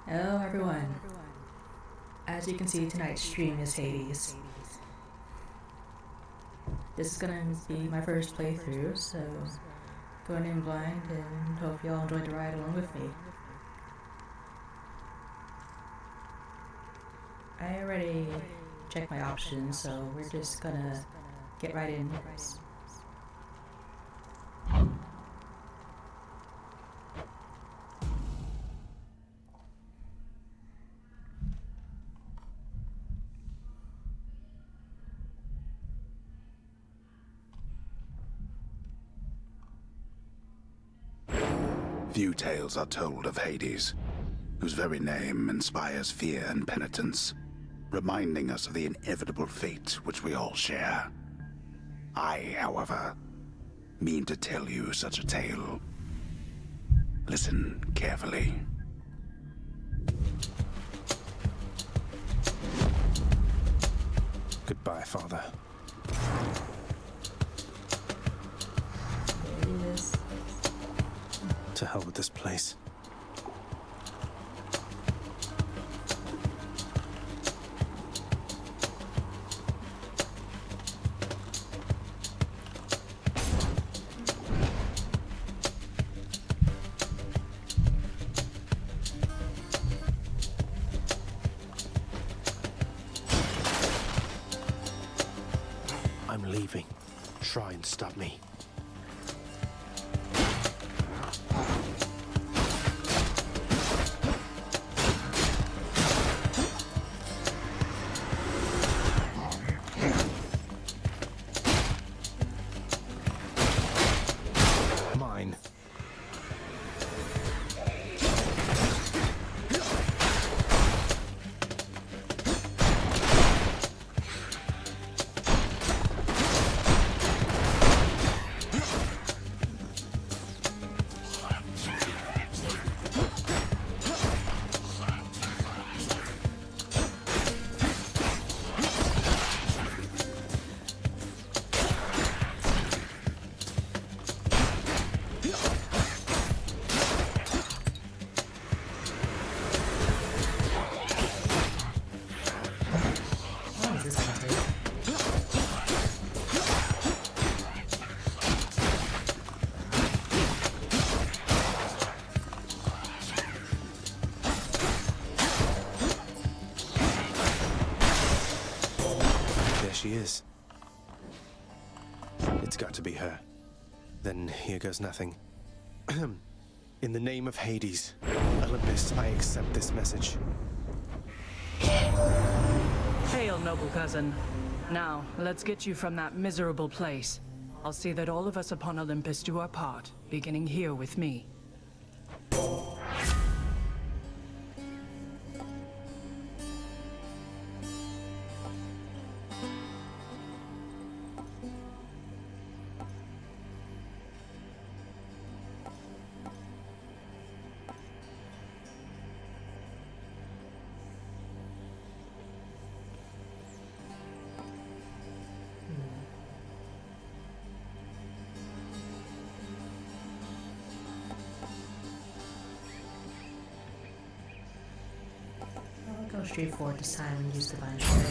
Hello everyone. As you can see, tonight's stream is Hades. This is gonna be my first playthrough, so going in blind and hope y'all enjoyed the ride along with me. I already checked my options, so we're just gonna get right in. Few tales are told of Hades, whose very name inspires fear and penitence, reminding us of the inevitable fate which we all share. I, however, mean to tell you such a tale. Listen carefully. Goodbye, Father. There it is. To hell with this place. I'm leaving. Try and stop me. Mine. How long is this gonna take? There she is. It's got to be her. Then here goes nothing. In the name of Hades, Olympus, I accept this message. Hail, noble cousin. Now, let's get you from that miserable place. I'll see that all of us upon Olympus do our part, beginning here with me. I'll go straight forward this time and use Divine Strike.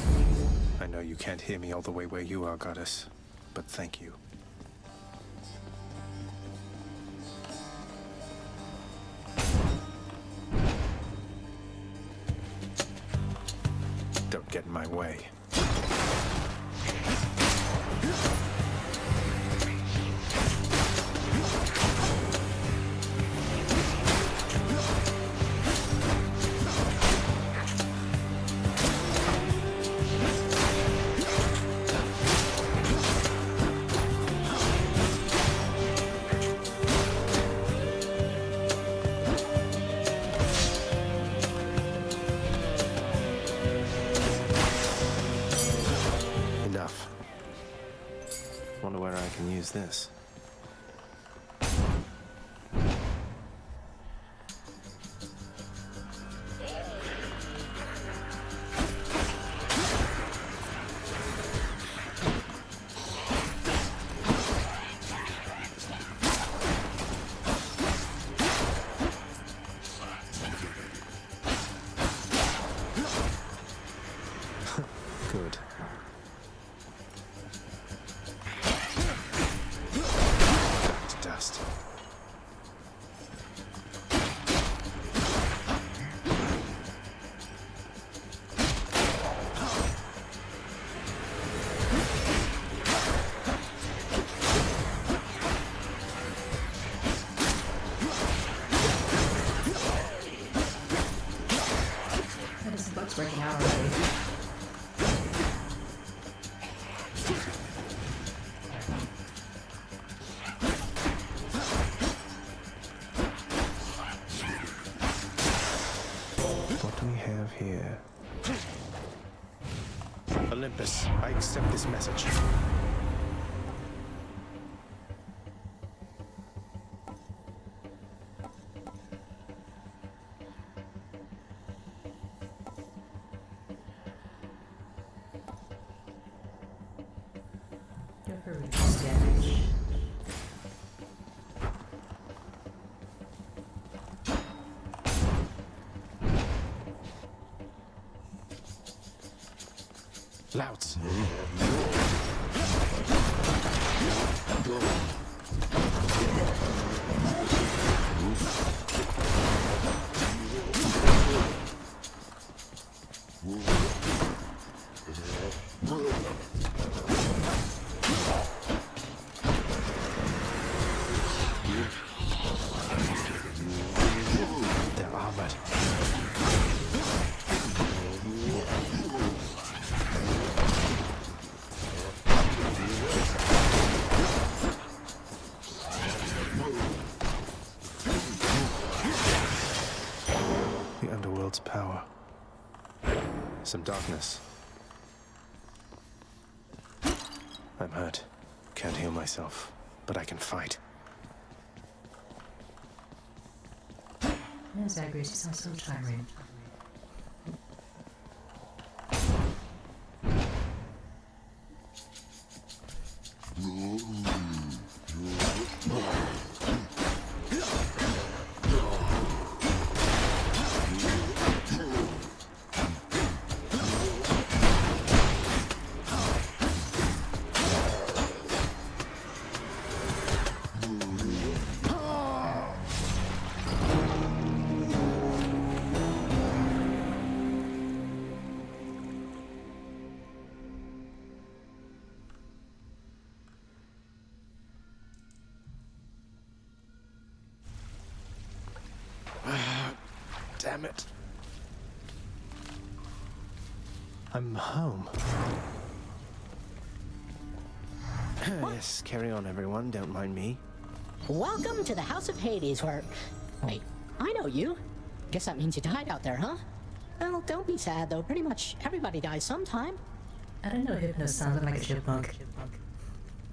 I know you can't hear me all the way where you are, Goddess, but thank you. Don't get in my way. Enough. Wonder where I can use this. It's working out already. What do we have here? Olympus, I accept this message. Go for reduced damage. Louds. They're armored. The underworld's power. Some darkness. I'm hurt. Can't heal myself, but I can fight. No, Zagreus, you sound so charming. Damn it. I'm home. Yes, carry on, everyone. Don't mind me. Welcome to the House of Hades, where... Wait, I know you. Guess that means you died out there, huh? Well, don't be sad, though. Pretty much everybody dies sometime. I don't know, Hypno sounded like a chipmunk.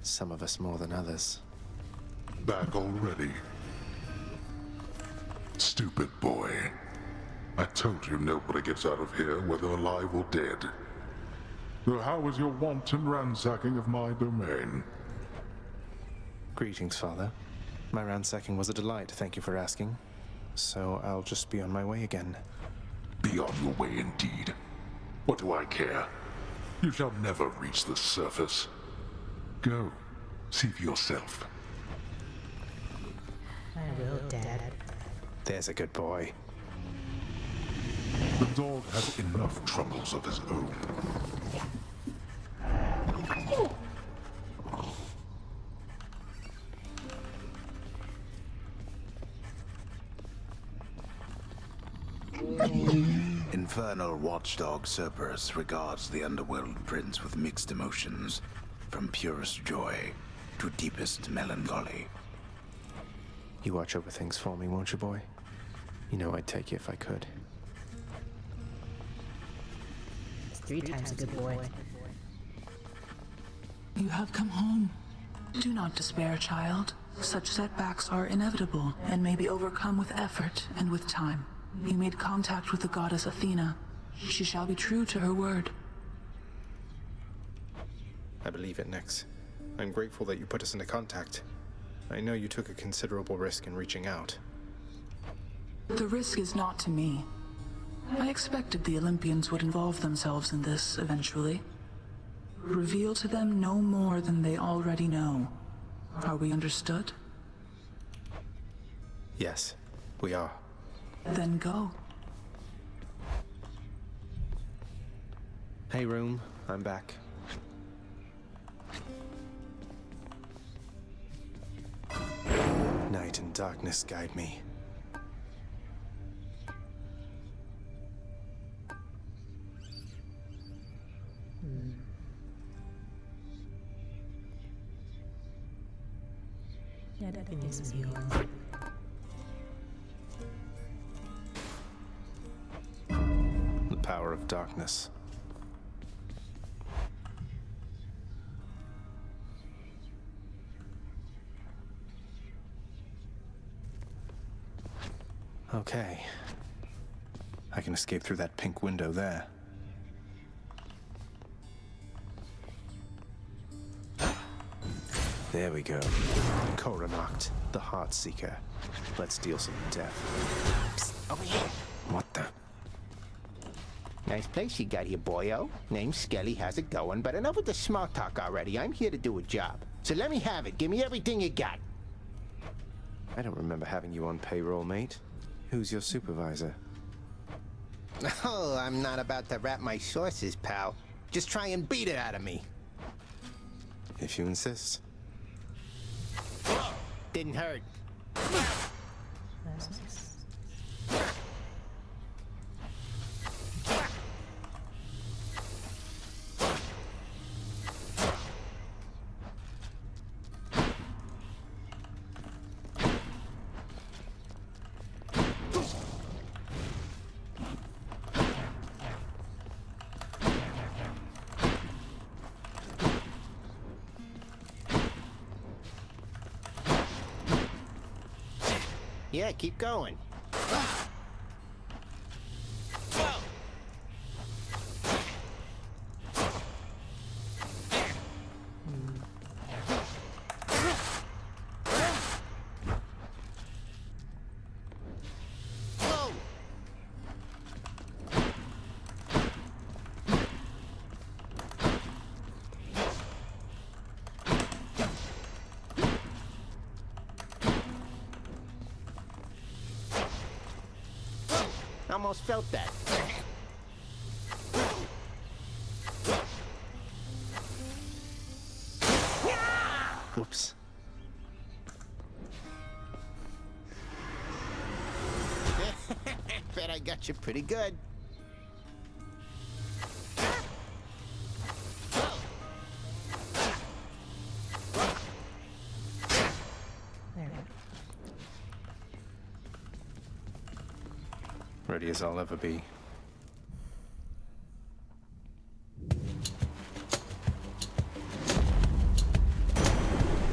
Some of us more than others. Back already? Stupid boy. I told you nobody gets out of here, whether alive or dead. So how was your wanton ransacking of my domain? Greetings, Father. My ransacking was a delight, thank you for asking. So I'll just be on my way again. Be on your way indeed. What do I care? You shall never reach the surface. Go, see for yourself. I will, Dad. There's a good boy. The dog has enough troubles of his own. Infernal watchdog Cerberus regards the underworld prince with mixed emotions, from purest joy to deepest melancholy. You watch over things for me, won't you, boy? You know I'd take you if I could. It's 3 times a good boy. You have come home. Do not despair, child. Such setbacks are inevitable and may be overcome with effort and with time. You made contact with the goddess Athena. She shall be true to her word. I believe it, Nyx. I'm grateful that you put us into contact. I know you took a considerable risk in reaching out. The risk is not to me. I expected the Olympians would involve themselves in this eventually. Reveal to them no more than they already know. Are we understood? Yes, we are. Then go. Hey, room. I'm back. Night and darkness guide me. I could use some healing. The power of darkness. Okay. I can escape through that pink window there. There we go. Coronacht, the Heartseeker. Let's deal some death. Psst, over here. What the? Nice place you got here, boyo. Name's Skelly, how's it going? But enough with the small talk already. I'm here to do a job. So let me have it. Give me everything you got. I don't remember having you on payroll, mate. Who's your supervisor? Oh, I'm not about to wrap my sources, pal. Just try and beat it out of me. If you insist. Didn't hurt. Yeah, keep going. Almost felt that. Oops. Bet I got you pretty good. There we go. Ready as I'll ever be.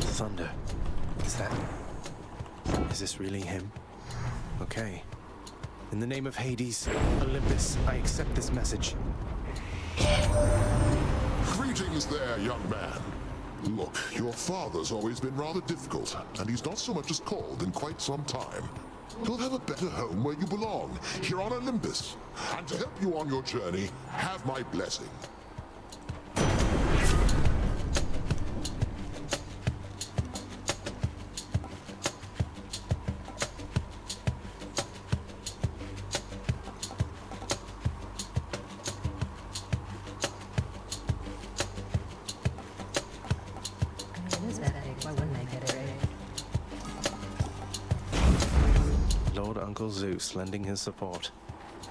Thunder. Is this really him? Okay. In the name of Hades, Olympus, I accept this message. Greetings there, young man. Look, your father's always been rather difficult, and he's not so much as called in quite some time. You'll have a better home where you belong, here on Olympus. And to help you on your journey, have my blessing. I mean, it is epic. Why wouldn't I get it right? Lord Uncle Zeus lending his support.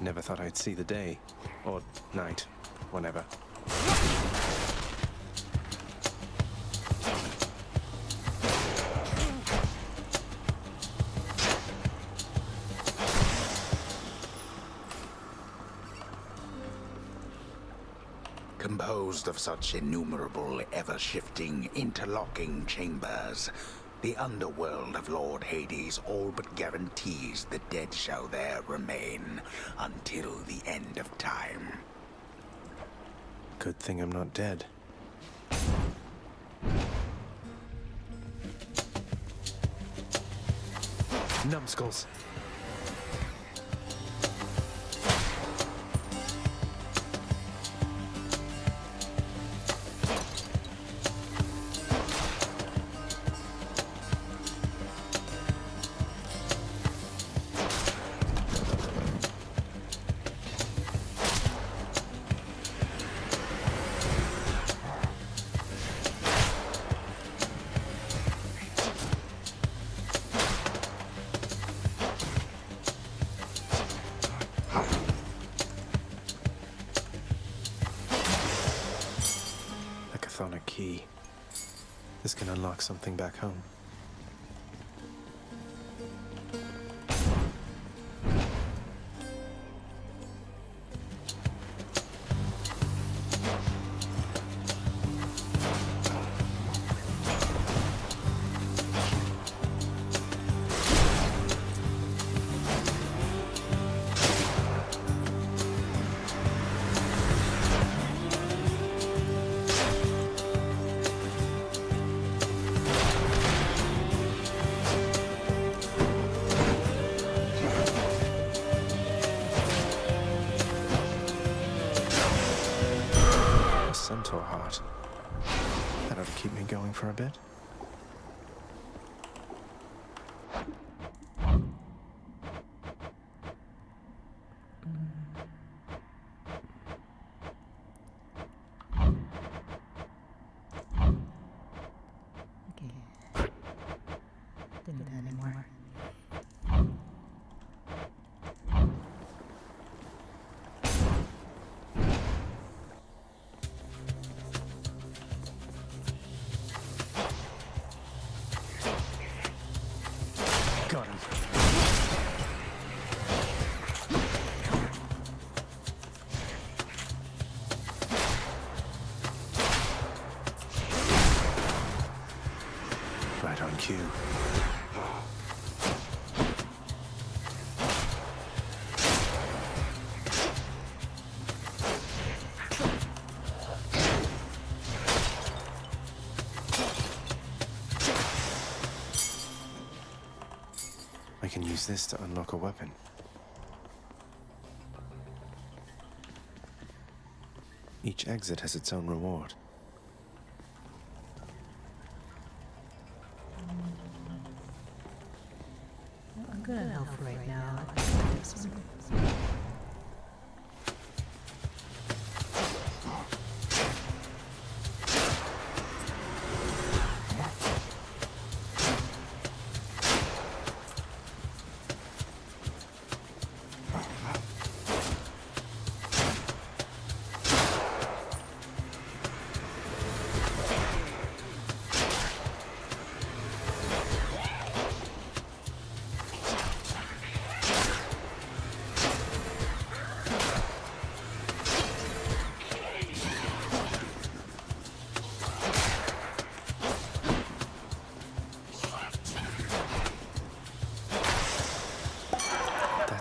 Never thought I'd see the day. Or night. Whenever. Composed of such innumerable, ever-shifting, interlocking chambers, the underworld of Lord Hades all but guarantees the dead shall there remain until the end of time. Good thing I'm not dead. Numbskulls. A chthonic key. This can unlock something back home. poor heart. That ought to keep me going for a bit. Okay. Didn't need that anymore. Got him. Right on cue. I can use this to unlock a weapon. Each exit has its own reward. I'm good at health right now.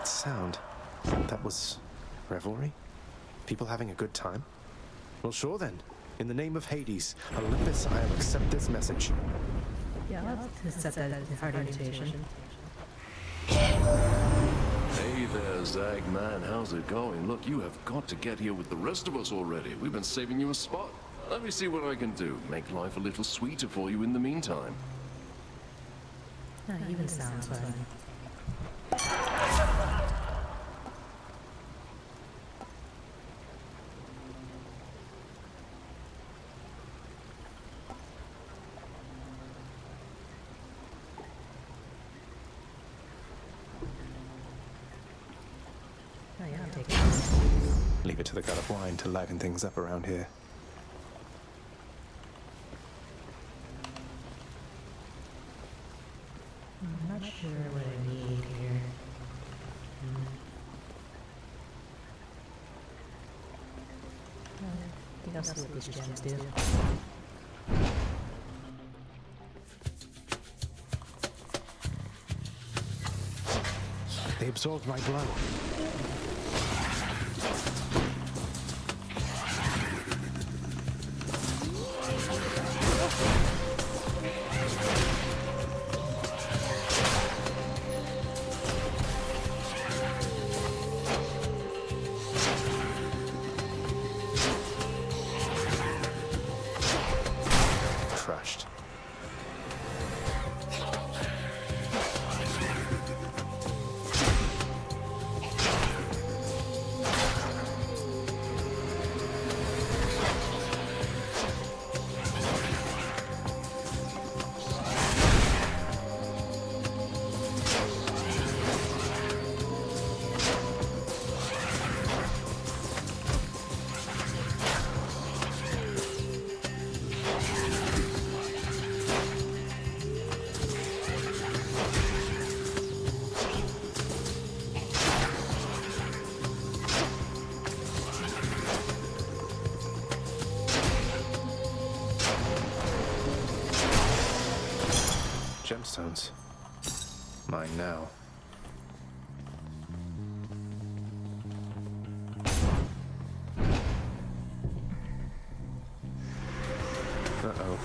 Sound. That was revelry? People having a good time? Well, sure then. In the name of Hades, Olympus, I'll accept this message. Yeah, I'll have to set that as hard invitation. Hey there, Zagman. How's it going? Look, you have got to get here with the rest of us already. We've been saving you a spot. Let me see what I can do. Make life a little sweeter for you in the meantime. That even sounds fun. Oh yeah, I'll take this. Leave it to the god of wine to liven things up around here. I'm not sure what I need here. I think I'll see what these gems do. They absorbed my blow. Crushed. Gemstones. Mine now. Uh-oh.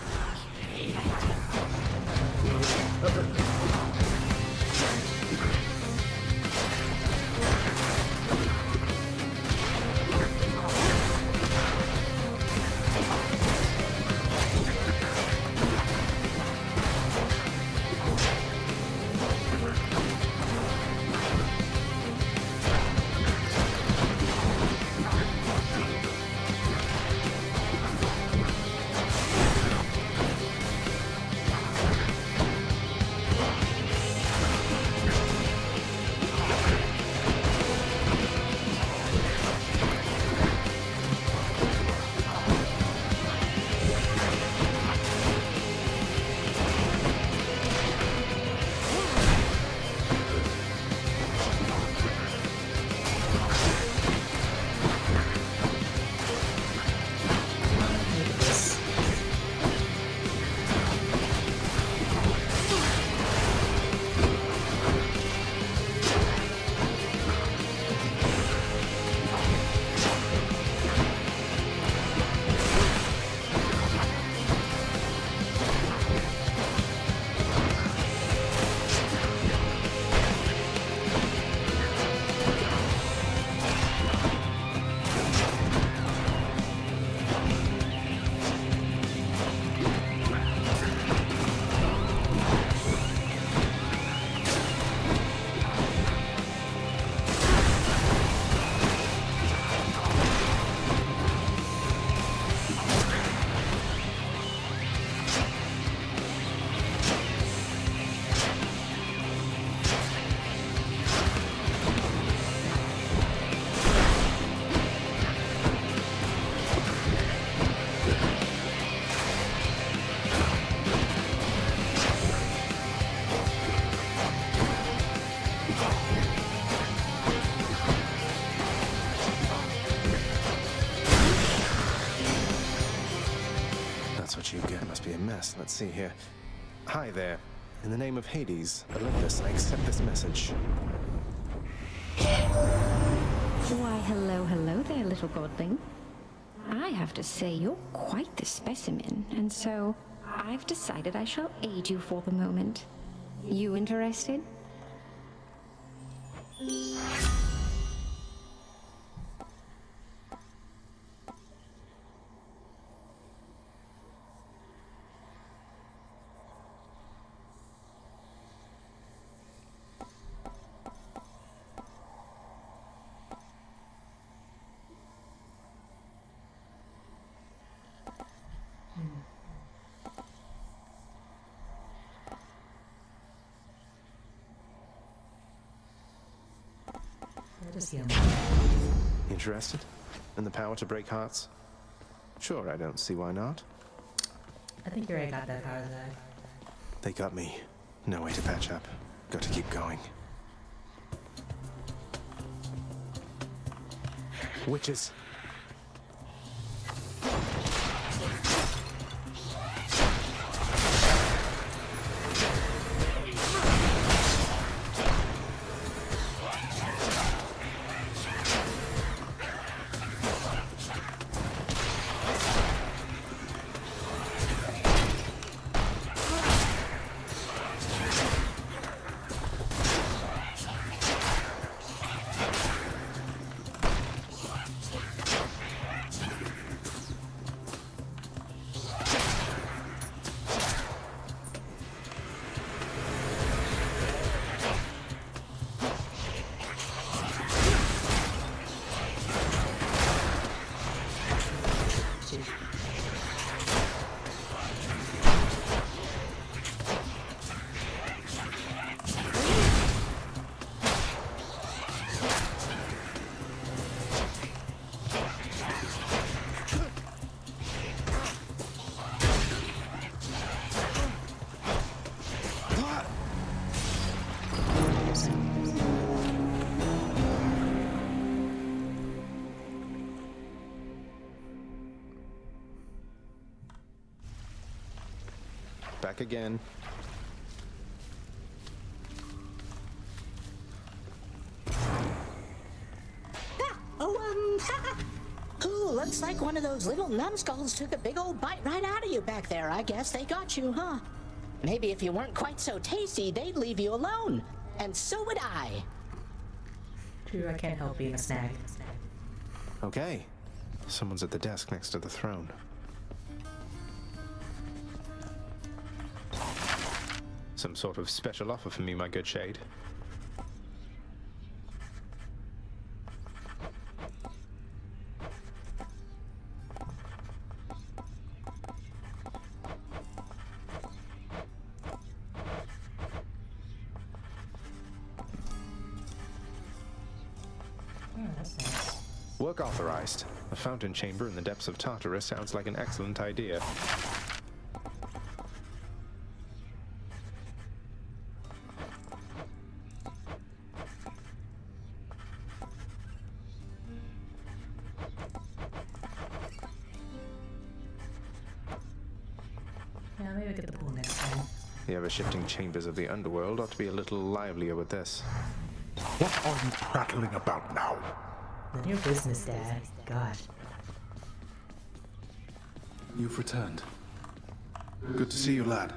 you get must be a mess. Let's see here. Hi there. In the name of Hades, Olympus, I accept this message. Why, hello there, little godling. I have to say, you're quite the specimen, and so I've decided I shall aid you for the moment. You interested? Just yum. Interested? In the power to break hearts? Sure, I don't see why not. I think you already got that power, Zach. They got me. No way to patch up. Got to keep going. Witches. Back again. Ooh, looks like one of those little numbskulls took a big old bite right out of you back there. I guess they got you, huh? Maybe if you weren't quite so tasty, they'd leave you alone. And so would I. True, I can't help being a snag. Okay. Someone's at the desk next to the throne. Some sort of special offer for me, my good shade. That's nice. Work authorized. A fountain chamber in the depths of Tartarus sounds like an excellent idea. Yeah, maybe get the pool next time. The ever-shifting chambers of the underworld ought to be a little livelier with this. What are you prattling about now? None of your business, Dad. Gosh. You've returned. Good to see you, lad,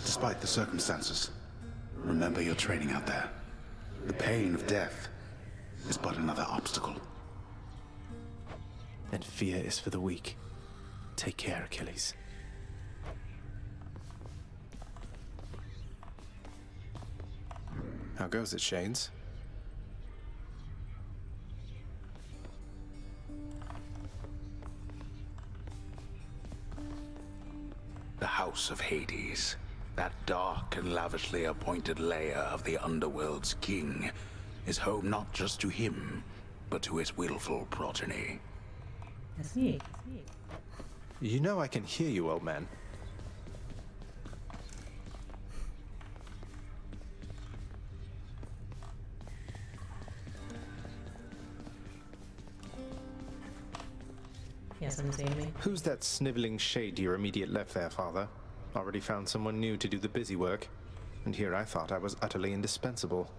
despite the circumstances. Remember your training out there. The pain of death is but another obstacle. And fear is for the weak. Take care, Achilles. How goes it, Shades? The House of Hades, that dark and lavishly appointed lair of the underworld's king, is home not just to him, but to his willful progeny. That's neat. You know I can hear you, old man. He hasn't seen me. Who's that sniveling shade to your immediate left there, Father? Already found someone new to do the busy work. And here I thought I was utterly indispensable.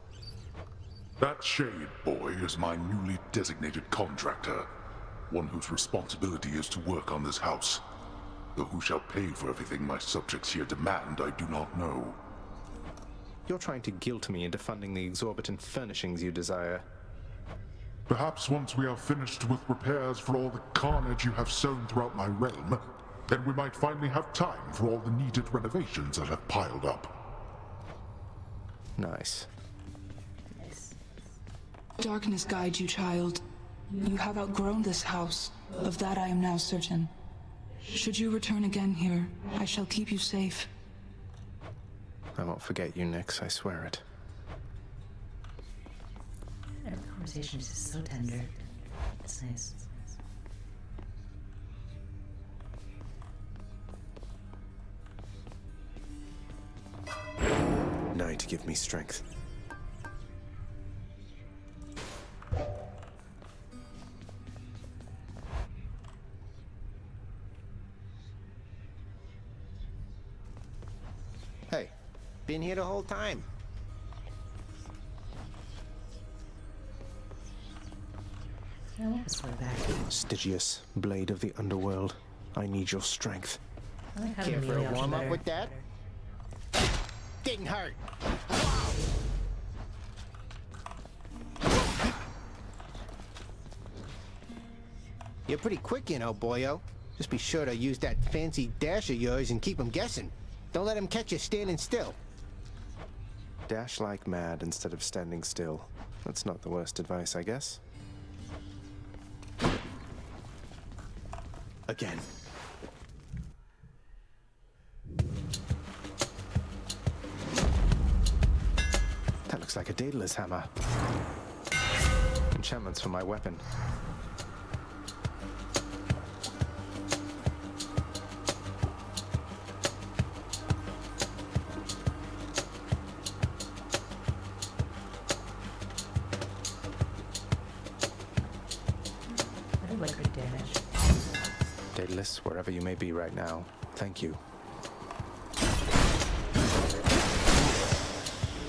That shade boy is my newly designated contractor. One whose responsibility is to work on this house. Though who shall pay for everything my subjects here demand, I do not know. You're trying to guilt me into funding the exorbitant furnishings you desire. Perhaps once we are finished with repairs for all the carnage you have sown throughout my realm, then we might finally have time for all the needed renovations that have piled up. Nice. Darkness guide you, child. You have outgrown this house. Of that I am now certain. Should you return again here, I shall keep you safe. I won't forget you, Nyx, I swear it. Every conversation is just so tender. It's nice. Night, give me strength. Hey, been here the whole time. I want this one back. Stygius, blade of the underworld, I need your strength. I like having Care the for a melee option warm-up better. with that? Didn't hurt. You're pretty quick, you know, boyo. Just be sure to use that fancy dash of yours and keep them guessing. Don't let them catch you standing still. Dash like mad instead of standing still. That's not the worst advice, I guess. Again. That looks like a Daedalus hammer. Enchantments for my weapon. I do like good damage. Daedalus, wherever you may be right now, thank you.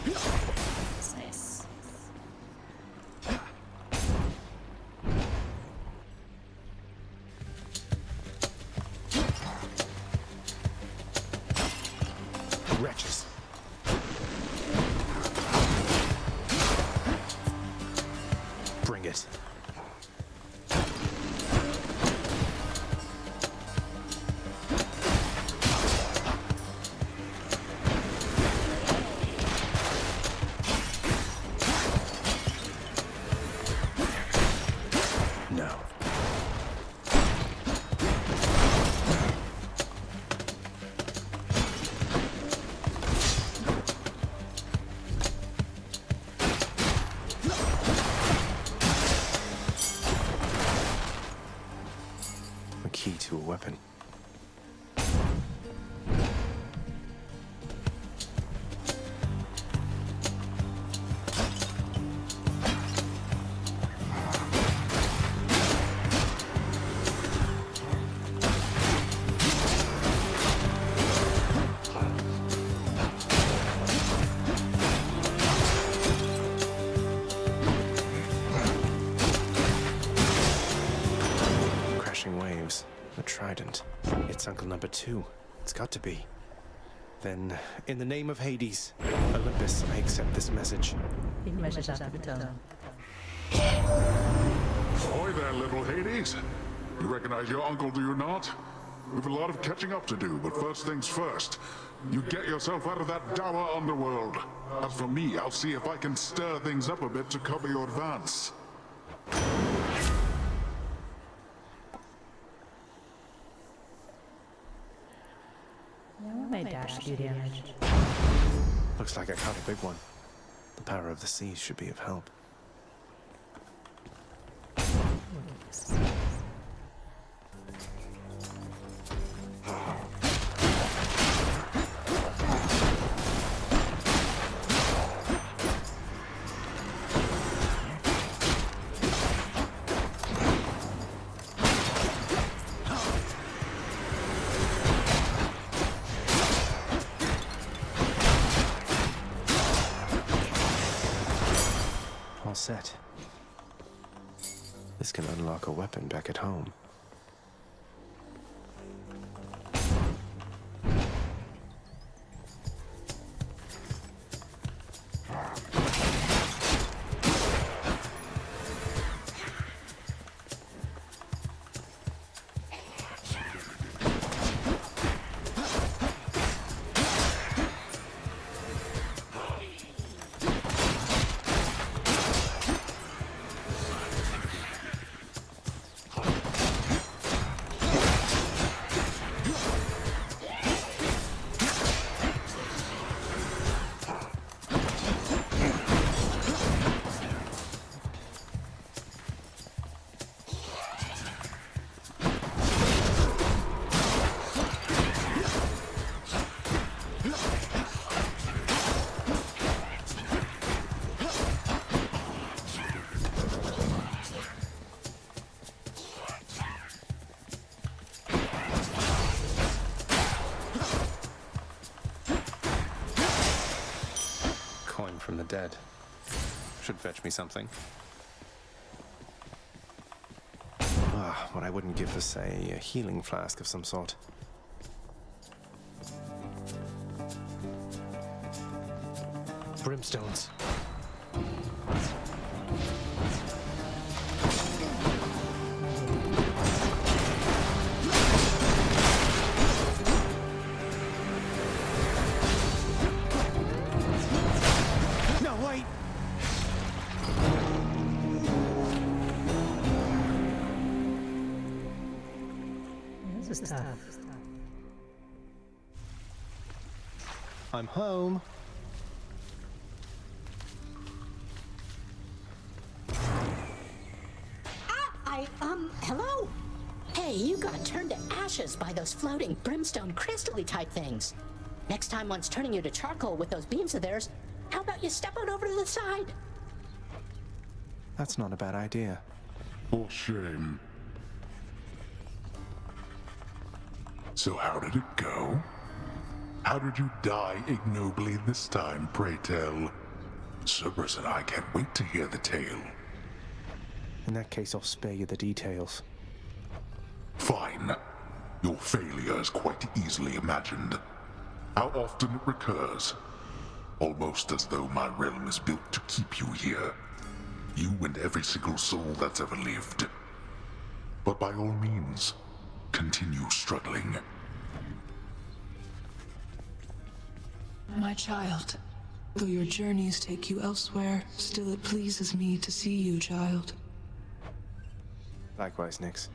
It's nice. Wretches. Bring it. No. A key to a weapon. Crashing waves. A trident. It's Uncle Number 2. It's got to be. Then, in the name of Hades, Olympus, I accept this message. You can message after the tone. Ahoy there, little Hades. You recognize your uncle, do you not? We've a lot of catching up to do, but first things first. You get yourself out of that dour underworld. As for me, I'll see if I can stir things up a bit to cover your advance. Yeah, my dash do damage. Looks like I caught a big one. The power of the seas should be of help. set. This can unlock a weapon back at home. From the dead. Should fetch me something. What I wouldn't give for, say, a healing flask of some sort. Brimstones. This is tough. I'm home. Hello? Hey, you got turned to ashes by those floating brimstone crystal-y type things. Next time one's turning you to charcoal with those beams of theirs, how about you step out over to the side? That's not a bad idea. For shame. So how did it go? How did you die ignobly this time, pray tell? Cerberus and I can't wait to hear the tale. In that case, I'll spare you the details. Fine. Your failure is quite easily imagined. How often it recurs. Almost as though my realm is built to keep you here. You and every single soul that's ever lived. But by all means, continue struggling. My child, though your journeys take you elsewhere, still it pleases me to see you, child. Likewise, Nyx.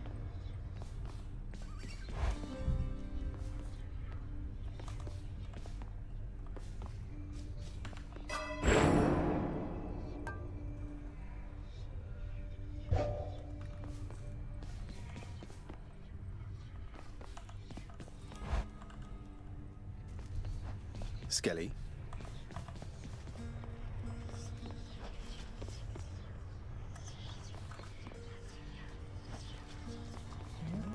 Skelly.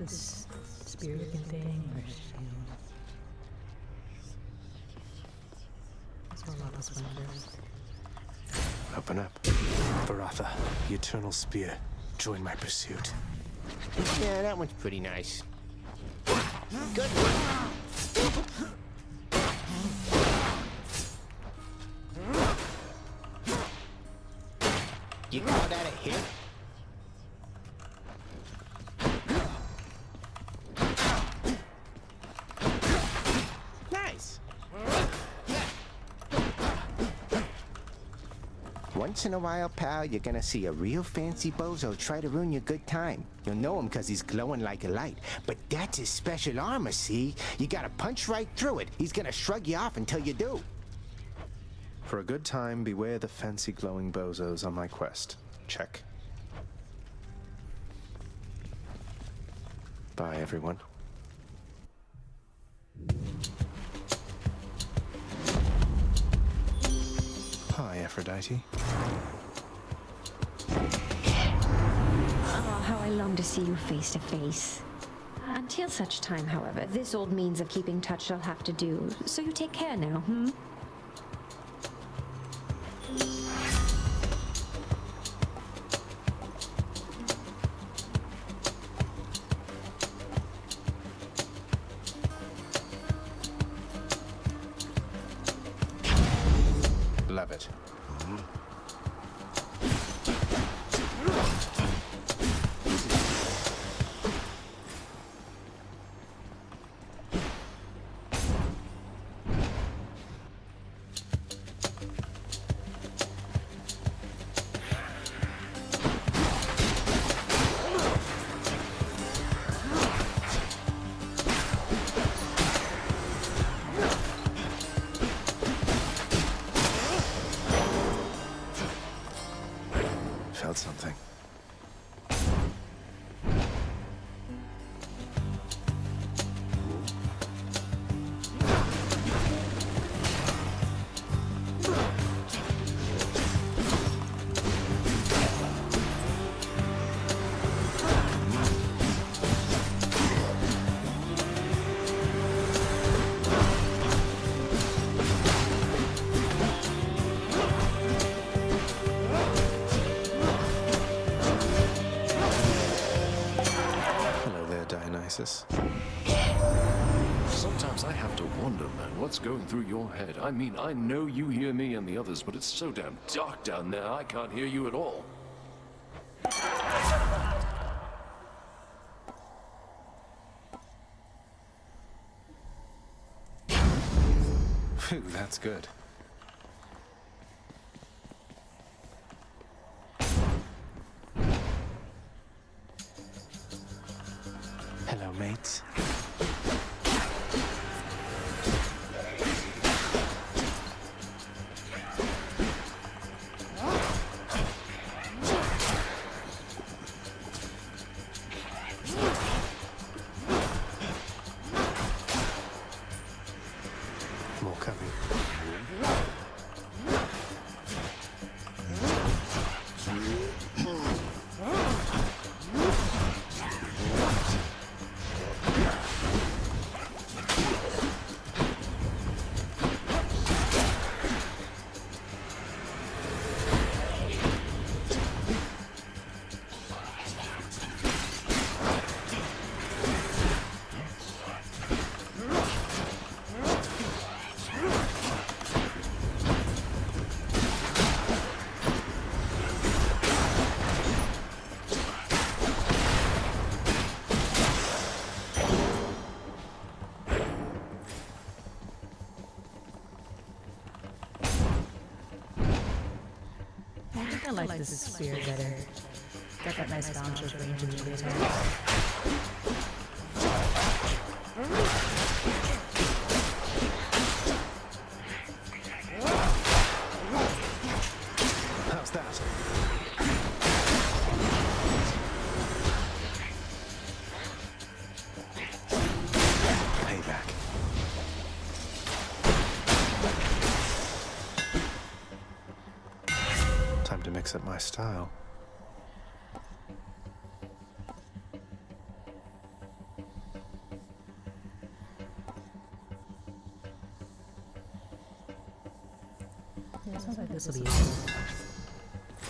This spirit thing, or that's what a lot of us wonders. Open up. Baratha, the Eternal Spear. Join my pursuit. Yeah, that one's pretty nice. Good one. You call that a hit? Nice. Once in a while, pal, you're gonna see a real fancy bozo try to ruin your good time. You'll know him because he's glowing like a light. But that's his special armor, see? You gotta punch right through it. He's gonna shrug you off until you do. For a good time, beware the fancy glowing bozos on my quest. Check. Bye, everyone. Hi, Aphrodite. Oh, how I long to see you face to face. Until such time, however, this old means of keeping touch shall have to do. So you take care now, Felt something. Sometimes I have to wonder, man, what's going through your head? I mean, I know you hear me and the others, but it's so damn dark down there, I can't hear you at all. Phew, that's good. Hello, mates. More coming. I like this spear better. Got that nice bouncer's range in the attack. How's that? Payback. Time to mix up my style. Yeah, sounds like this will be useful.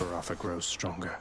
Barafa grows stronger.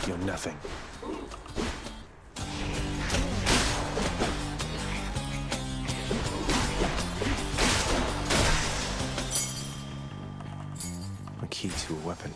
You're nothing. A key to a weapon.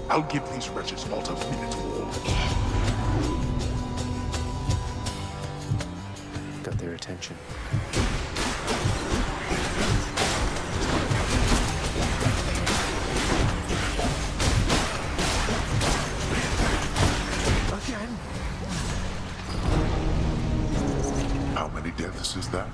I'll give these wretches not a minute more. got their attention. Again? How many deaths is that?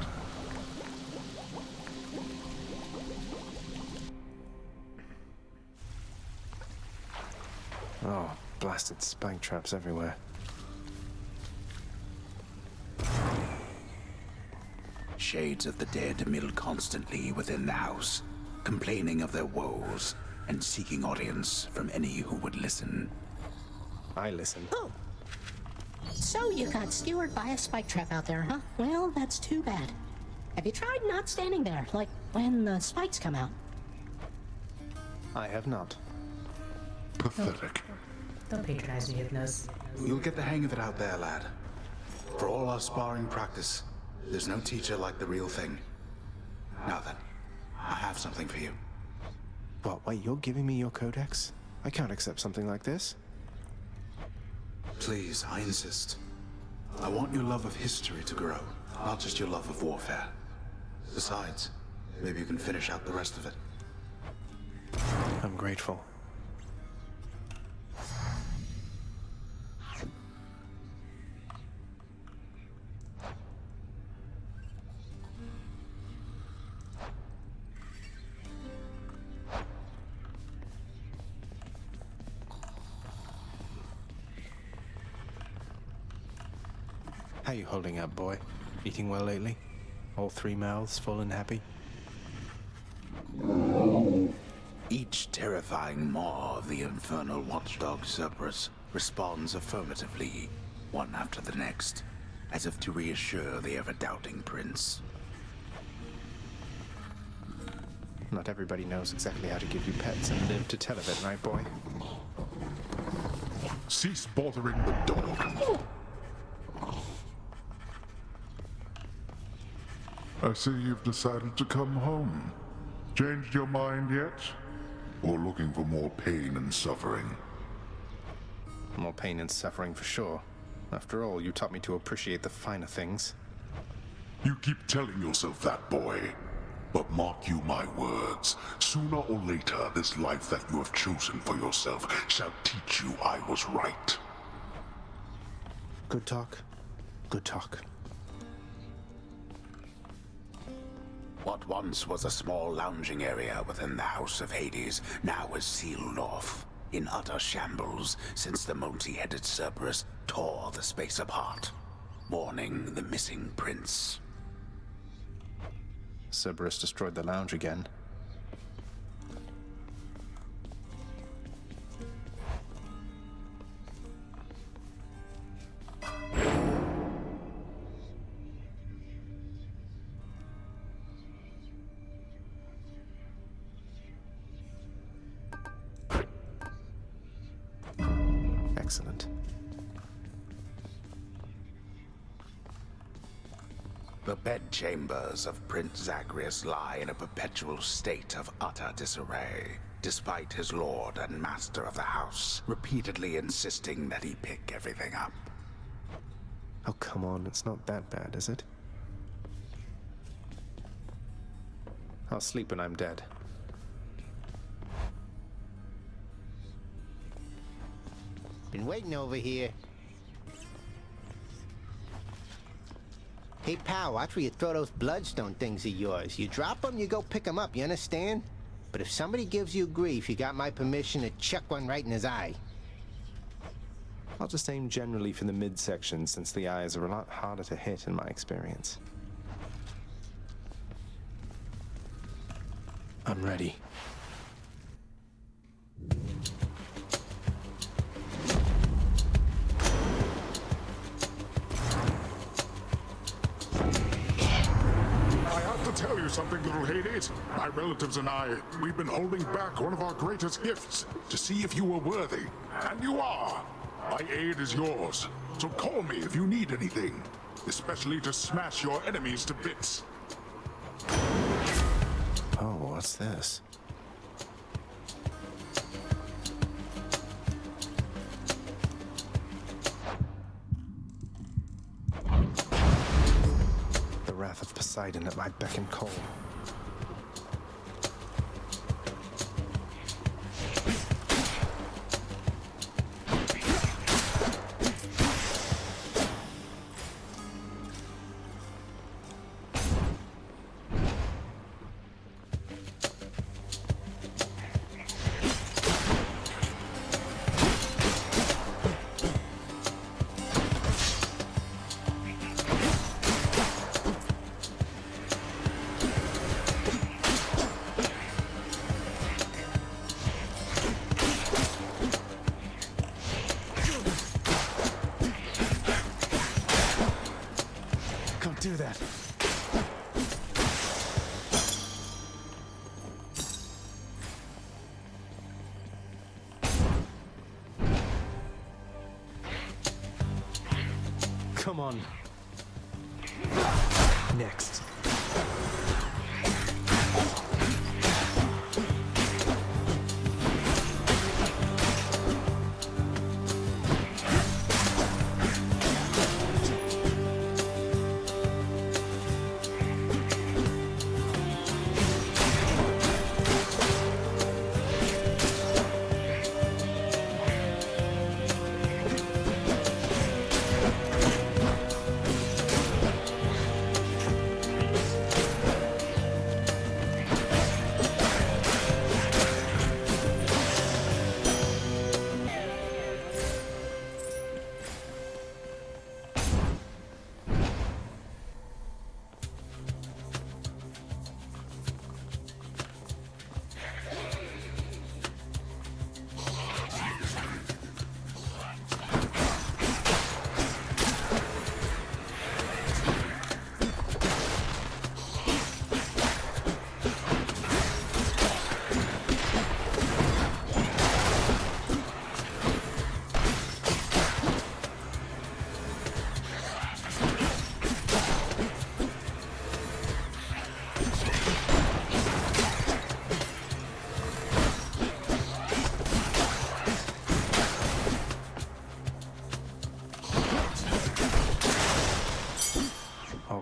Oh, blasted spike traps everywhere. Shades of the dead mill constantly within the house, complaining of their woes and seeking audience from any who would listen. I listen. Oh. So you got skewered by a spike trap out there, huh? Well, that's too bad. Have you tried not standing there, like when the spikes come out? I have not. Pathetic. Don't patronize me, Hypnos. You'll get the hang of it out there, lad. For all our sparring practice, there's no teacher like the real thing. Now then, I have something for you. What, wait, you're giving me your codex? I can't accept something like this. Please, I insist. I want your love of history to grow, not just your love of warfare. Besides, maybe you can finish out the rest of it. I'm grateful. How you holding up, boy? Eating well lately? All 3 mouths full and happy? Each terrifying maw of the infernal watchdog Cerberus responds affirmatively, one after the next, as if to reassure the ever-doubting prince. Not everybody knows exactly how to give you pets and live to tell of it, right, boy? Cease bothering the dog. I see you've decided to come home. Changed your mind yet? Or looking for more pain and suffering? More pain and suffering for sure. After all, you taught me to appreciate the finer things. You keep telling yourself that, boy. But mark you my words, sooner or later this life that you have chosen for yourself shall teach you I was right. Good talk. Good talk. What once was a small lounging area within the House of Hades now is sealed off, in utter shambles, since the multi-headed Cerberus tore the space apart, mourning the missing prince. Cerberus destroyed the lounge again. Excellent. The bedchambers of Prince Zagreus lie in a perpetual state of utter disarray, despite his lord and master of the house repeatedly insisting that he pick everything up. Oh, come on, it's not that bad, is it? I'll sleep when I'm dead. Been waiting over here. Hey, pal, watch where you throw those bloodstone things of yours. You drop them, you go pick them up, you understand? But if somebody gives you grief, you got my permission to chuck one right in his eye. I'll just aim generally for the midsection, since the eyes are a lot harder to hit in my experience. I'm ready. Tell you something, little Hades. My relatives and I, we've been holding back one of our greatest gifts to see if you were worthy. And you are. My aid is yours. So call me if you need anything, especially to smash your enemies to bits. Oh, what's this? wrath of Poseidon at my beck and call. Do that. Come on. Next.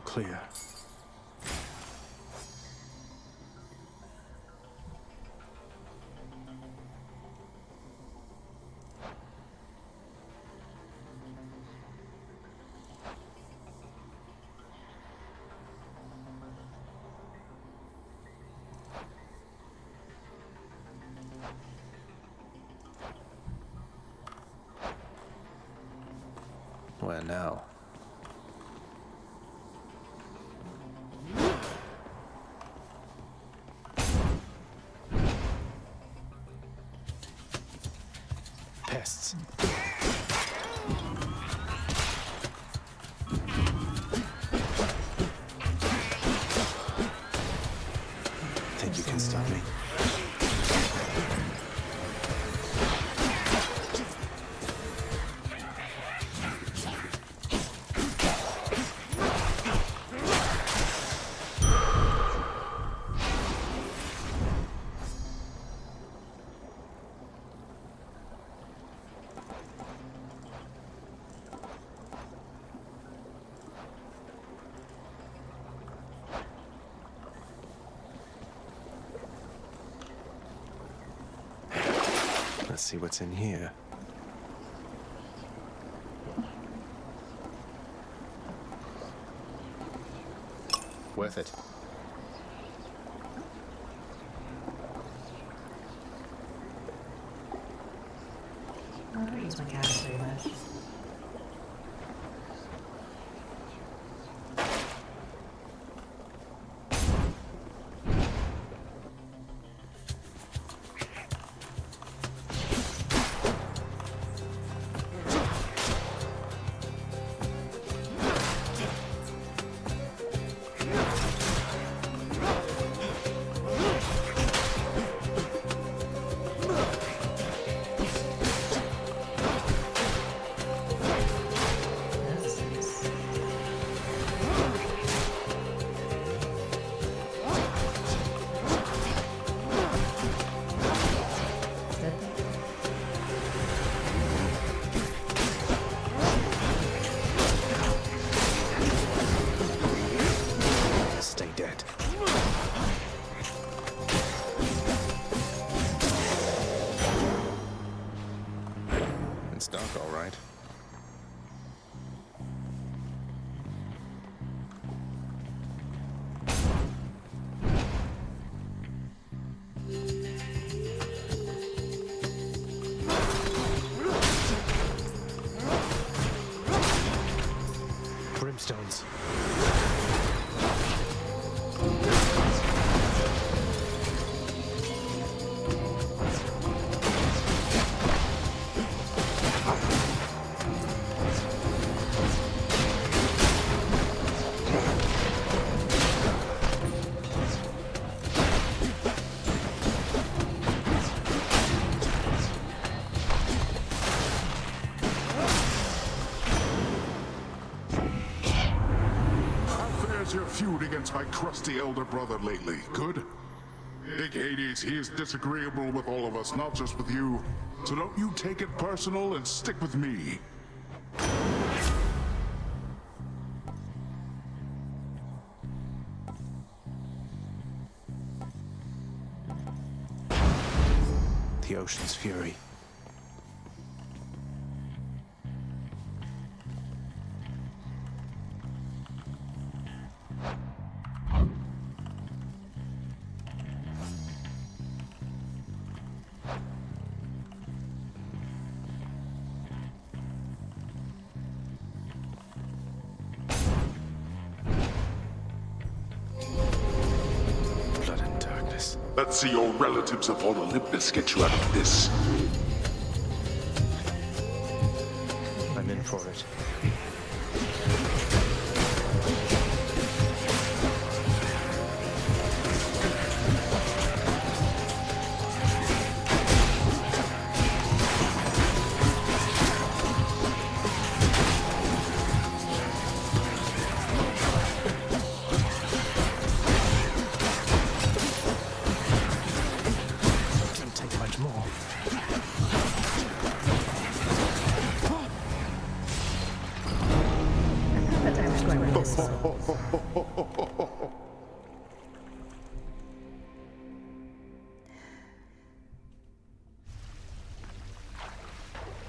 Clear. Where now? Pests. Think you can stop me? Let's see what's in here. Worth it. I don't use my gas very much. gravestones. Your feud against my crusty elder brother lately. Good? Big Hades, he is disagreeable with all of us, not just with you. So don't you take it personal and stick with me. The ocean's fury. Let's see your relatives upon Olympus get you out of this. I'm in for it.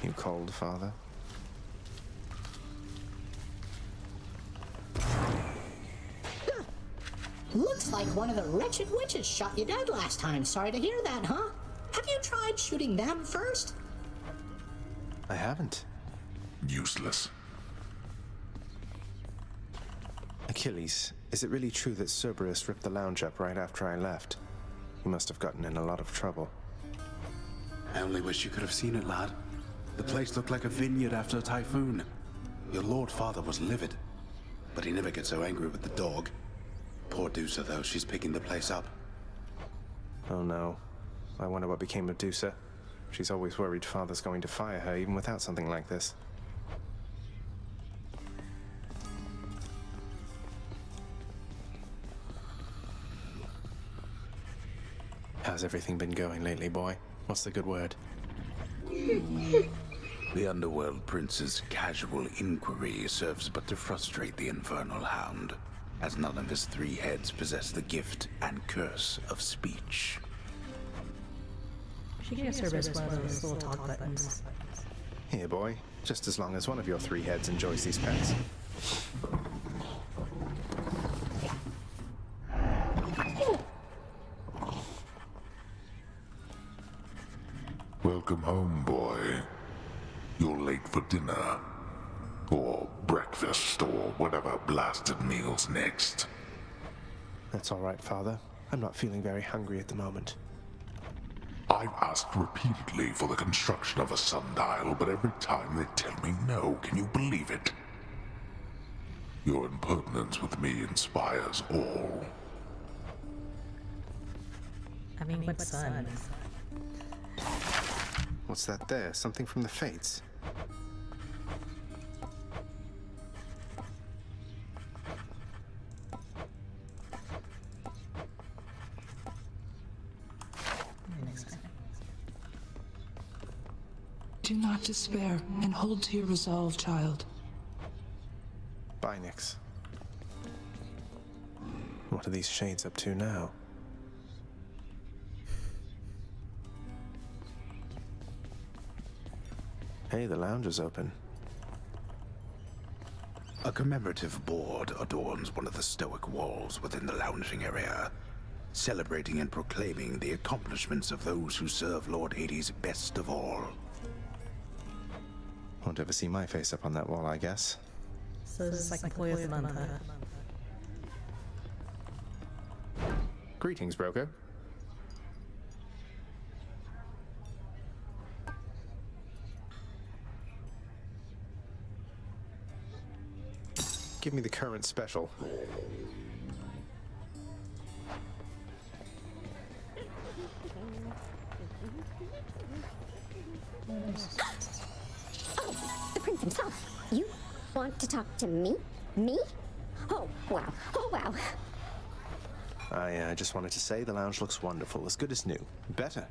You cold, Father? Looks like one of the wretched witches shot you dead last time. Sorry to hear that, huh? Have you tried shooting them first? I haven't. Useless. Achilles, is it really true that Cerberus ripped the lounge up right after I left? He must have gotten in a lot of trouble. I only wish you could have seen it, lad. The place looked like a vineyard after a typhoon. Your Lord Father was livid, but he never gets so angry with the dog. Poor Dusa, though, she's picking the place up. Oh no. I wonder what became of Dusa. She's always worried Father's going to fire her, even without something like this. How's everything been going lately, boy? What's the good word? The Underworld Prince's casual inquiry serves but to frustrate the Infernal Hound, as none of his three heads possess the gift and curse of speech. She gives Cerberus one of those little talk buttons. Here, boy. Just as long as one of your three heads enjoys these pets. Welcome home, boy. You're late for dinner. Or breakfast, or whatever blasted meal's next. That's all right, Father. I'm not feeling very hungry at the moment. I've asked repeatedly for the construction of a sundial, but every time they tell me no. Can you believe it? Your impertinence with me inspires all. I mean, what sun? What's that there? Something from the Fates? Do not despair, and hold to your resolve, child. Bye, Nyx. What are these shades up to now? Hey, the lounge is open. A commemorative board adorns one of the stoic walls within the lounging area, celebrating and proclaiming the accomplishments of those who serve Lord Hades best of all. Won't ever see my face up on that wall, I guess. So this is like employee of the month, huh? Greetings, broker. Give me the current special. Oh, the prince himself. You want to talk to me? Me? Oh, wow. Oh, wow. I just wanted to say the lounge looks wonderful, as good as new. Better.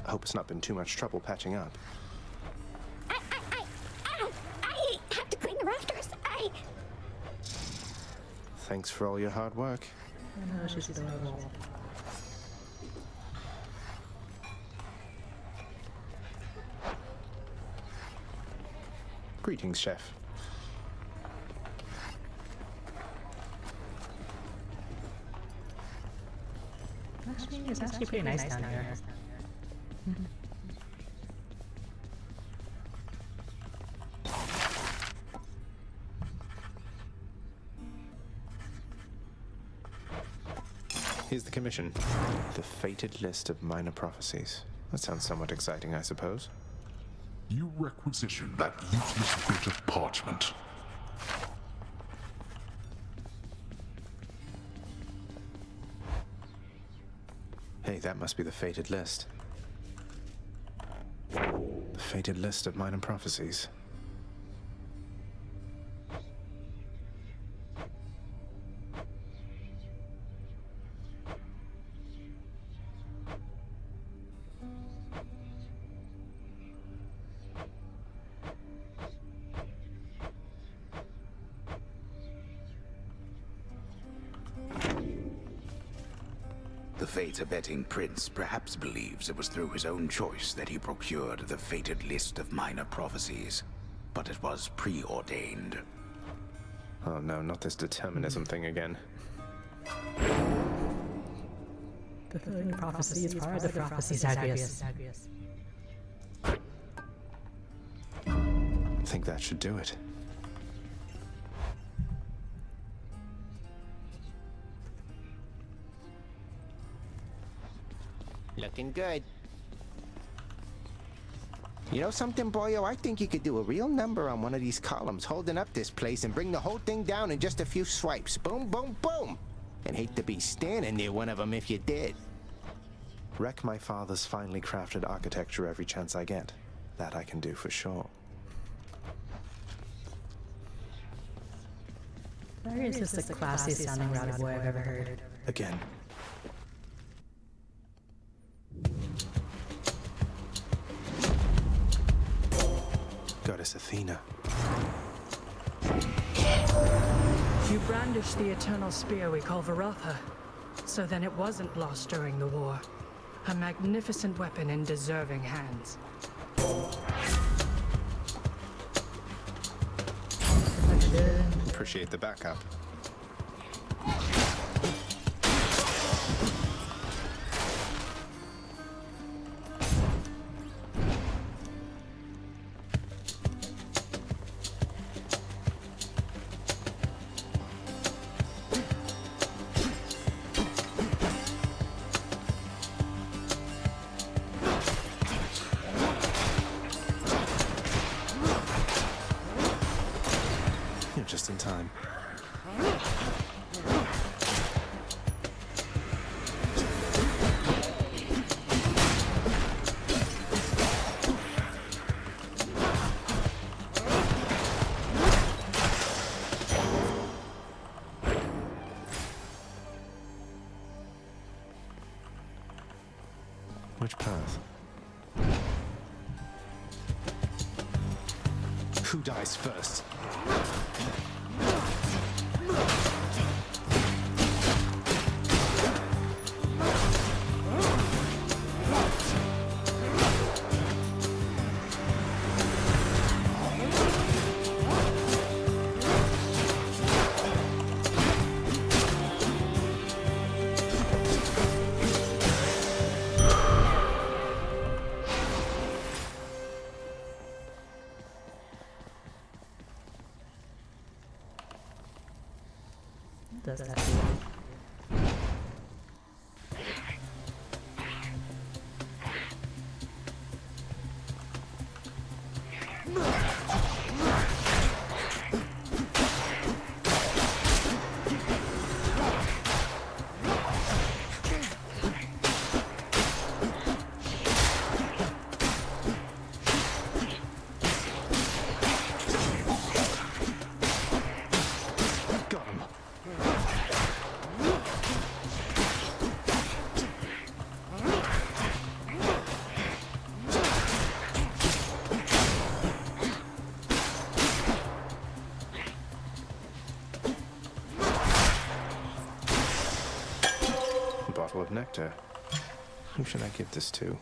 I hope it's not been too much trouble patching up. I have to clean the rafters. Thanks for all your hard work. I know, she's adorable. Greetings, chef. Actually, it's actually pretty nice down here. Here's the commission. The fated list of minor prophecies. That sounds somewhat exciting, I suppose. You requisition that useless bit of parchment. Hey, that must be the fated list. The fated list of minor prophecies. The fate-abetting prince perhaps believes it was through his own choice that he procured the fated list of minor prophecies, but it was preordained. Oh no, not this determinism thing again. The fulfilling prophecy is part of the prophecy, Zagreus. I think that should do it. Looking good. You know something, boyo? I think you could do a real number on one of these columns holding up this place and bring the whole thing down in just a few swipes. Boom, boom, boom! And hate to be standing near one of them if you did. Wreck my father's finely crafted architecture every chance I get. That I can do for sure. Zagreus is the classiest sounding rowdy boy I've ever heard. Again. Goddess Athena. You brandished the eternal spear we call Varatha. So then it wasn't lost during the war. A magnificent weapon in deserving hands. Appreciate the backup. Just in time. Which path? Who dies first? does that to you. Got him. A bottle of nectar. Who should I give this to?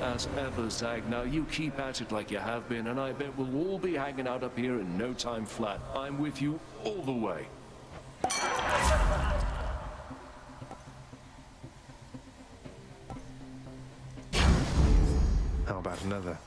As ever, Zag. Now you keep at it like you have been, and I bet we'll all be hanging out up here in no time flat. I'm with you all the way. How about another?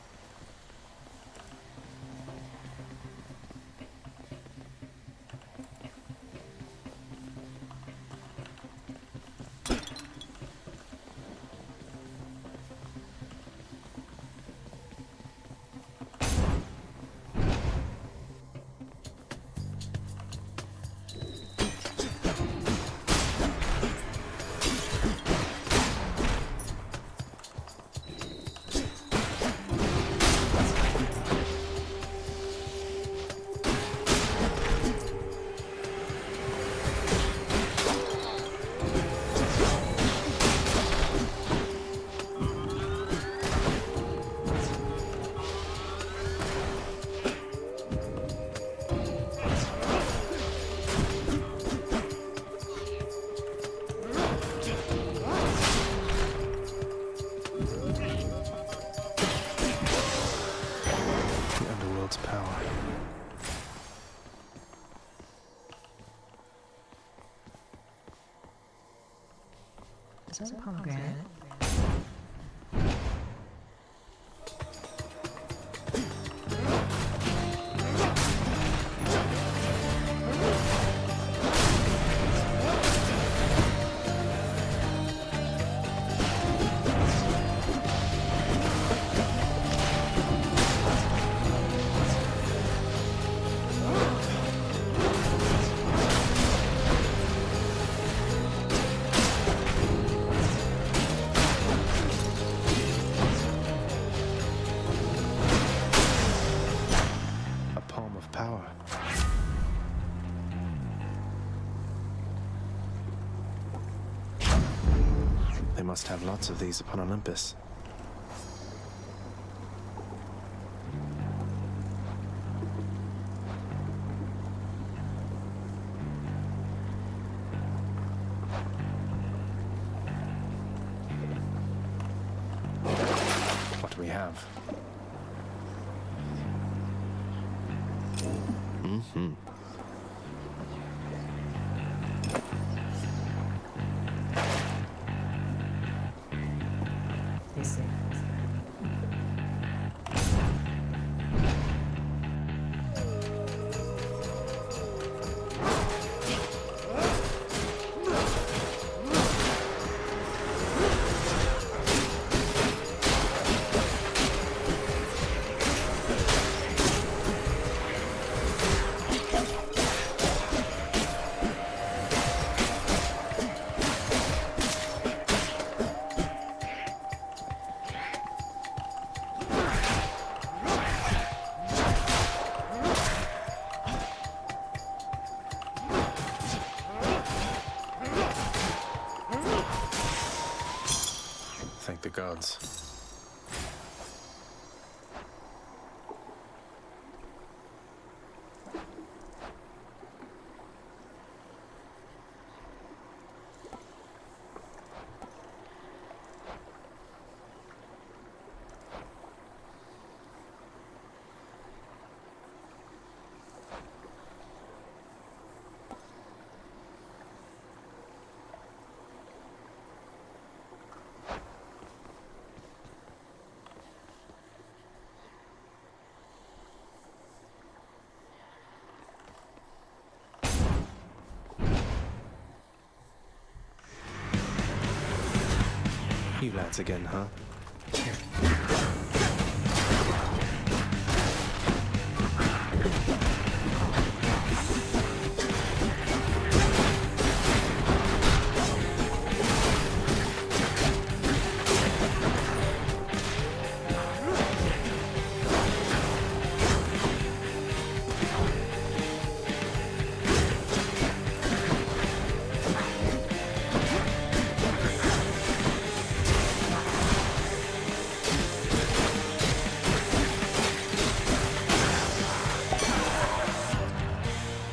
The underworld's power. Is that a pomegranate? A palm of power. They must have lots of these upon Olympus. What do we have? Mm-hmm. They say. guards. You lads again, huh?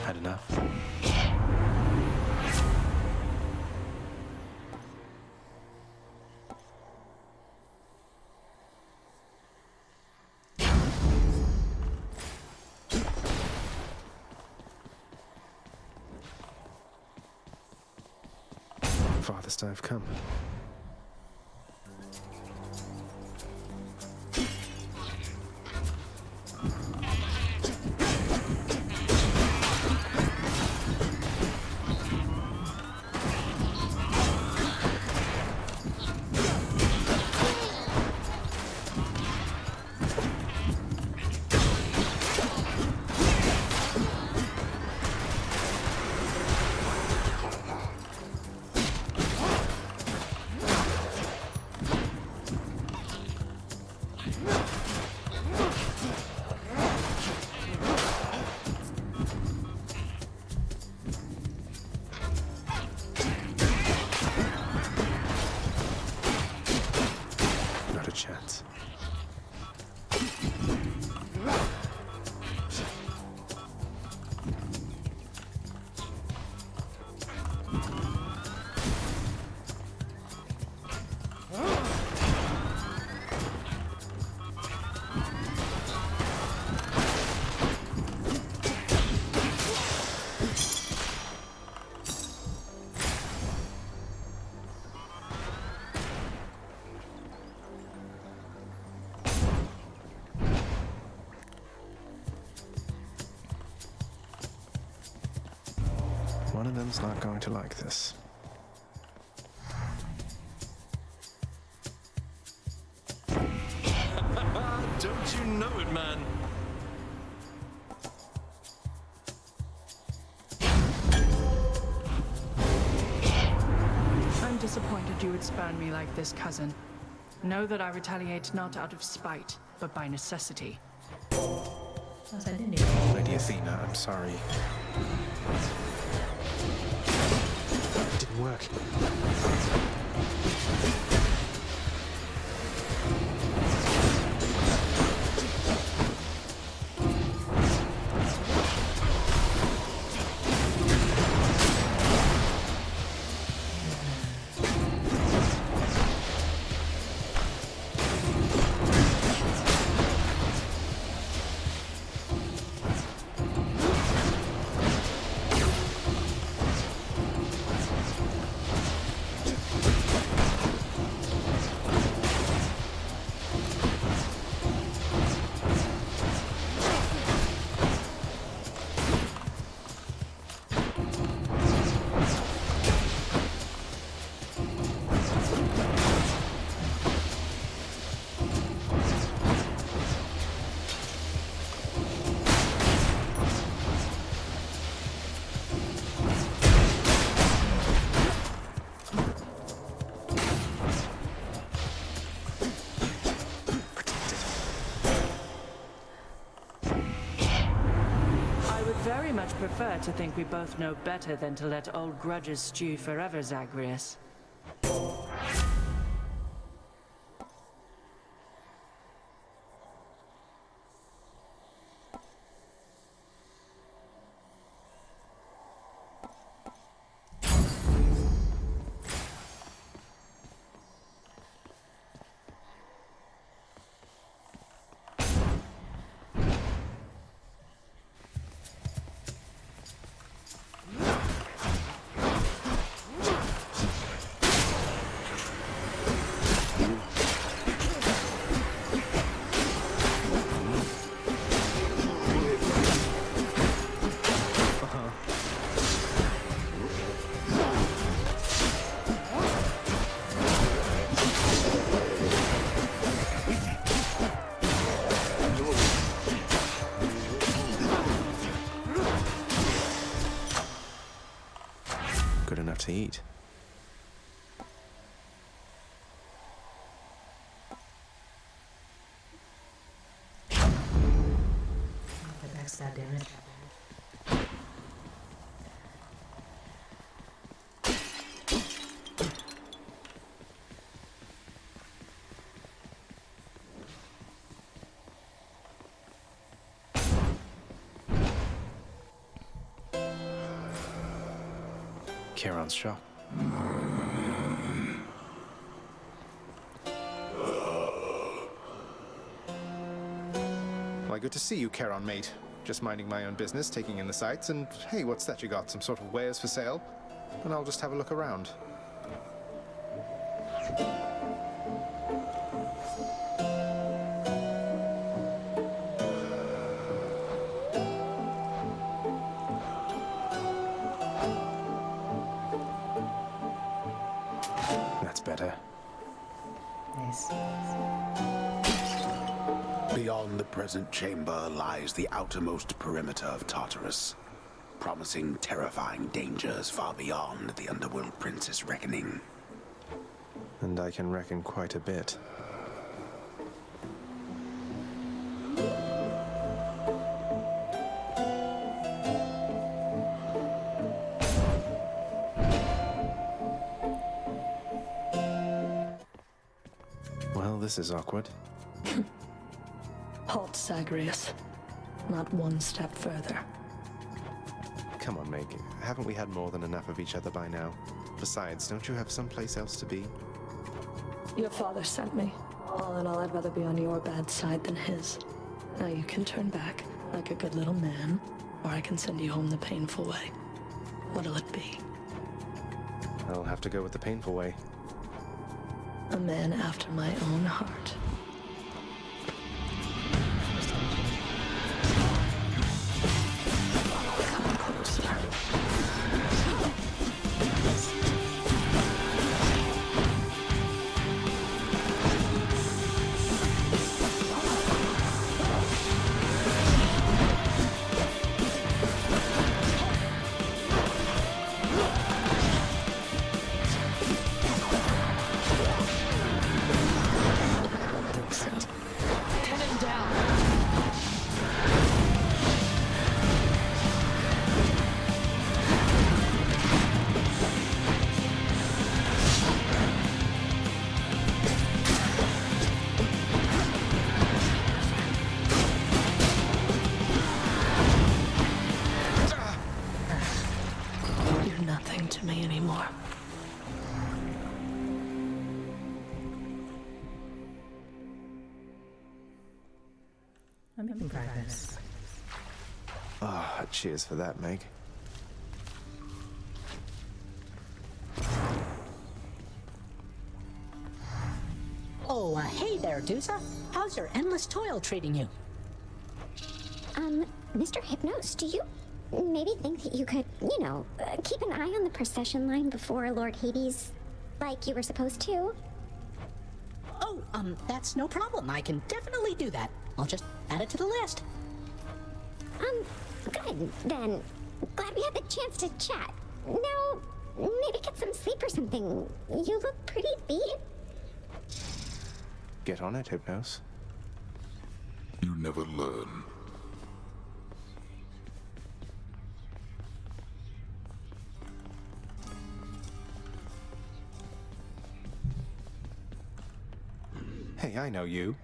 Had enough? Farthest I've come. Not a chance. One of them's not going to like this. Don't you know it, man? I'm disappointed you would spurn me like this, cousin. Know that I retaliate not out of spite, but by necessity. Yes, I didn't even. Lady Athena, I'm sorry. It didn't work. Very much prefer to think we both know better than to let old grudges stew forever, Zagreus. good enough to eat. The backstab damage. Charon's shop. Why, good to see you, Charon, mate. Just minding my own business, taking in the sights, and hey, what's that you got? Some sort of wares for sale? And I'll just have a look around. That's better. Nice. Beyond the present chamber lies the outermost perimeter of Tartarus, promising terrifying dangers far beyond the Underworld Prince's reckoning. And I can reckon quite a bit. Well, this is awkward. Halt, Zagreus. Not one step further. Come on, Meg. Haven't we had more than enough of each other by now? Besides, don't you have someplace else to be? Your father sent me. All in all, I'd rather be on your bad side than his. Now you can turn back, like a good little man, or I can send you home the painful way. What'll it be? I'll have to go with the painful way. A man after my own heart. Come closer. You're nothing to me anymore. I'm making progress. Ah, cheers for that, Meg. Oh, hey there, Dusa. How's your endless toil treating you? Mr. Hypnos, do you maybe think that you could, keep an eye on the procession line before Lord Hades, like you were supposed to? Oh, that's no problem. I can definitely do that. I'll just add it to the list. Good, then. Glad we had the chance to chat. Now, maybe get some sleep or something. You look pretty beat. Get on it, Hypnos. You never learn. Hey, I know you.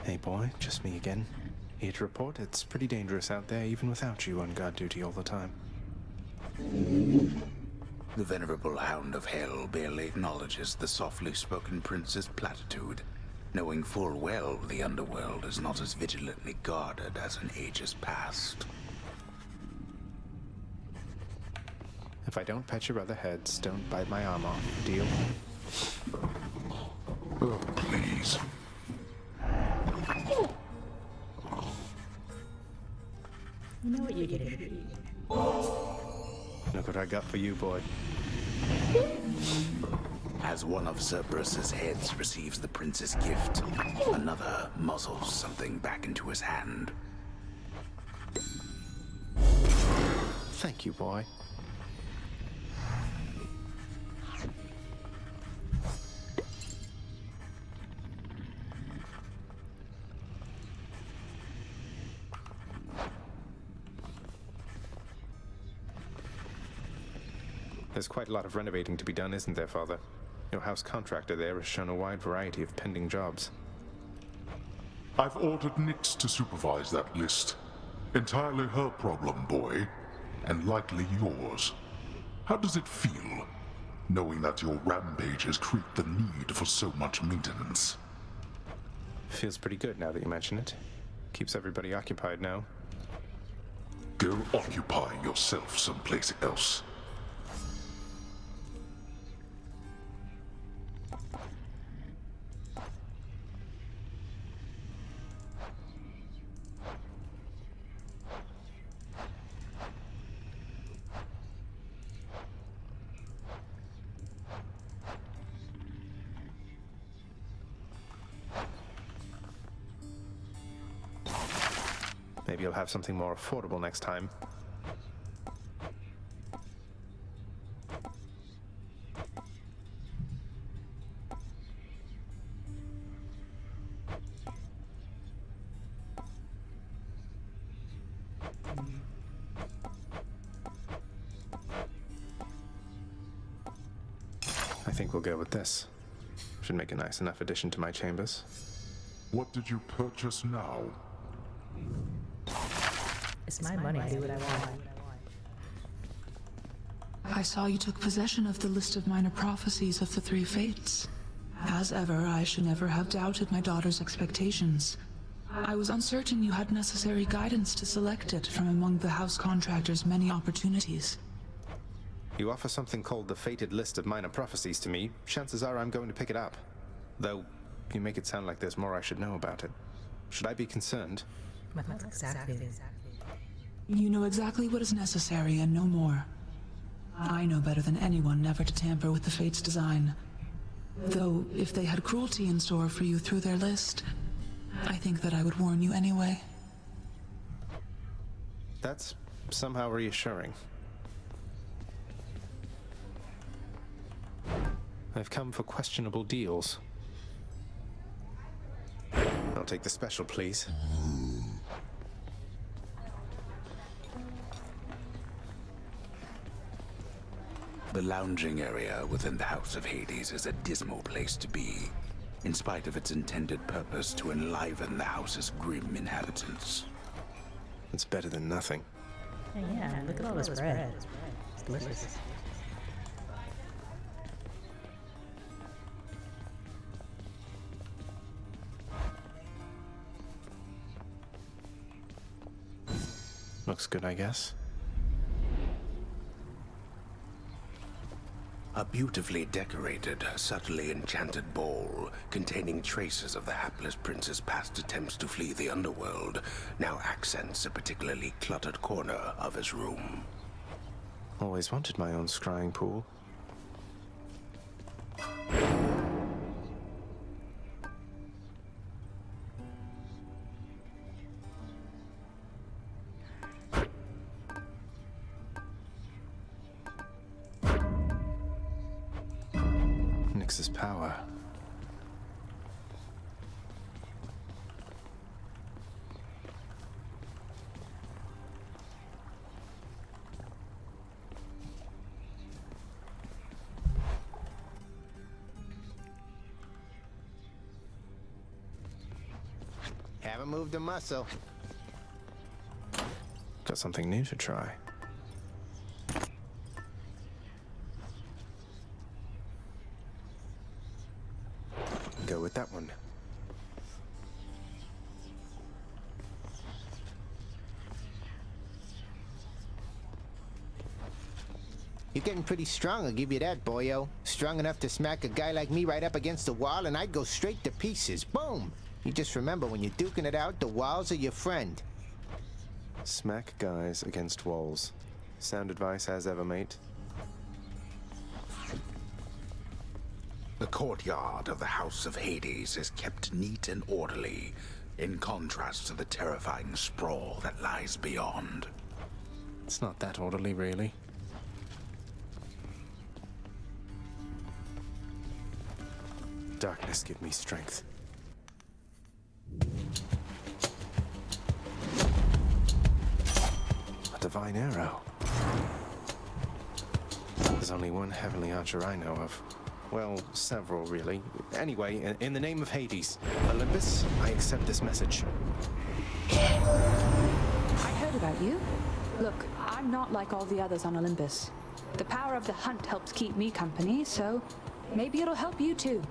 Hey boy, just me again. Here to report, it's pretty dangerous out there even without you on guard duty all the time. The venerable Hound of Hell barely acknowledges the softly spoken prince's platitude, knowing full well the underworld is not as vigilantly guarded as in ages past. If I don't pet your other heads, don't bite my arm off. Deal? Oh, please. You know what you get it. Look what I got for you, boy. As one of Cerberus's heads receives the prince's gift, another muzzles something back into his hand. Thank you, boy. There's quite a lot of renovating to be done, isn't there, Father? Your house contractor there has shown a wide variety of pending jobs. I've ordered Nyx to supervise that list. Entirely her problem, boy, and likely yours. How does it feel, knowing that your rampage has created the need for so much maintenance? Feels pretty good now that you mention it. Keeps everybody occupied now. Go occupy yourself someplace else. Maybe you'll have something more affordable next time. I think we'll go with this. Should make a nice enough addition to my chambers. What did you purchase now? It's my money. I do what I want. I saw you took possession of the list of minor prophecies of the three fates. As ever, I should never have doubted my daughter's expectations. I was uncertain you had necessary guidance to select it from among the house contractor's many opportunities. You offer something called the Fated List of Minor Prophecies to me, chances are I'm going to pick it up. Though, you make it sound like there's more I should know about it. Should I be concerned? Not exactly. You know exactly what is necessary and no more. I know better than anyone never to tamper with the Fates' design. Though, if they had cruelty in store for you through their list, I think that I would warn you anyway. That's somehow reassuring. I've come for questionable deals. I'll take the special, please. The lounging area within the House of Hades is a dismal place to be, in spite of its intended purpose to enliven the house's grim inhabitants. It's better than nothing. Hey, yeah, look at all this bread. It's delicious. Looks good, I guess. A beautifully decorated, subtly enchanted ball containing traces of the hapless prince's past attempts to flee the underworld now accents a particularly cluttered corner of his room. Always wanted my own scrying pool. Nyx's power. Haven't moved a muscle. Got something new to try. Go with that one. You're getting pretty strong, I'll give you that, boyo. Strong enough to smack a guy like me right up against the wall and I'd go straight to pieces. Boom! You just remember, when you're duking it out, the walls are your friend. Smack guys against walls. Sound advice as ever, mate. courtyard of the House of Hades is kept neat and orderly, in contrast to the terrifying sprawl that lies beyond. It's not that orderly, really. Darkness, give me strength. A divine arrow. There's only one heavenly archer I know of. Well, several, really. Anyway, in the name of Hades, Olympus, I accept this message. I heard about you. Look, I'm not like all the others on Olympus. The power of the hunt helps keep me company, so maybe it'll help you too.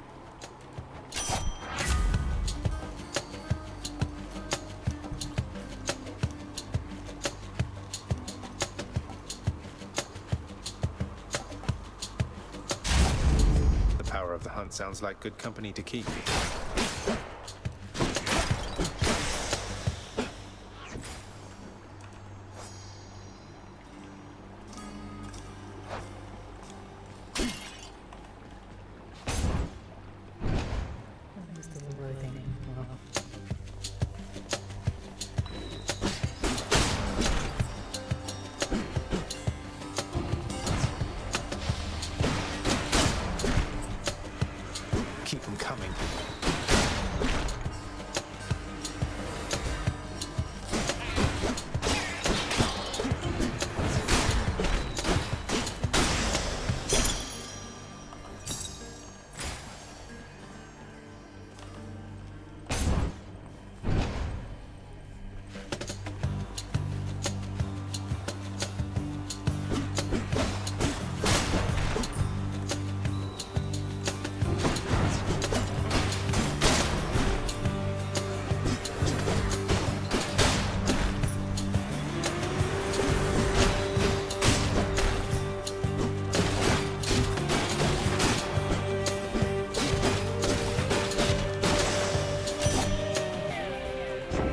The power of the hunt sounds like good company to keep. Just a little really thinking. Wow. Keep them coming.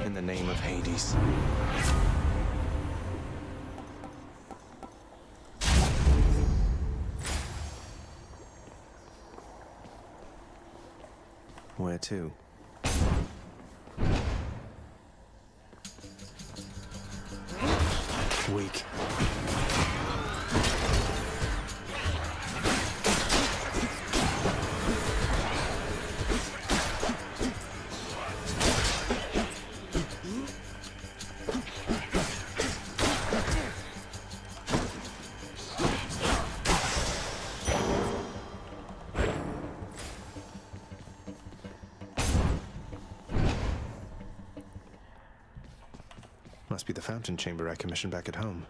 In the name of Hades. Where to? Weak. Must be the fountain chamber I commissioned back at home.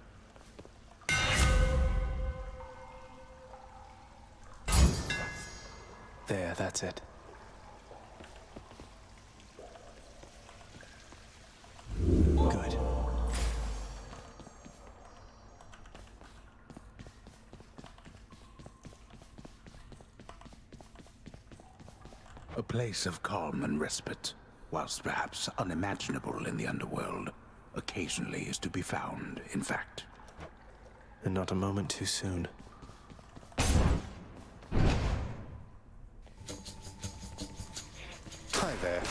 There, that's it. Good. A place of calm and respite, whilst perhaps unimaginable in the underworld, occasionally is to be found, in fact. And not a moment too soon. Hi there.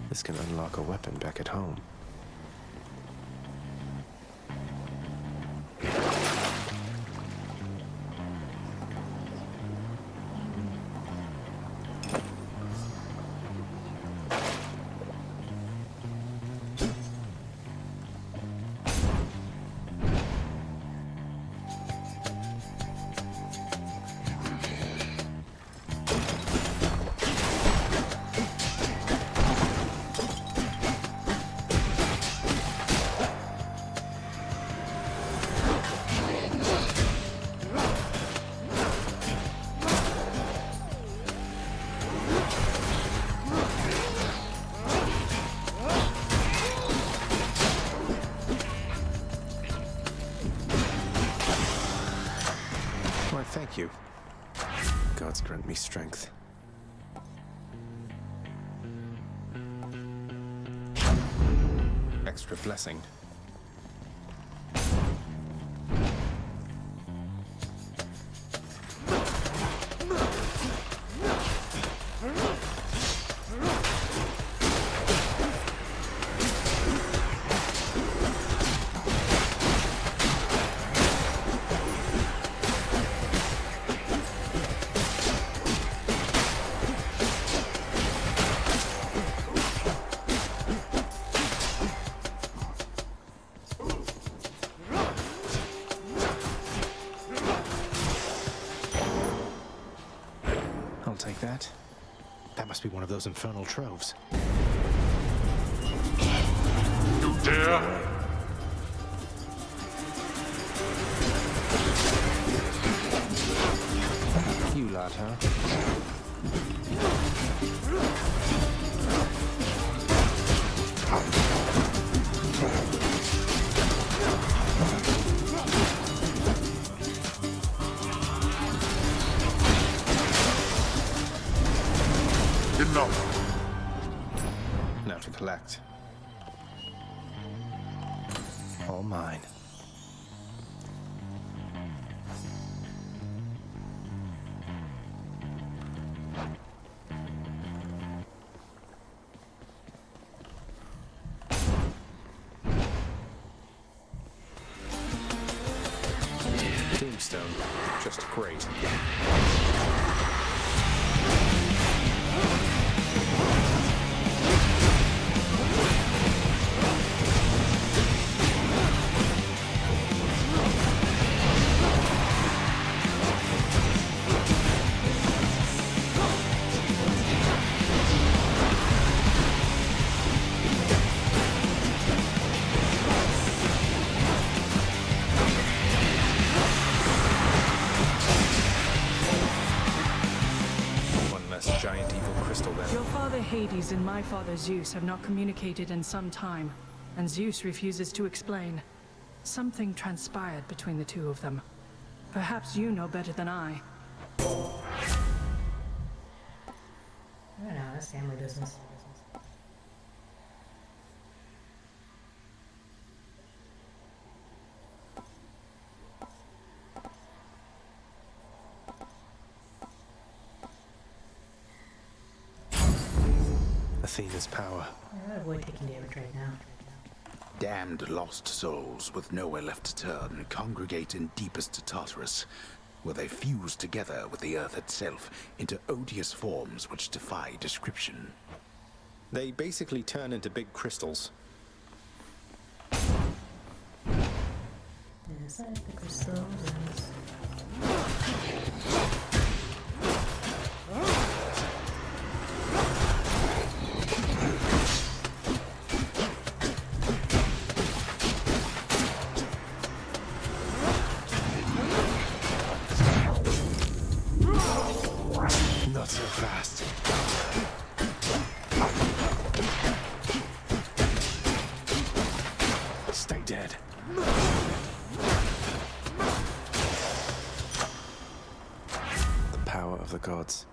This can unlock a weapon back at home. Thank you. Gods grant me strength. Extra blessing. I'll take that. That must be one of those infernal troves. You dare? You lot, huh? Enough. Now to collect. All mine. Tombstone. Just great. Giant evil crystal then. Your father Hades and my father Zeus have not communicated in some time, and Zeus refuses to explain. Something transpired between the two of them. Perhaps you know better than I. I don't know, that's family business. Athena's power. I'd avoid taking damage right now. Damned lost souls with nowhere left to turn congregate in deepest Tartarus, where they fuse together with the earth itself into odious forms which defy description. They basically turn into big crystals. Yes, I have the crystals. Not so fast. Stay dead. The power of the gods.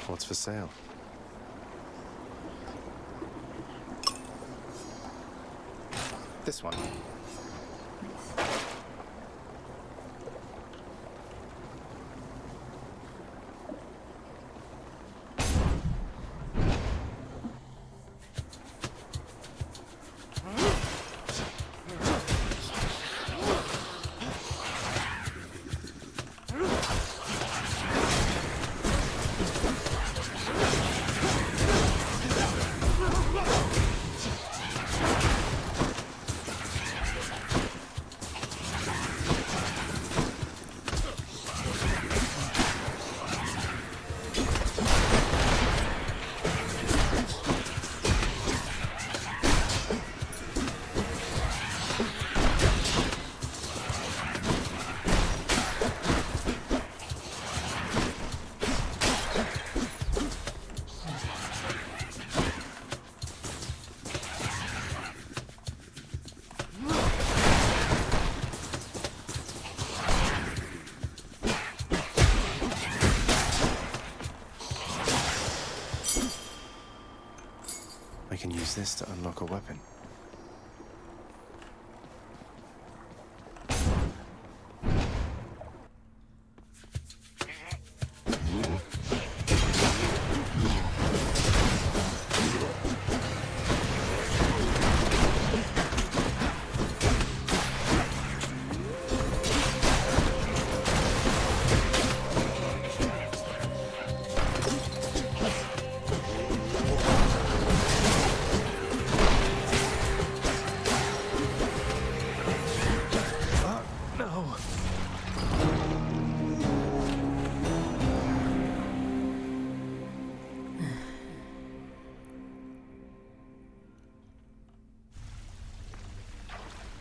What's for sale? This one. this to unlock a weapon?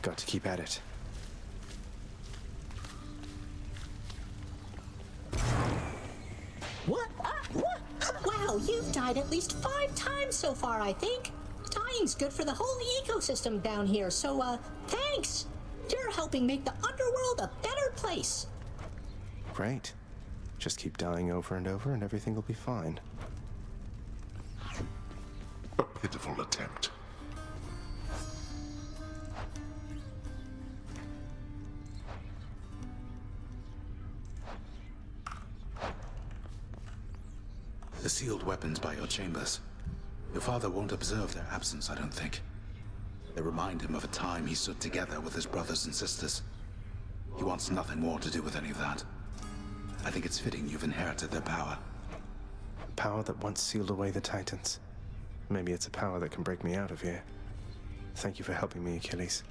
Got to keep at it. What? What? Wow, you've died at least 5 times so far, I think. Dying's good for the whole ecosystem down here, so, thanks. You're helping make the underworld a better place. Great. Just keep dying over and over and everything will be fine. A pitiful attempt. The sealed weapons by your chambers. Your father won't observe their absence, I don't think. They remind him of a time he stood together with his brothers and sisters. He wants nothing more to do with any of that. I think it's fitting you've inherited their power. A power that once sealed away the Titans. Maybe it's a power that can break me out of here. Thank you for helping me, Achilles.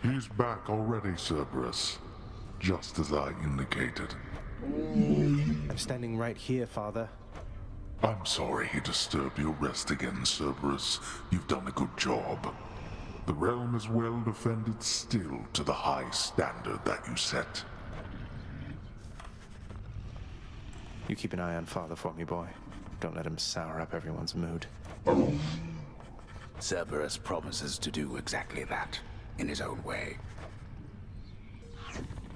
He's back already, Cerberus. Just as I indicated. I'm standing right here, Father. I'm sorry he disturbed your rest again, Cerberus. You've done a good job. The realm is well defended still to the high standard that you set. You keep an eye on Father for me, boy. Don't let him sour up everyone's mood. Cerberus promises to do exactly that, in his own way.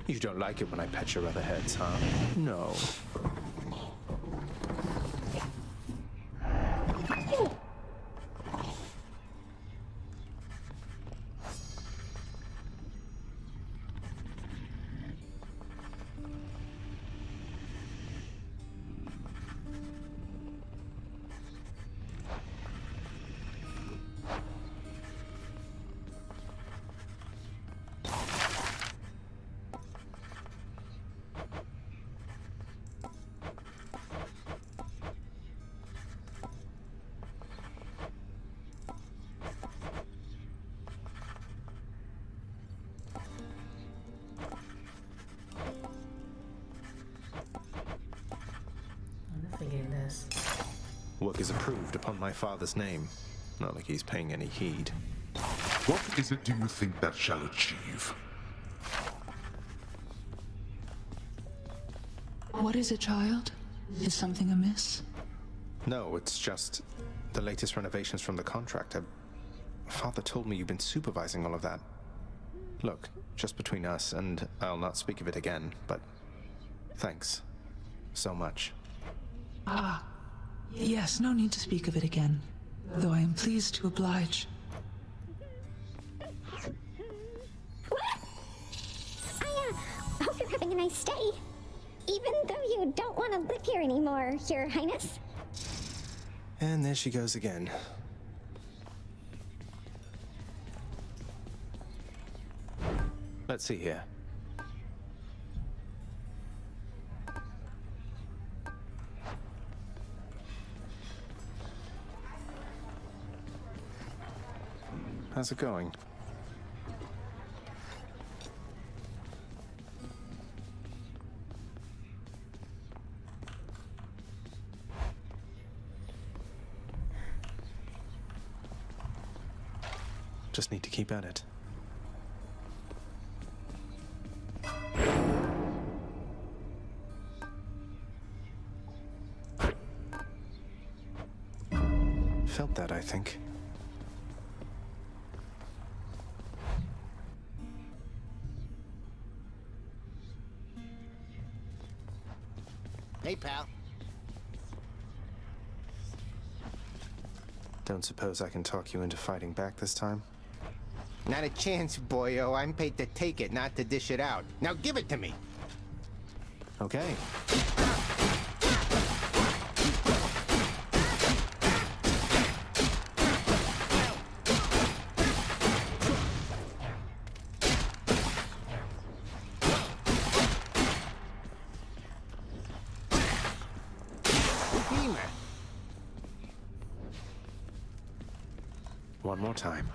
You don't like it when I pet your other heads, huh? No. This. Work is approved upon my father's name. Not like he's paying any heed. What is it do you think that shall achieve? What is it, child? Is something amiss? No, it's just the latest renovations from the contract. Father told me you've been supervising all of that. Look, just between us, and I'll not speak of it again, but thanks so much. Ah, yes, no need to speak of it again, though I am pleased to oblige. I hope you're having a nice stay. Even though you don't want to live here anymore, Your Highness. And there she goes again. Let's see here. How's it going? Just need to keep at it. Felt that, I think. Hey, pal. Don't suppose I can talk you into fighting back this time? Not a chance, boyo. I'm paid to take it, not to dish it out. Now give it to me! Okay. One more time.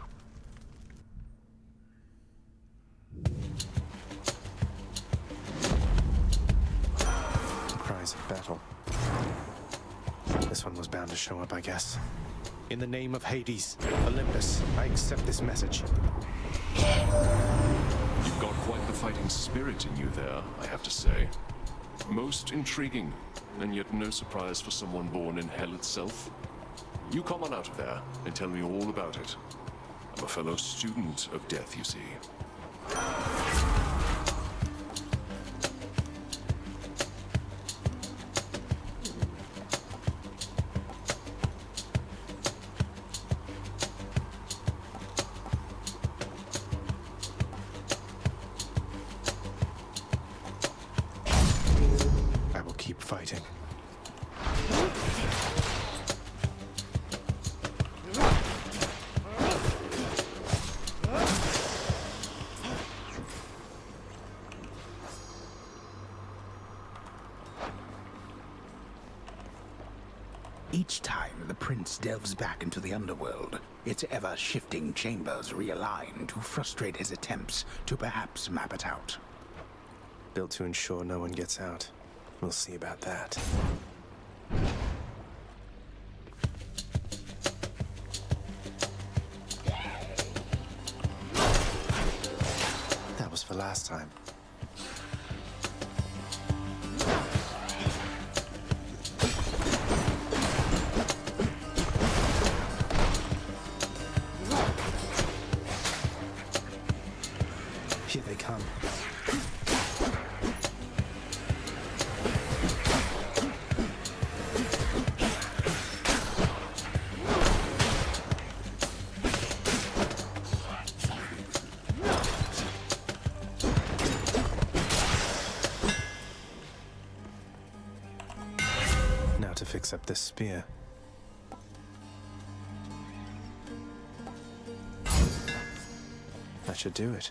Cries of battle. This one was bound to show up, I guess. In the name of Hades, Olympus, I accept this message. You've got quite the fighting spirit in you there, I have to say. Most intriguing, and yet no surprise for someone born in hell itself. You come on out of there and tell me all about it. I'm a fellow student of death, you see. I will keep fighting. Each time the prince delves back into the underworld, its ever-shifting chambers realign to frustrate his attempts to perhaps map it out. Built to ensure no one gets out. We'll see about that. That was for last time. Here they come. Now to fix up this spear. That should do it.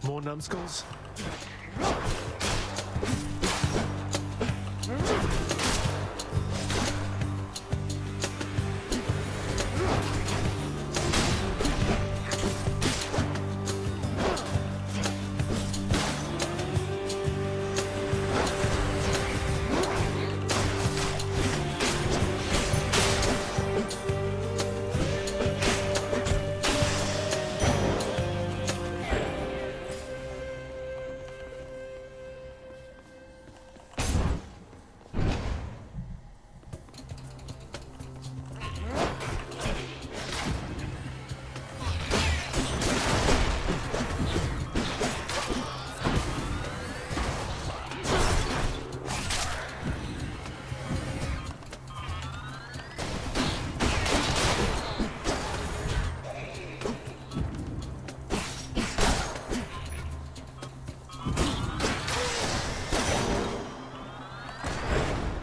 More numbskulls?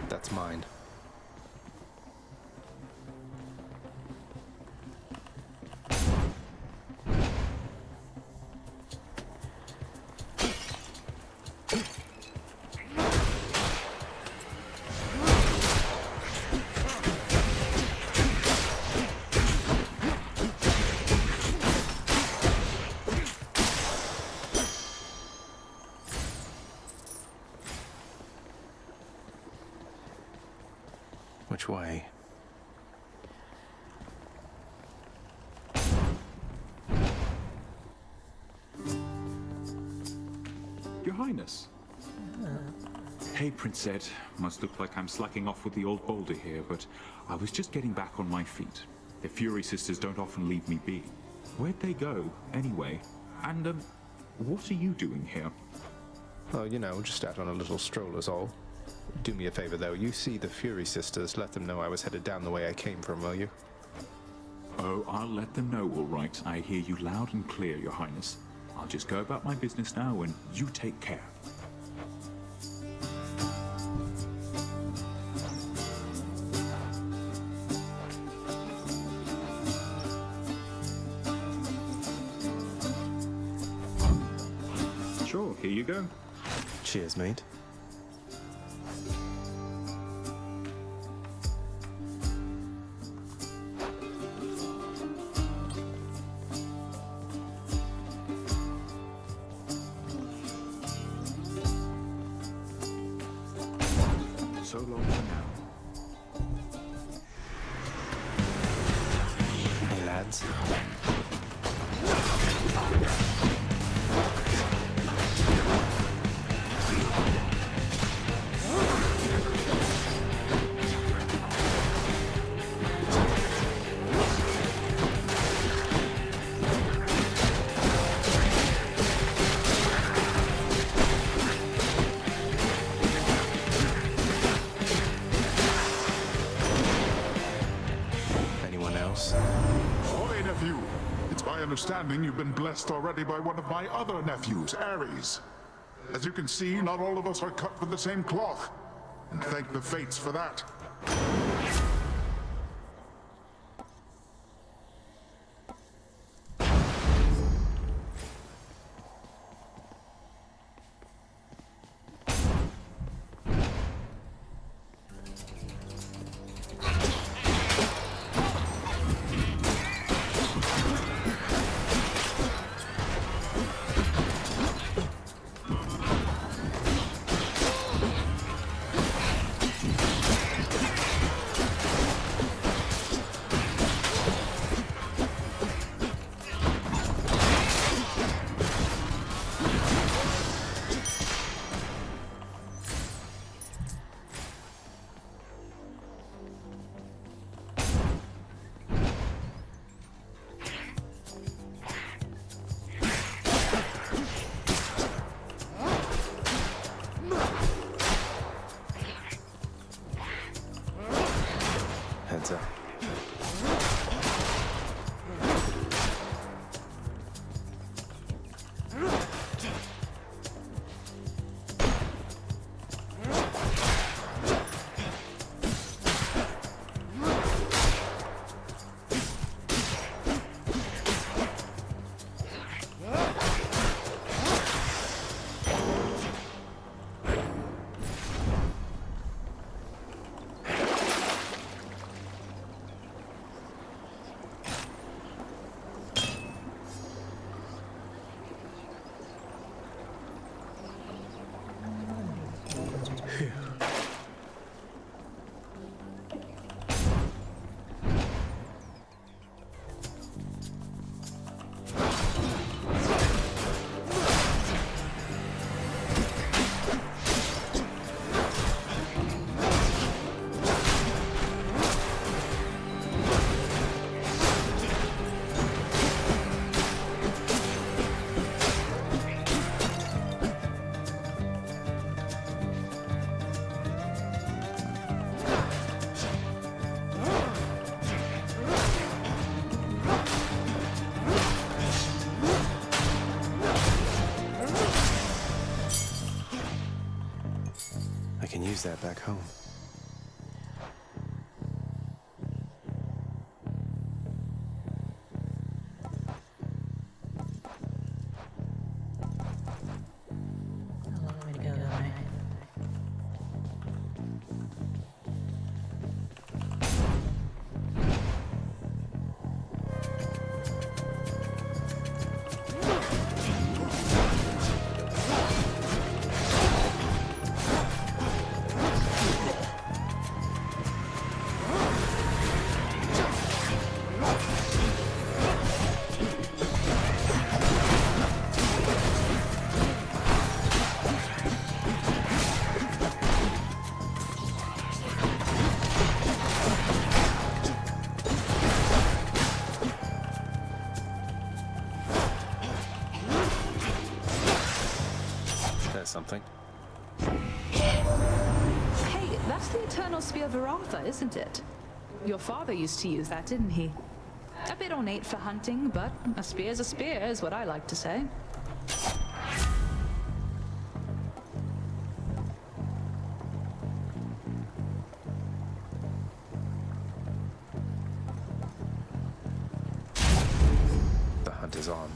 That's mine. Which way? Your Highness. Hey, Prince Ed. Must look like I'm slacking off with the old boulder here, but I was just getting back on my feet. The Fury Sisters don't often leave me be. Where'd they go, anyway? And, what are you doing here? Oh, you know, just out on a little stroll is all. Do me a favor, though. You see the Fury sisters, let them know I was headed down the way I came from, will you? Oh, I'll let them know, all right. I hear you loud and clear, Your Highness. I'll just go about my business now, and you take care. Sure, here you go. Cheers, mate. So long for now. Hey, lads. Anyone else? Ahoy, nephew! It's my understanding you've been blessed already by one of my other nephews, Ares. As you can see, not all of us are cut from the same cloth, and thank the fates for that. Heads up. I can use that back home. A long way to go, though, right? something. Hey, that's the Eternal Spear Varatha, isn't it? Your father used to use that, didn't he? A bit ornate for hunting, but a spear's a spear, is what I like to say. The hunt is on.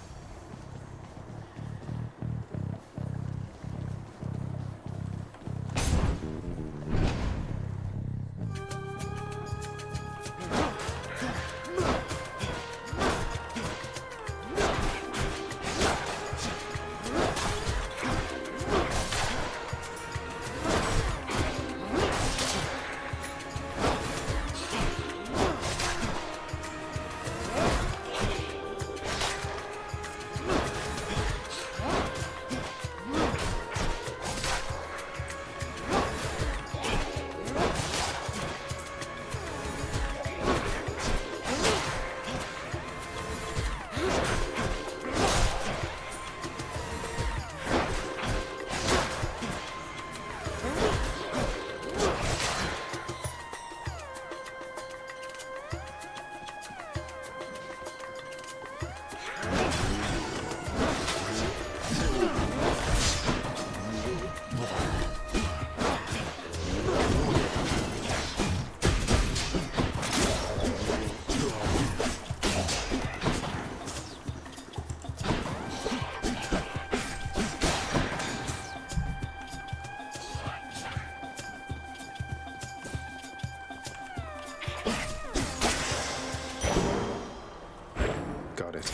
Got it.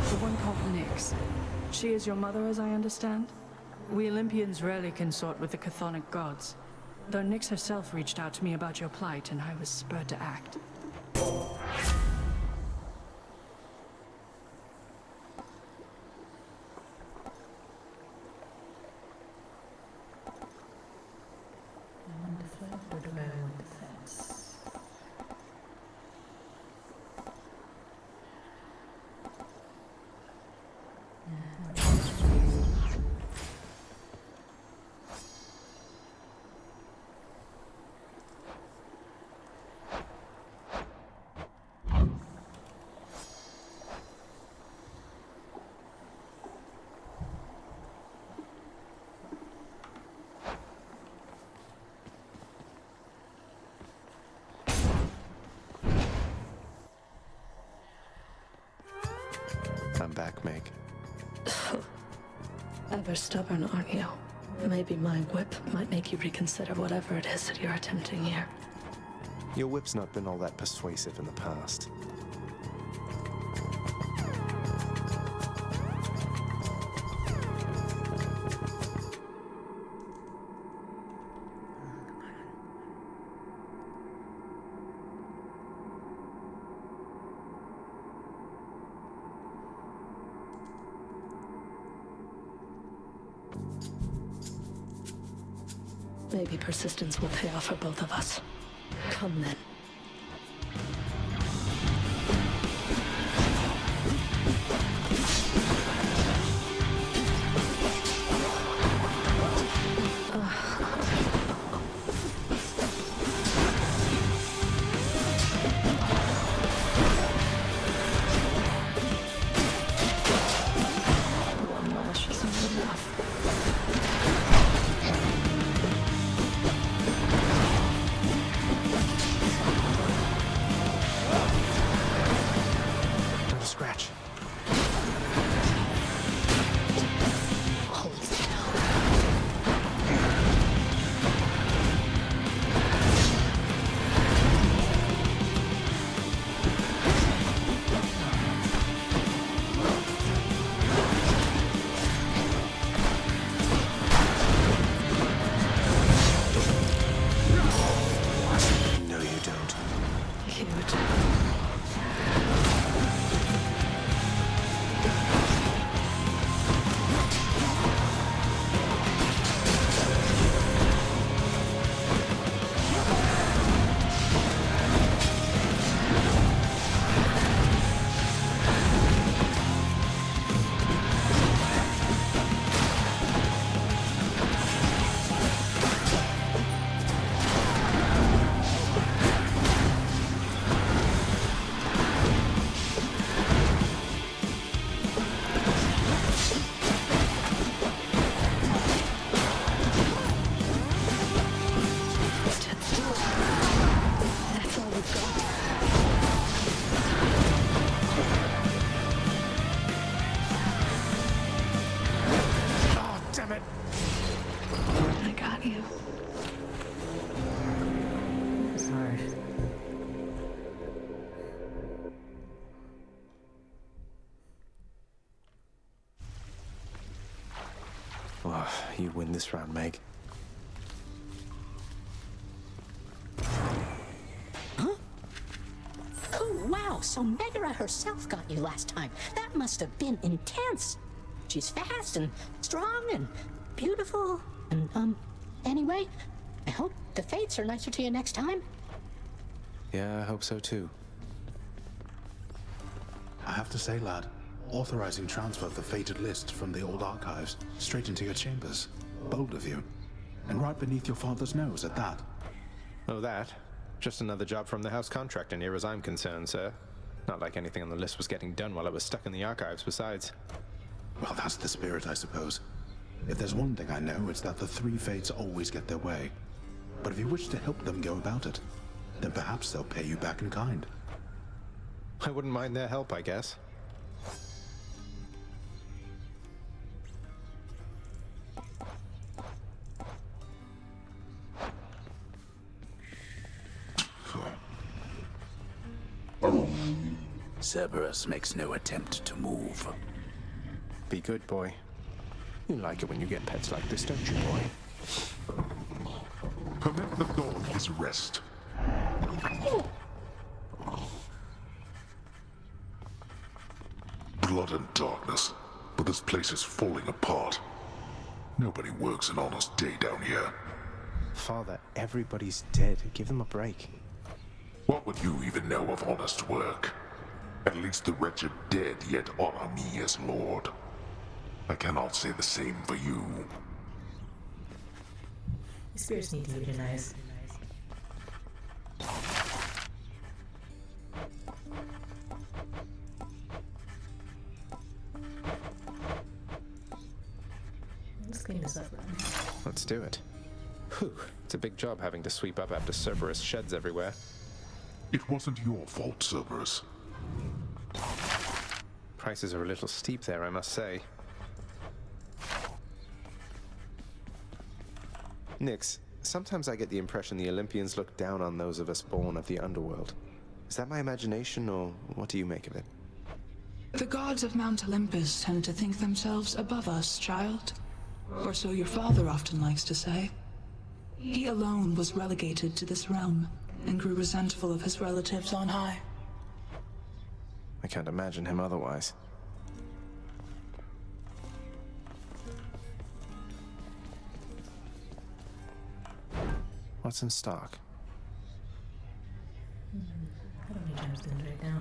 The one called Nyx. She is your mother, as I understand? We Olympians rarely consort with the chthonic gods, though Nyx herself reached out to me about your plight, and I was spurred to act. Or do I want defense? I'm back, Meg. Ever stubborn, aren't you? Maybe my whip might make you reconsider whatever it is that you're attempting here. Your whip's not been all that persuasive in the past. Maybe persistence will pay off for both of us. Come then. One lash isn't enough. You win this round, Meg. Huh? Oh, wow, so Megara herself got you last time. That must have been intense. She's fast and strong and beautiful. And, anyway, I hope the fates are nicer to you next time. Yeah, I hope so too. I have to say, lad, authorizing transfer of the fated list from the old archives straight into your chambers. Bold of you. And right beneath your father's nose at that. Oh, that? Just another job from the house contractor near as I'm concerned, sir. Not like anything on the list was getting done while I was stuck in the archives besides. Well, that's the spirit, I suppose. If there's one thing I know, it's that the three fates always get their way. But if you wish to help them go about it, then perhaps they'll pay you back in kind. I wouldn't mind their help, I guess. Cerberus makes no attempt to move. Be good, boy. You like it when you get pets like this, don't you, boy? Permit the dog his rest. Blood and darkness, but this place is falling apart. Nobody works an honest day down here. Father, everybody's dead. Give them a break. What would you even know of honest work? At least the wretched dead yet honor me as lord. I cannot say the same for you. The spirits need to be nice. Let's clean this up. Let's do it. Whew, it's a big job having to sweep up after Cerberus sheds everywhere. It wasn't your fault, Cerberus. Prices are a little steep there, I must say. Nyx, sometimes I get the impression the Olympians look down on those of us born of the underworld. Is that my imagination, or what do you make of it? The gods of Mount Olympus tend to think themselves above us, child. Or so your father often likes to say. He alone was relegated to this realm, and grew resentful of his relatives on high. I can't imagine him otherwise. What's in stock? I don't need gemstones right now.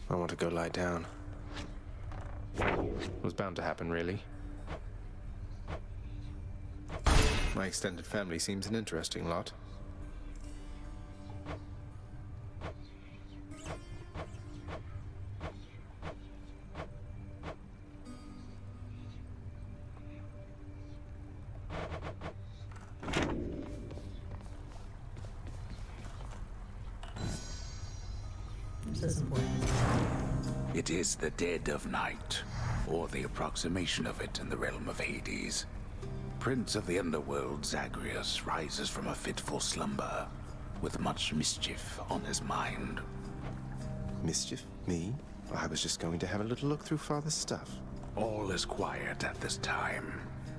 I want to go lie down. It was bound to happen, really. My extended family seems an interesting lot. This is important. It is the dead of night, or the approximation of it in the realm of Hades. Prince of the underworld, Zagreus, rises from a fitful slumber, with much mischief on his mind. Mischief? Me? I was just going to have a little look through Father's stuff. All is quiet at this time.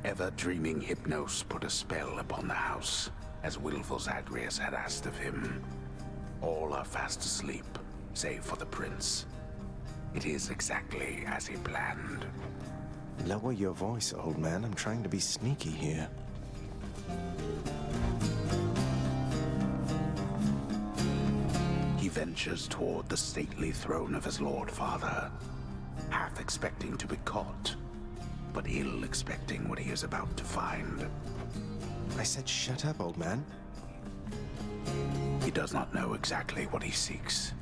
Ever-dreaming Hypnos put a spell upon the house, as willful Zagreus had asked of him. All are fast asleep, save for the prince. It is exactly as he planned. Lower your voice, old man. I'm trying to be sneaky here. He ventures toward the stately throne of his lord father, half expecting to be caught, but ill expecting what he is about to find. I said shut up, old man. He does not know exactly what he seeks.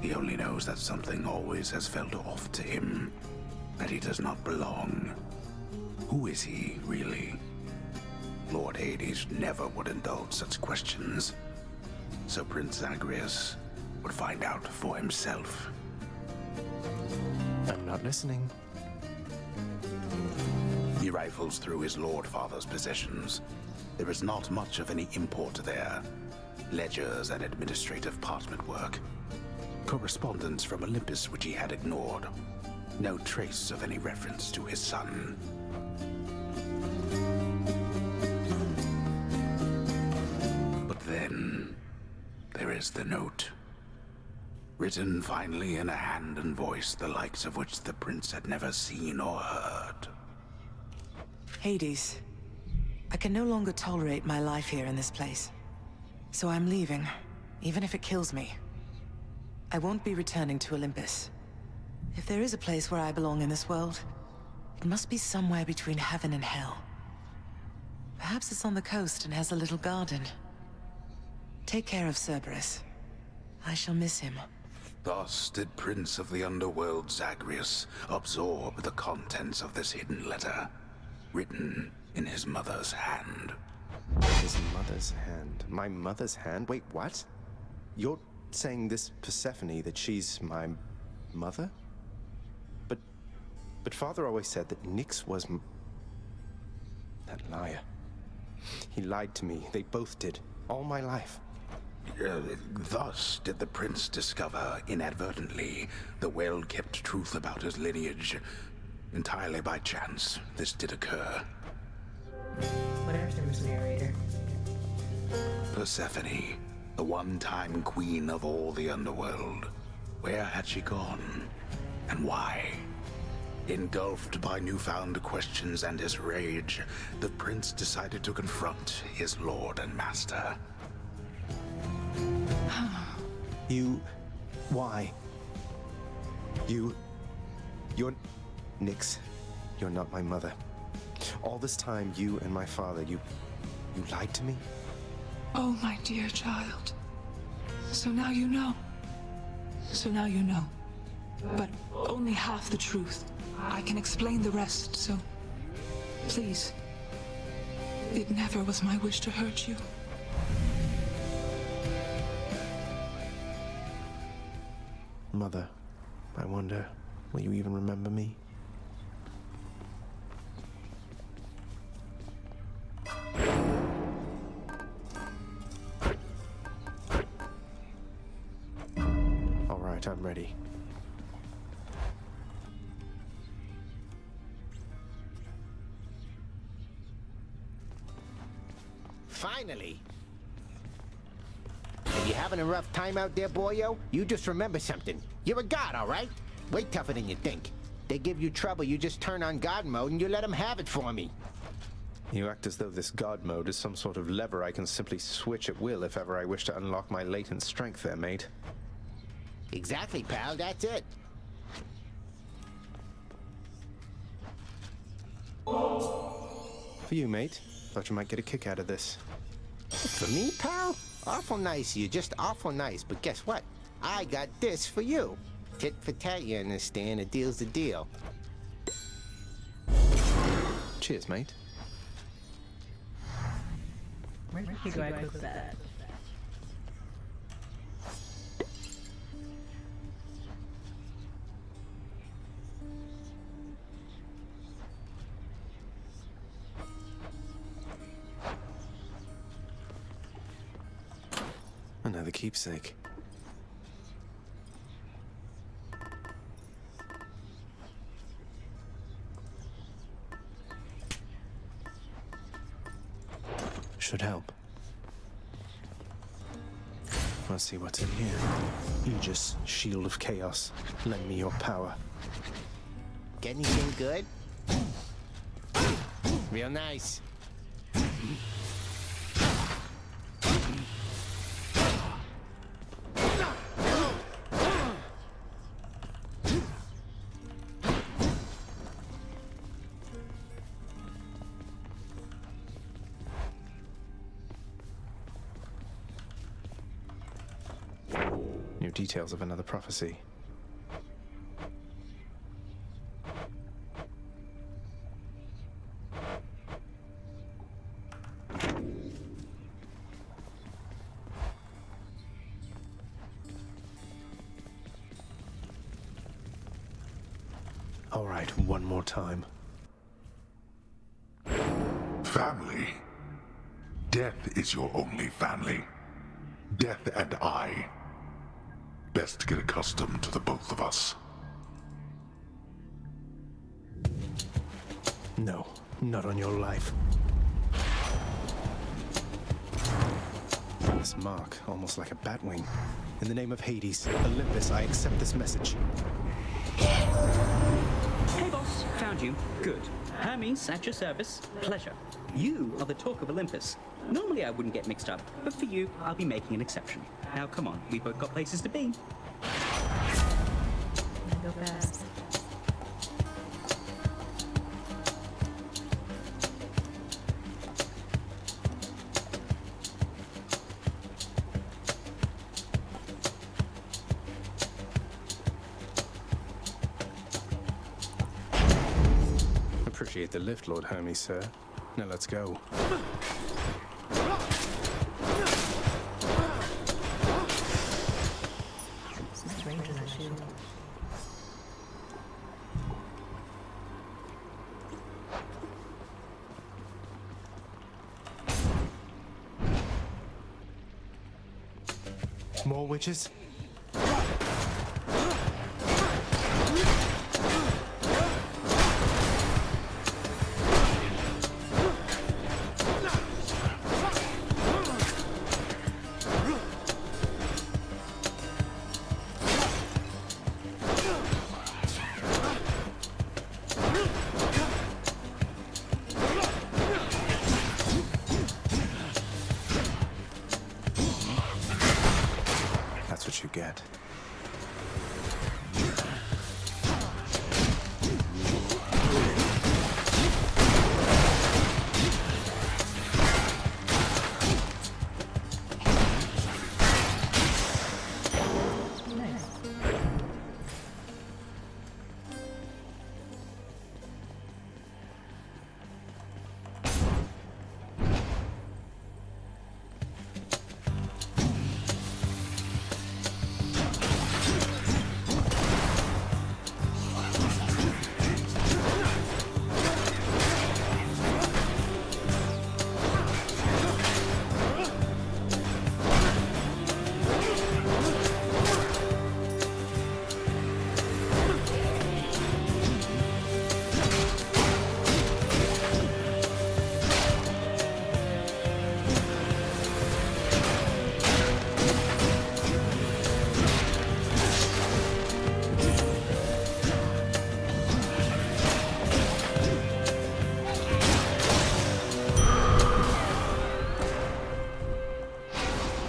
He only knows that something always has felt off to him, that he does not belong. Who is he, really? Lord Hades never would indulge such questions. so Prince Zagreus would find out for himself. I'm not listening. He rifles through his Lord Father's possessions. There is not much of any import there. Ledgers and administrative parchment work. Correspondence from Olympus which he had ignored. No trace of any reference to his son. But then, there is the note. Written finally in a hand and voice the likes of which the prince had never seen or heard. Hades, I can no longer tolerate my life here in this place. So I'm leaving, even if it kills me. I won't be returning to Olympus. If there is a place where I belong in this world, it must be somewhere between heaven and hell. Perhaps it's on the coast and has a little garden. Take care of Cerberus. I shall miss him. Thus did Prince of the Underworld Zagreus absorb the contents of this hidden letter, written in his mother's hand. His mother's hand? My mother's hand? Wait, what? You're saying this Persephone, that she's my mother? But Father always said that Nyx was that liar. He lied to me. They both did. All my life. Thus did the prince discover, inadvertently, the well-kept truth about his lineage. Entirely by chance, this did occur. Whatever, Mr. Narrator. Persephone, the one-time queen of all the underworld. Where had she gone? And why? Engulfed by newfound questions and his rage, the prince decided to confront his lord and master. Why? You're Nyx. You're not my mother. All this time, you and my father, you lied to me? Oh, my dear child. So now you know. So now you know. But only half the truth. I can explain the rest, so please. It never was my wish to hurt you. Mother, I wonder, will you even remember me? All right, I'm ready. Finally! Are you having a rough time out there, boyo? You just remember something. You're a god, all right? Way tougher than you think. They give you trouble, you just turn on god mode and you let them have it for me. You act as though this god mode is some sort of lever I can simply switch at will if ever I wish to unlock my latent strength there, mate. Exactly, pal, that's it. For you, mate. Thought you might get a kick out of this. For me, pal? Awful nice of you, just awful nice. But guess what? I got this for you. Tit for tat, you understand? A deal's a deal. Cheers, mate. Where do I cook that? Another keepsake. Should help. Let's see what's in here. Aegis, Shield of Chaos. Lend me your power. Get anything good? Real nice. New details of another prophecy. All right, one more time. Family. Death is your only family. Death and I. Best get accustomed to the both of us. No, not on your life. This mark, almost like a bat wing. In the name of Hades, Olympus, I accept this message. Hey boss, found you. Good. Hermes, at your service. Pleasure. You are the talk of Olympus. Normally I wouldn't get mixed up, but for you, I'll be making an exception. Now come on, we've both got places to be. Go fast. Appreciate the lift, Lord Hermes, sir. Now let's go. Nice range in that shield. More witches? That's what you get.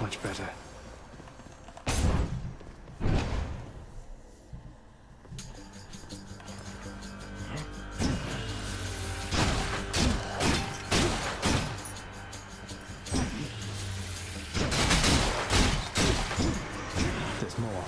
Much better. There's more.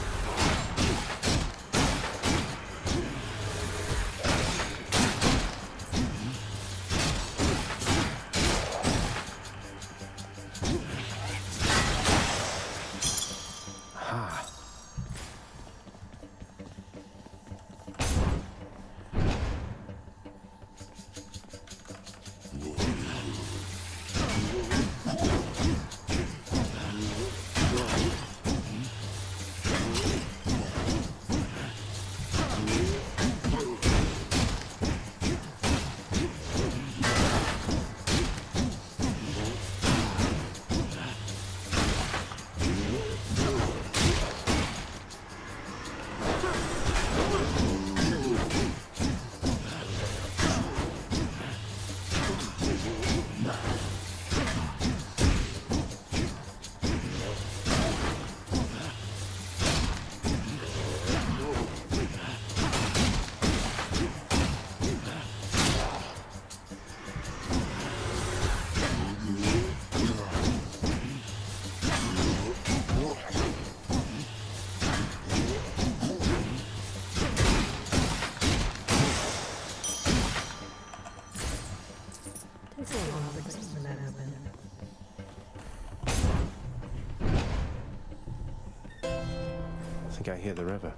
I think I hear the river.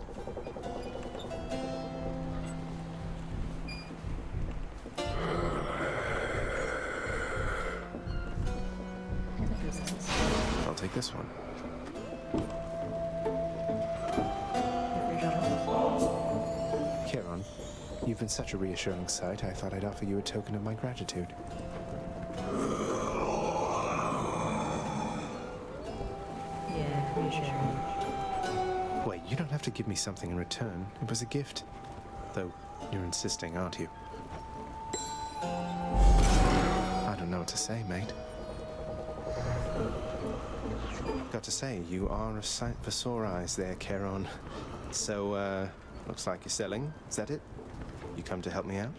this one. Charon, you've been such a reassuring sight, I thought I'd offer you a token of my gratitude. Yeah, reassuring. Wait, you don't have to give me something in return. It was a gift. Though, you're insisting, aren't you? I don't know what to say, mate. Got to say, you are a sight for sore eyes there, Charon. So, looks like you're selling. Is that it? You come to help me out?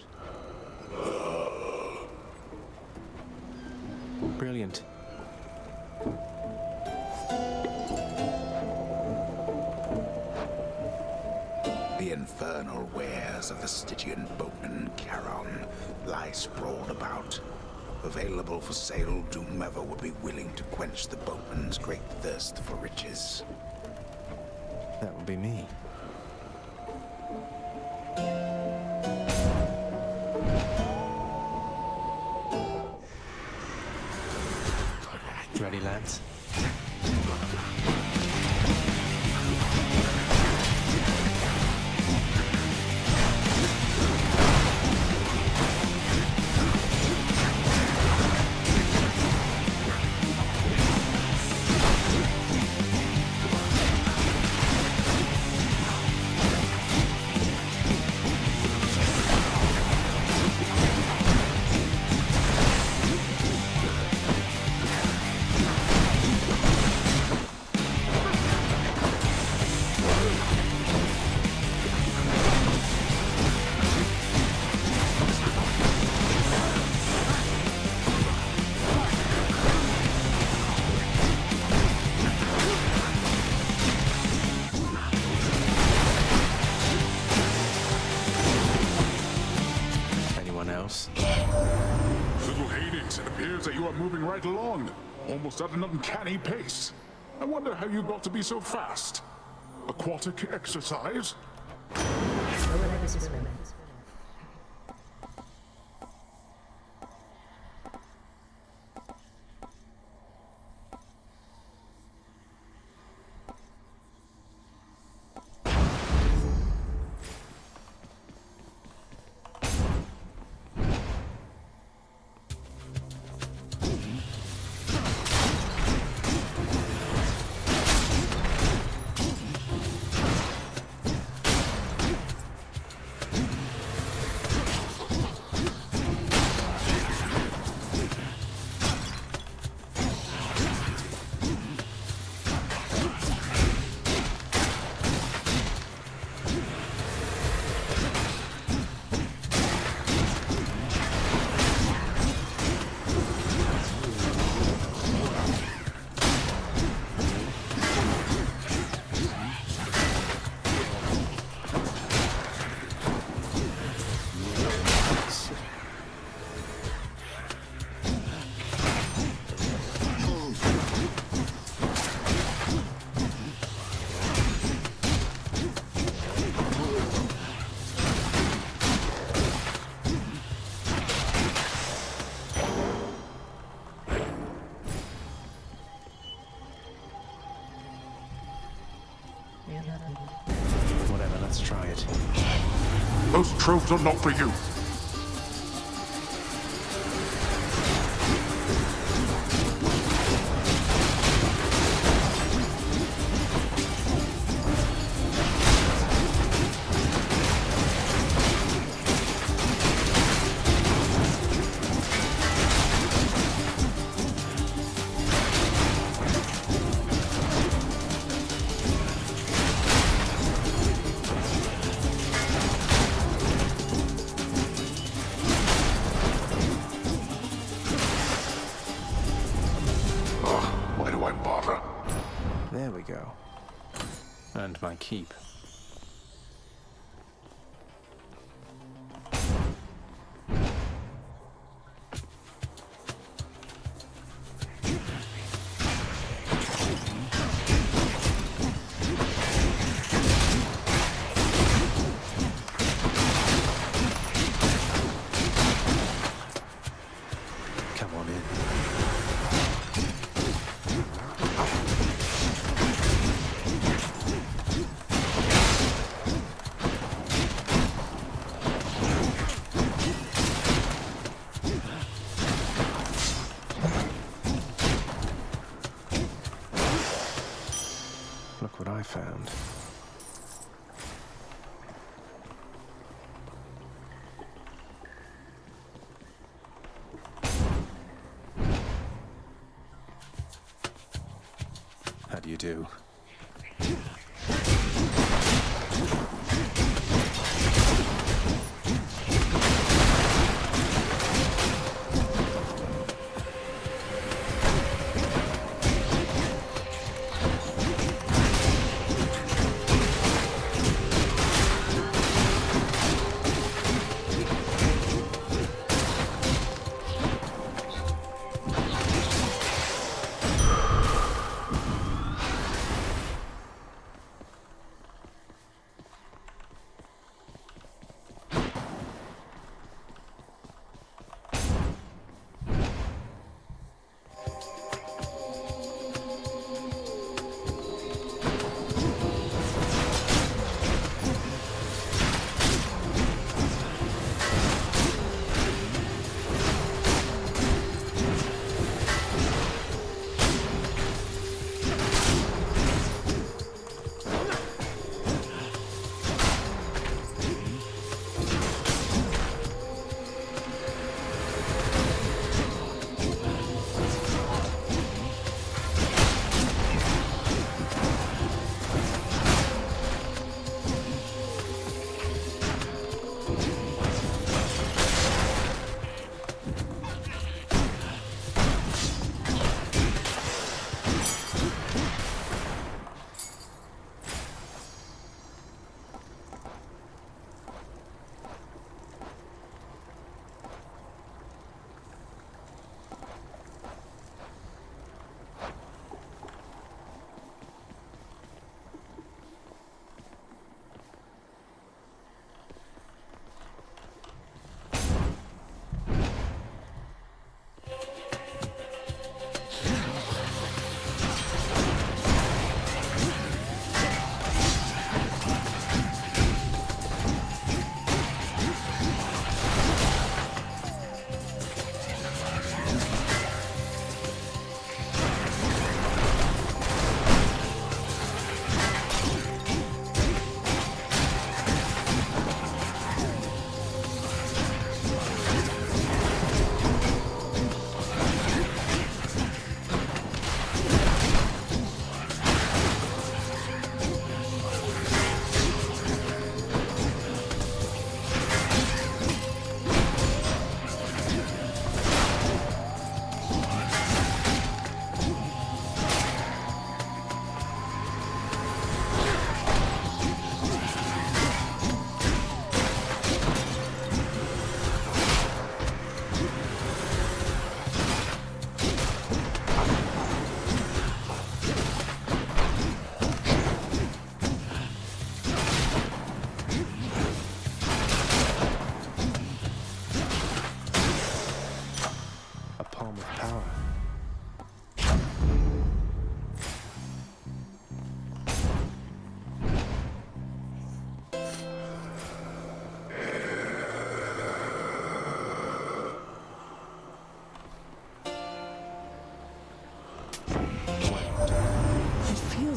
Brilliant. The infernal wares of the Stygian boatman Charon lie sprawled about, available for sale to whomever would be willing to quench the boatman's great thirst for riches. That would be me. Ready, lads? Little Hades, it appears that you are moving right along, almost at an uncanny pace. I wonder how you got to be so fast. Aquatic exercise? Whatever, let's try it. Those tropes are not for you. There we go. And my keep. Come on in. you do.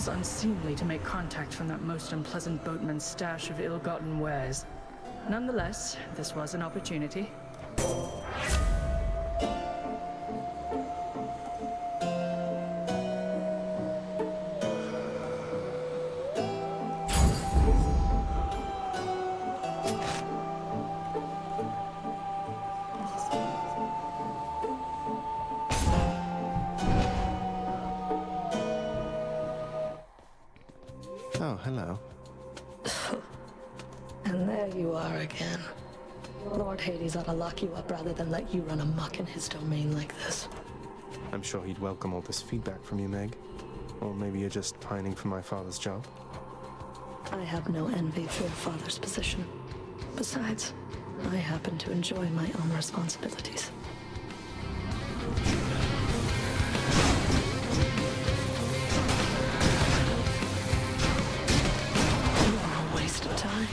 Unseemly to make contact from that most unpleasant boatman's stash of ill-gotten wares. Nonetheless, this was an opportunity. Oh, hello. And there you are again. Lord Hades ought to lock you up rather than let you run amok in his domain like this. I'm sure he'd welcome all this feedback from you, Meg. Or maybe you're just pining for my father's job. I have no envy for your father's position. Besides, I happen to enjoy my own responsibilities. You're a waste of time.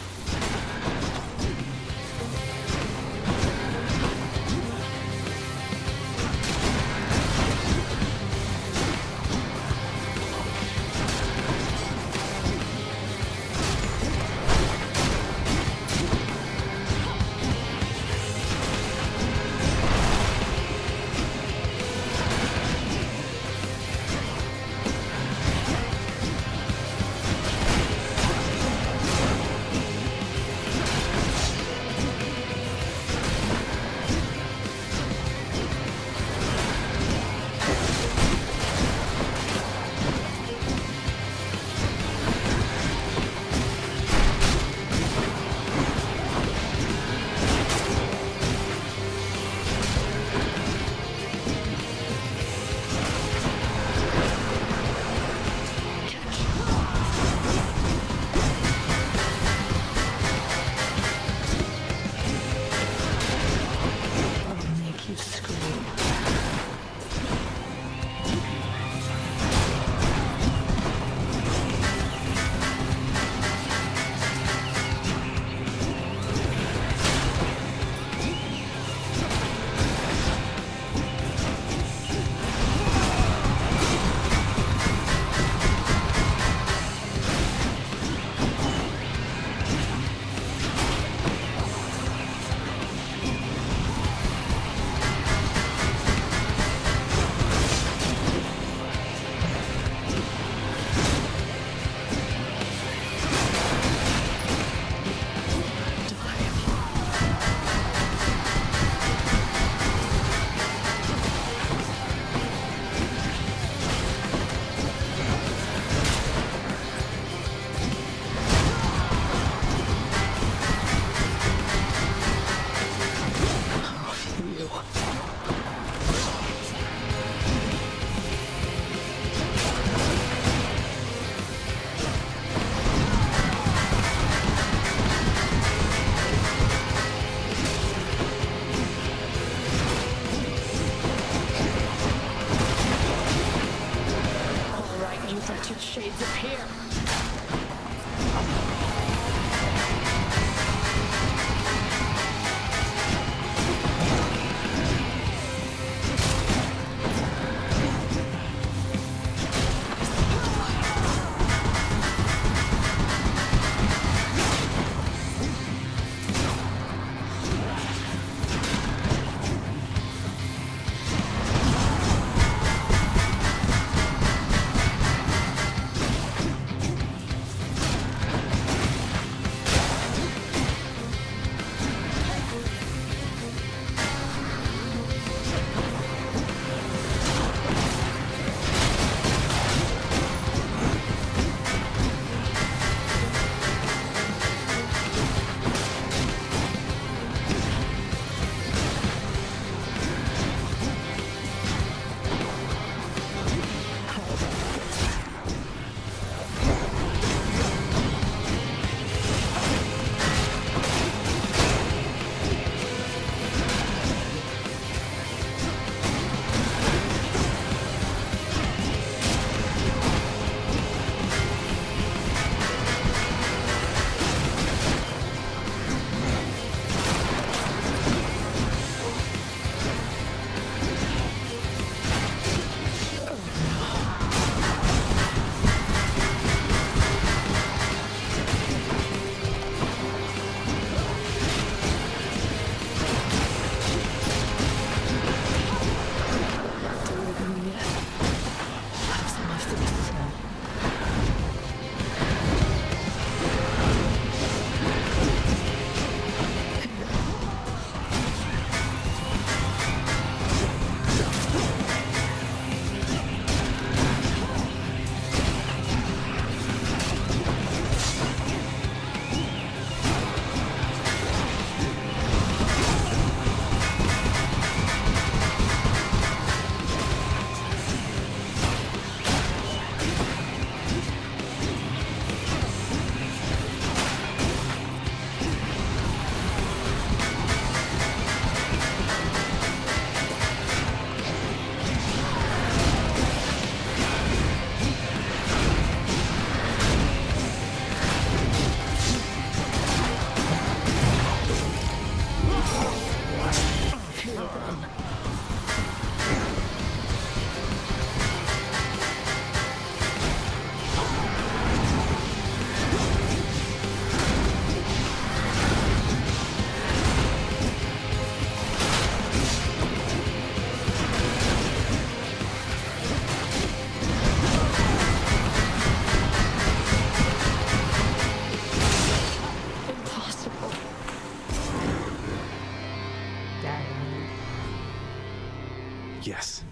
Yes.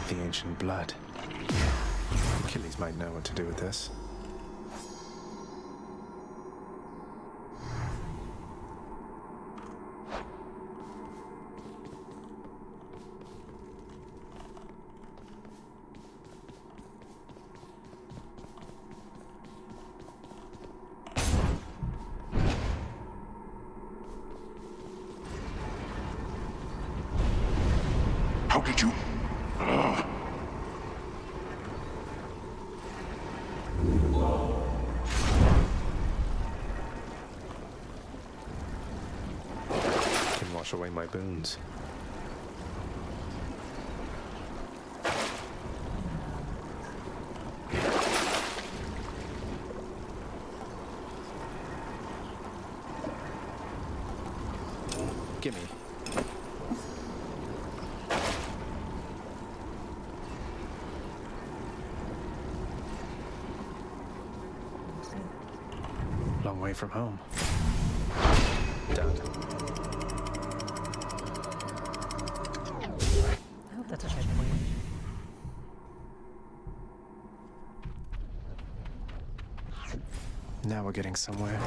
The ancient blood. Achilles might know what to do with this. How did you... Can wash away my boons. Gimme. Long way from home. Done. I hope that's a checkpoint. Now we're getting somewhere.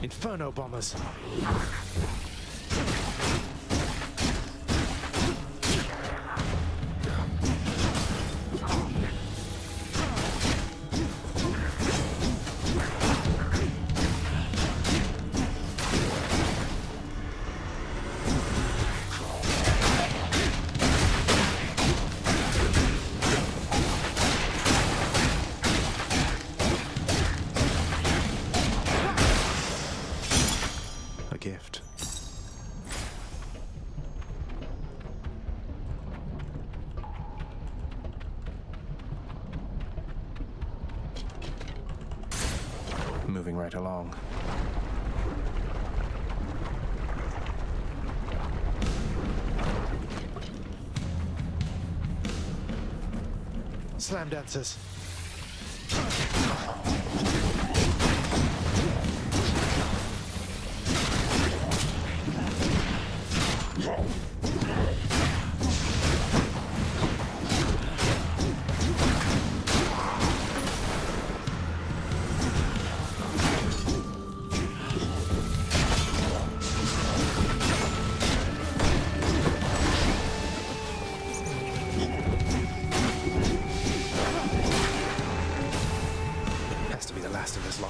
Inferno bombers. A gift. Moving right along. Slam dancers. Has to be the last of this lot.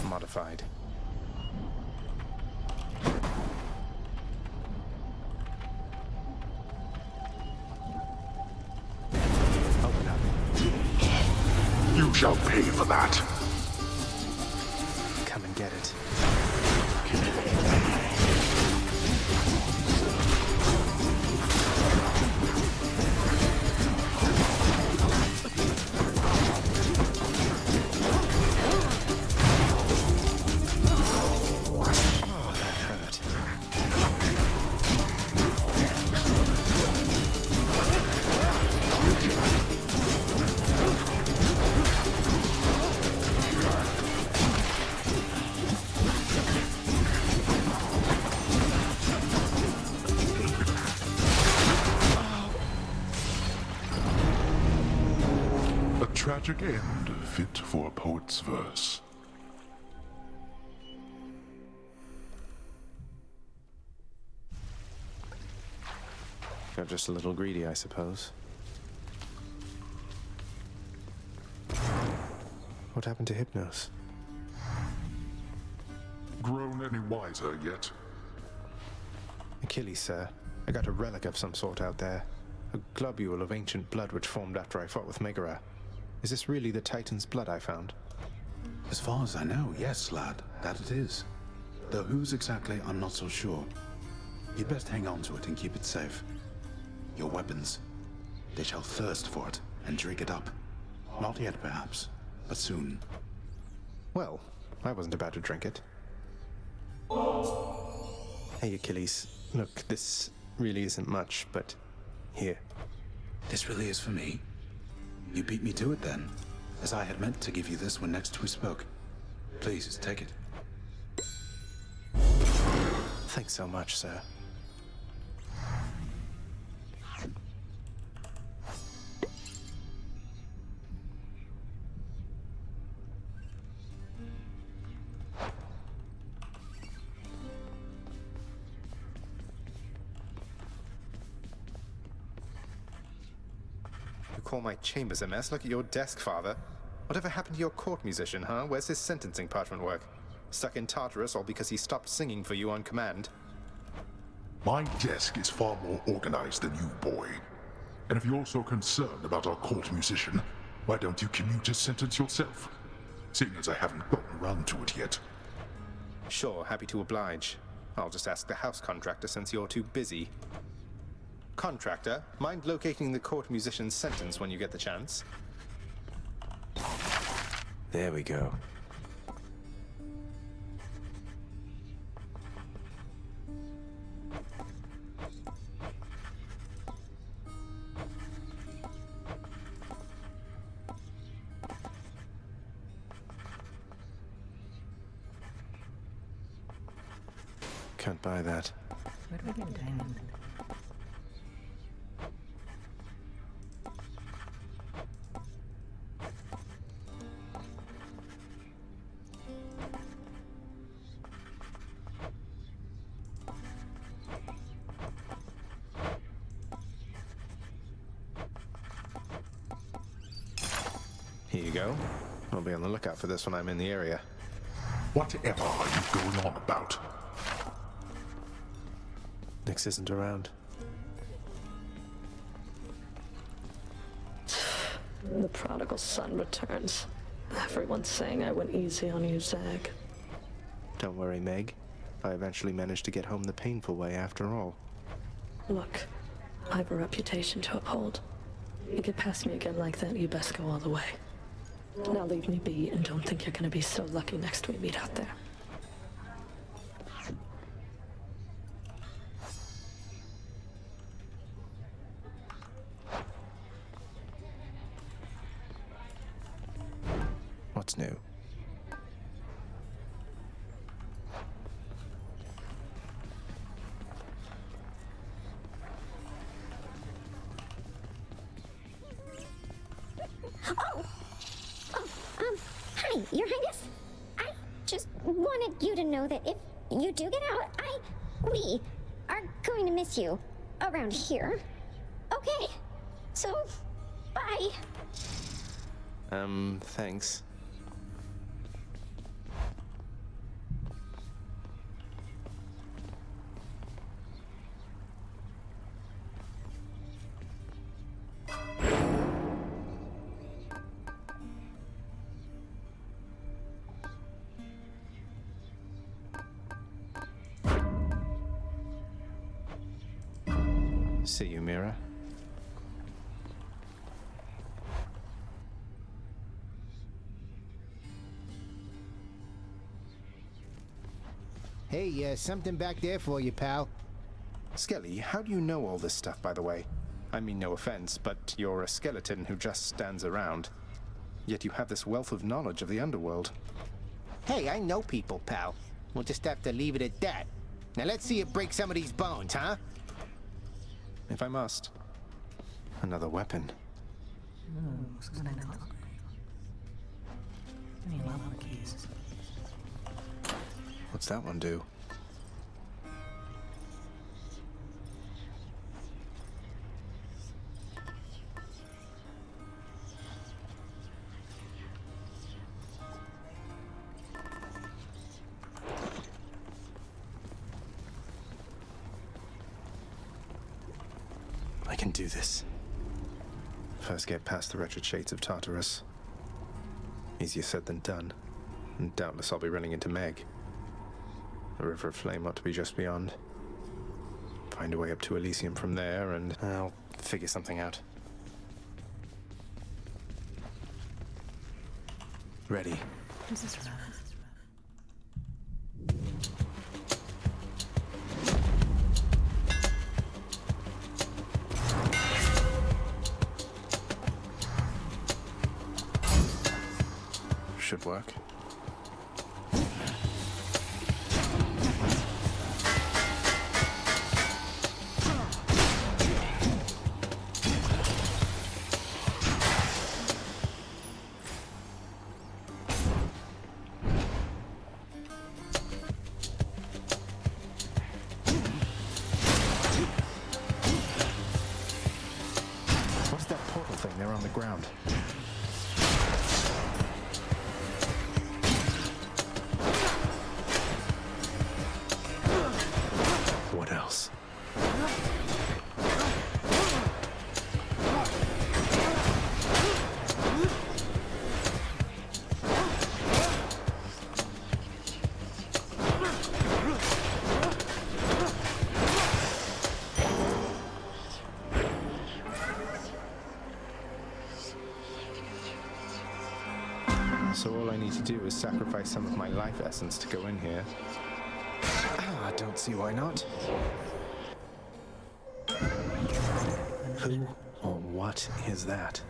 Modified. Open up. You shall pay for that. Come and get it. Oh, that hurt. A tragic end fit for a poet's verse. You're just a little greedy, I suppose. What happened to Hypnos? Grown any wiser yet? Achilles, sir. I got a relic of some sort out there. A globule of ancient blood which formed after I fought with Megara. Is this really the Titan's blood I found? As far as I know, yes, lad, that it is. Though whose exactly, I'm not so sure. You'd best hang on to it and keep it safe. Your weapons, they shall thirst for it and drink it up. Not yet, perhaps, but soon. Well, I wasn't about to drink it. Hey, Achilles. Look, this really isn't much, but here. This really is for me? You beat me to it then, as I had meant to give you this when next we spoke. Please, take it. Thanks so much, sir. You call my chambers a mess? Look at your desk, Father. Whatever happened to your court musician, huh? Where's his sentencing parchment work? Stuck in Tartarus all because he stopped singing for you on command? My desk is far more organized than you, boy. And if you're so concerned about our court musician, why don't you commute his sentence yourself? Seeing as I haven't gotten around to it yet. Sure, happy to oblige. I'll just ask the house contractor since you're too busy. Contractor, mind locating the court musician's sentence when you get the chance? There we go. Can't buy that. Where do I get a diamond? Here you go. I'll be on the lookout for this when I'm in the area. Whatever are you going on about? Nyx isn't around. The prodigal son returns. Everyone's saying I went easy on you, Zag. Don't worry, Meg. I eventually managed to get home the painful way after all. Look, I have a reputation to uphold. You get past me again like that, you best go all the way. Now leave me be and don't think you're gonna be so lucky next we meet out there. What's new? Hi, Your Highness. I just wanted you to know that if you do get out, we are going to miss you around here. Okay? So, bye. Thanks. See you, Mira. Hey, something back there for you, pal. Skelly, how do you know all this stuff, by the way? I mean no offense, but you're a skeleton who just stands around. Yet you have this wealth of knowledge of the underworld. Hey, I know people, pal. We'll just have to leave it at that. Now let's see you break some of these bones, huh? If I must. Another weapon. Give me a lot of keys. What's that one do? do this. First get past the wretched shades of Tartarus. Easier said than done. And doubtless I'll be running into Meg. The River of Flame ought to be just beyond. Find a way up to Elysium from there, and I'll figure something out. Ready. This is rough. Should work. What's that portal thing there on the ground? What else? So all I need to do is sacrifice some of my life essence to go in here. I don't see why not. Who or what is that?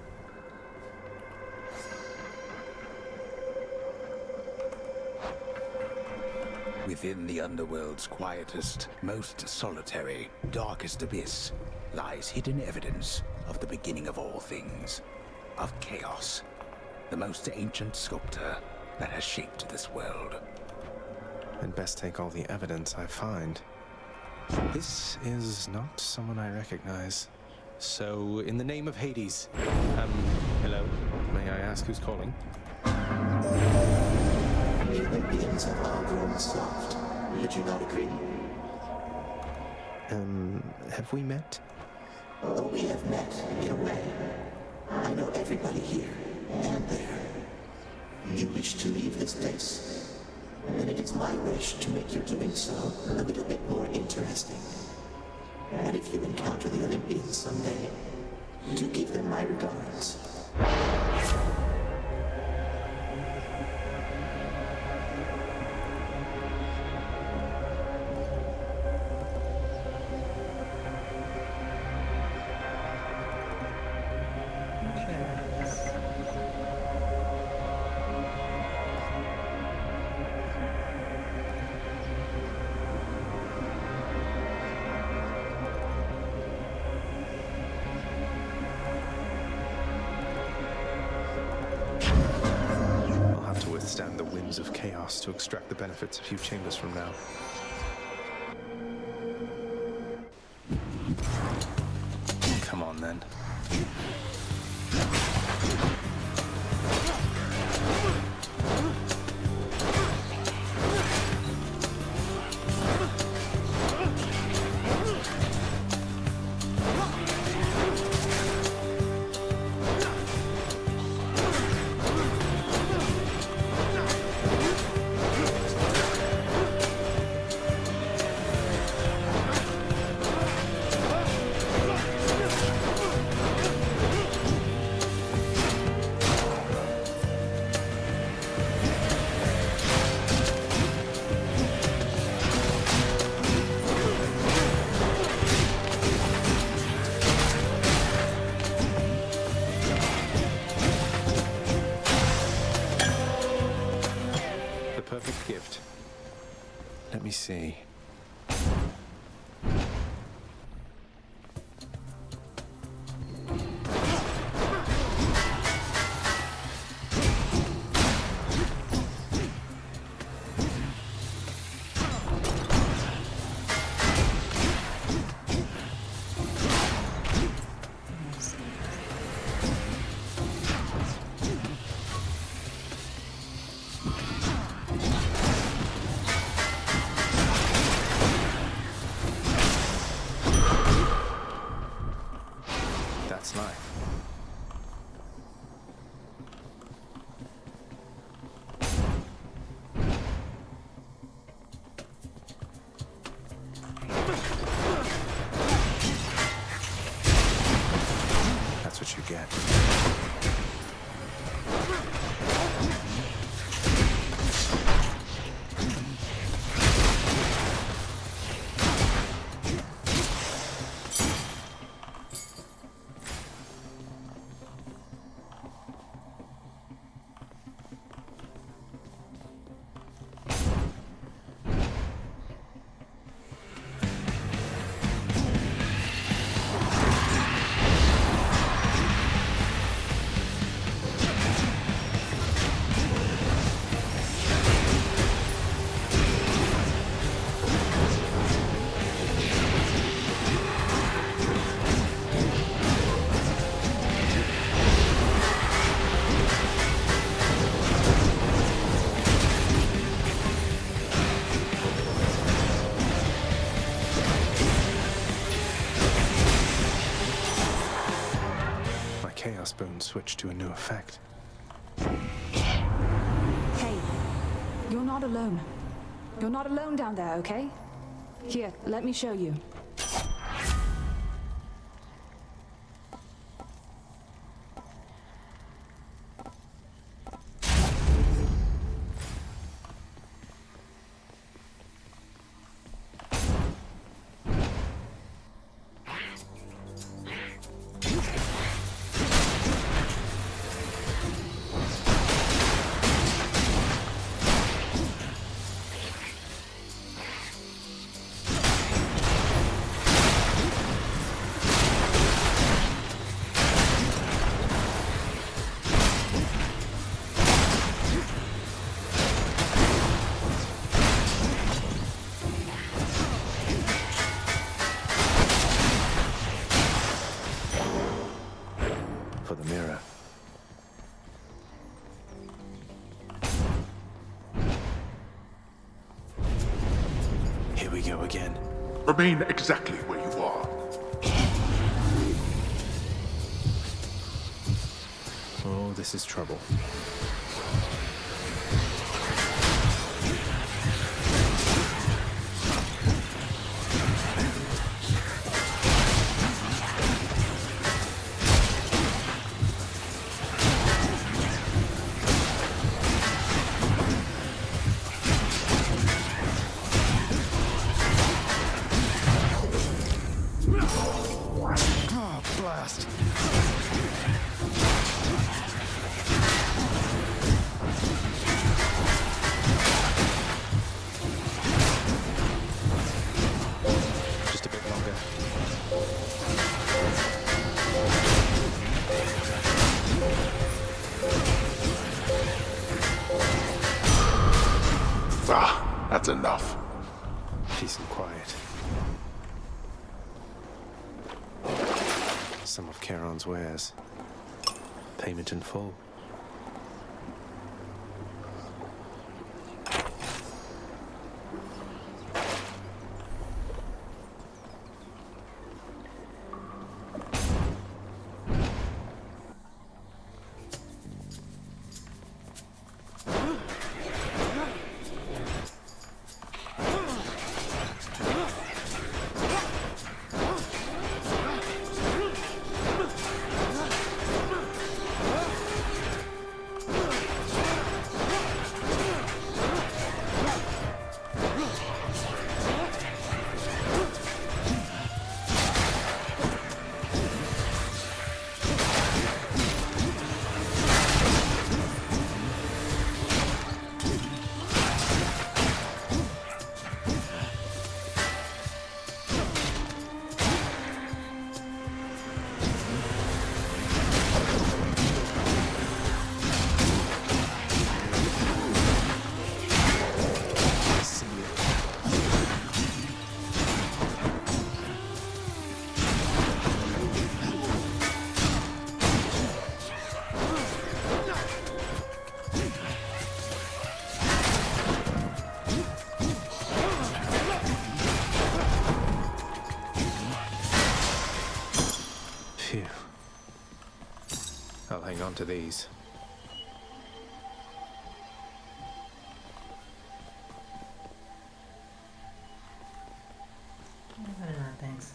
Within the underworld's quietest, most solitary, darkest abyss lies hidden evidence of the beginning of all things, of chaos, the most ancient sculptor that has shaped this world. I'd best take all the evidence I find. This is not someone I recognize. So, in the name of Hades, hello? May I ask who's calling? The Olympians have all grown soft. Would you not agree? Have we met? Oh, we have met, in a way. I know everybody here, and there. You wish to leave this place? Then it is my wish to make your doing so a little bit more interesting. And if you encounter the Olympians someday, do give them my regards. Withstand the winds of chaos to extract the benefits a few chambers from now. Come on, then. Perfect gift. Let me see. crossbones switched to a new effect. Hey, you're not alone. You're not alone down there, okay? Here, let me show you. For the mirror. Here we go again. Remain exactly where you are. Oh, this is trouble. Oh, blast. Just a bit longer. Ah, that's enough. Peace and quiet. Some of Charon's wares. Payment in full. Phew. I'll hang on to these. Thanks.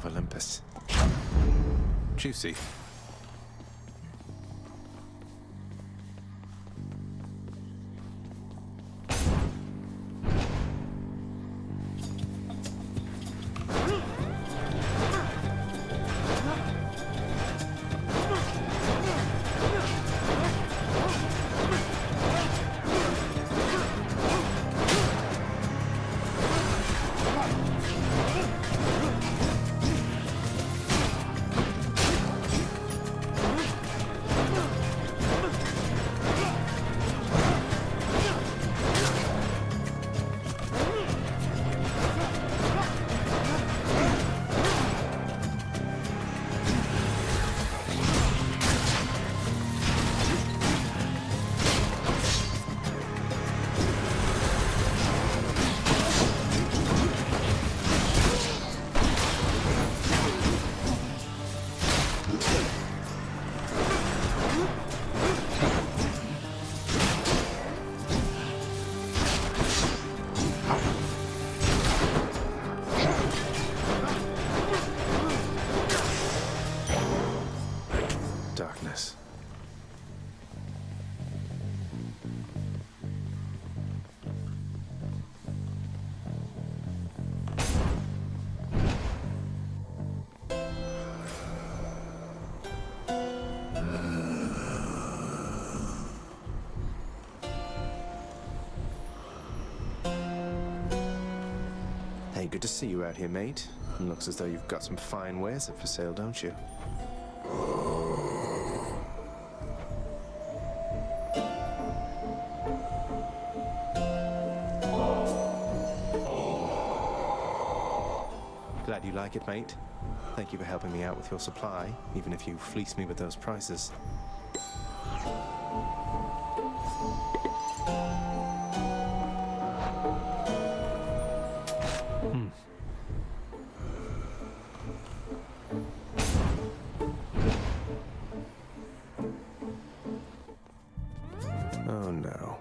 of Olympus. Juicy. Darkness. Hey, good to see you out here, mate. Looks as though you've got some fine wares up for sale, don't you? Glad you like it, mate. Thank you for helping me out with your supply, even if you fleece me with those prices. Oh no.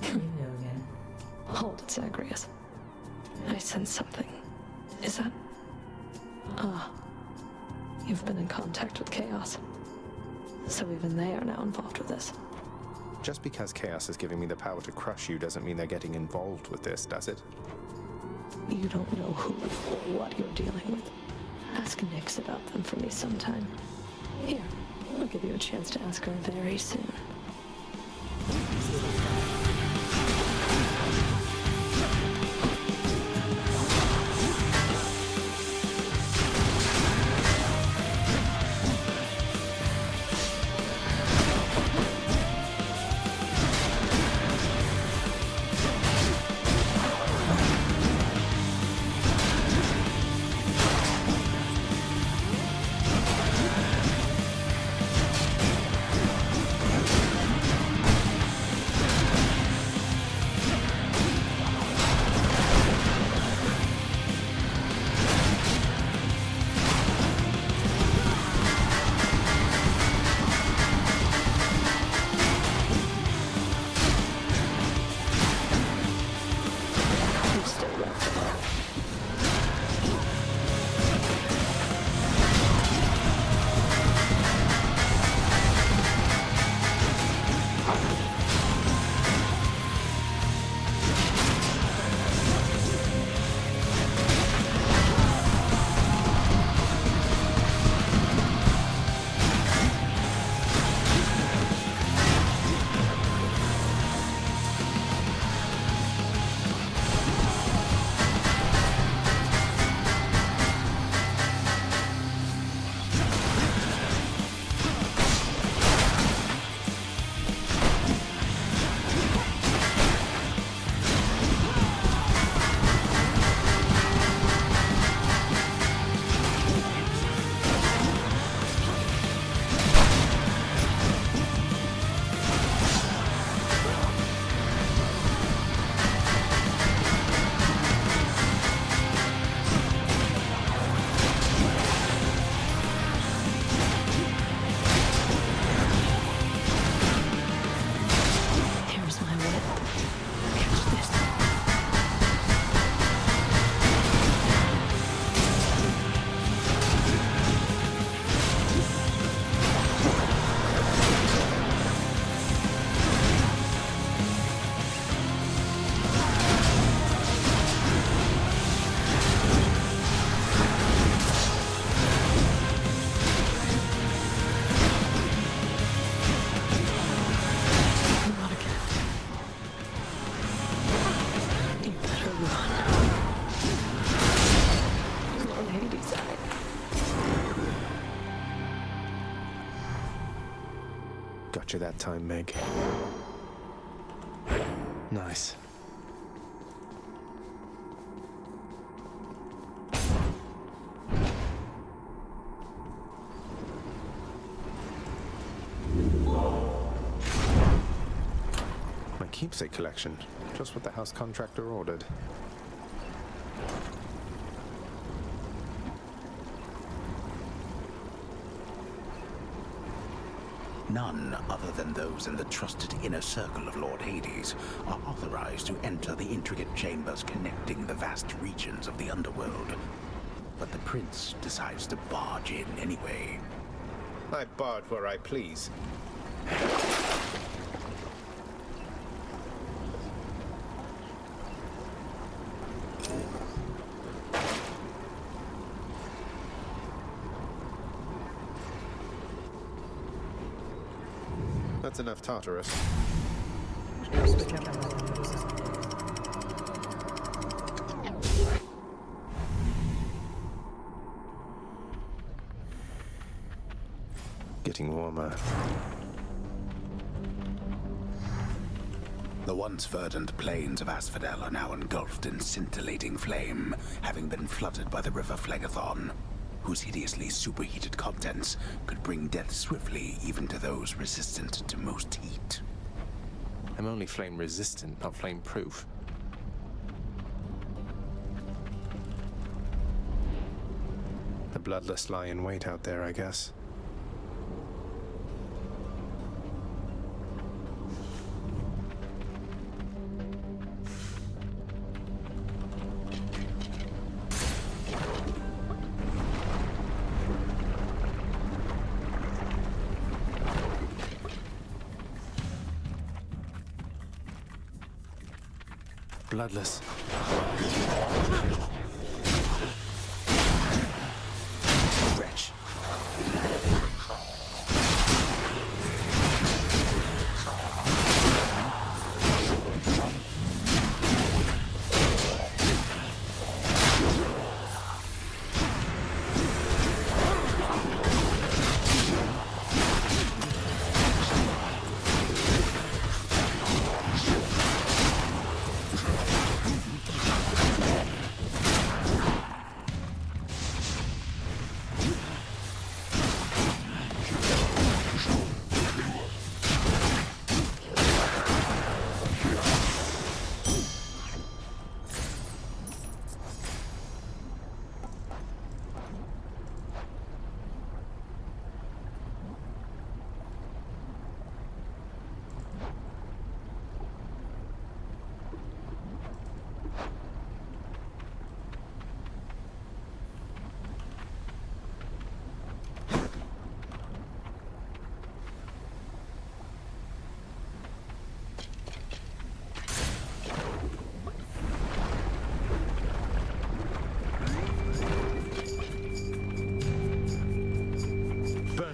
Here you go again. Hold it, Zagreus. I sense something. Is that... You've been in contact with Chaos. So even they are now involved with this. Just because Chaos is giving me the power to crush you doesn't mean they're getting involved with this, does it? You don't know who or what you're dealing with. Ask Nyx about them for me sometime. Here, I'll give you a chance to ask her very soon. Got you that time, Meg. Nice. My keepsake collection. Just what the house contractor ordered. None other than those in the trusted inner circle of Lord Hades are authorized to enter the intricate chambers connecting the vast regions of the underworld. But the prince decides to barge in anyway. I barge where I please. That's enough Tartarus. Getting warmer. The once verdant plains of Asphodel are now engulfed in scintillating flame, having been flooded by the river Phlegethon, whose hideously superheated contents could bring death swiftly even to those resistant to most heat. I'm only flame resistant, not flame proof. The bloodless lie in wait out there, I guess. Bloodless. Wretch.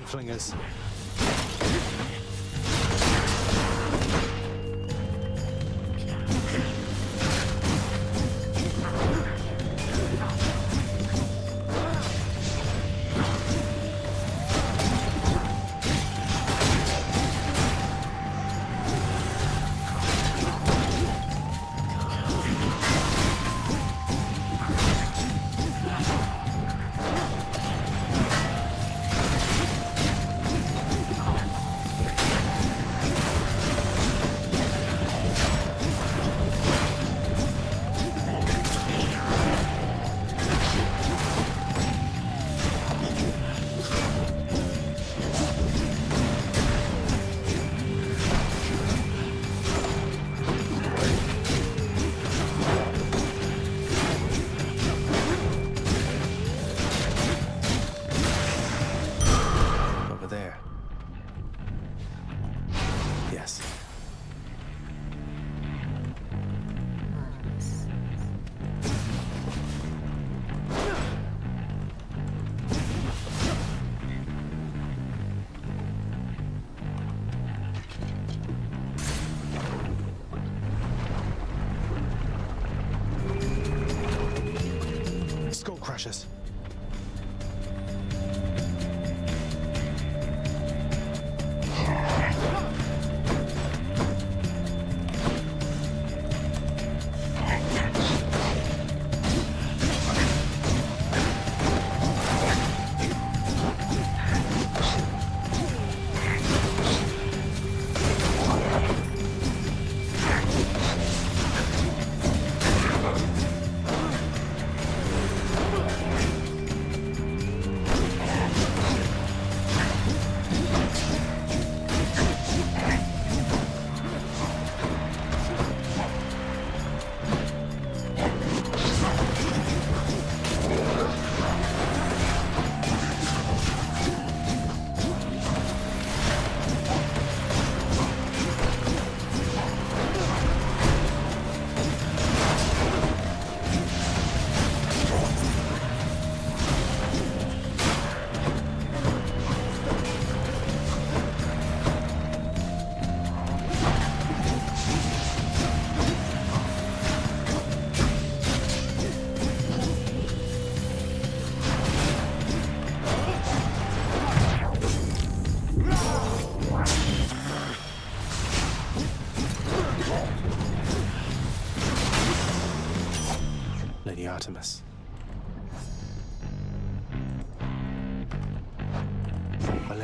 Flingers. Precious.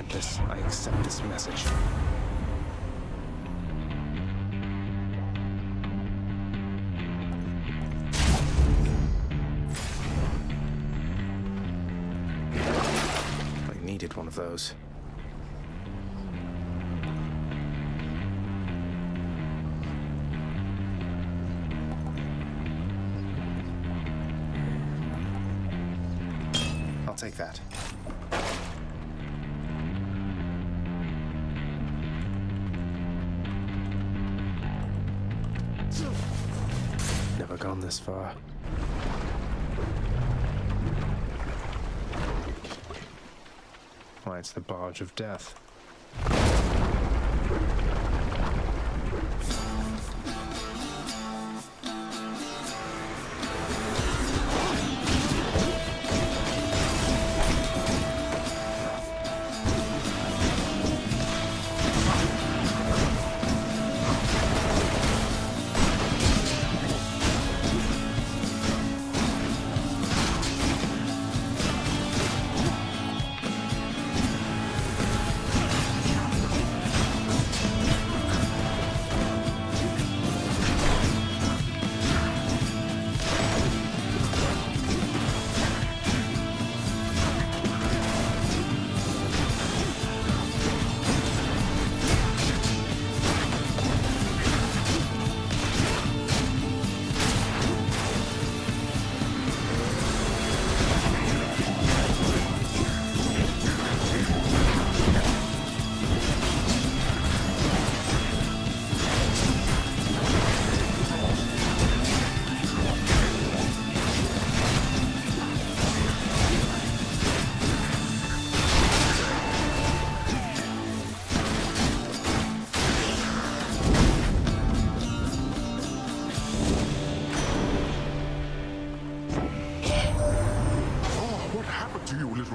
Olympus, I accept this message. I needed one of those. I'll take that. Never gone this far. Why, it's the Barge of Death.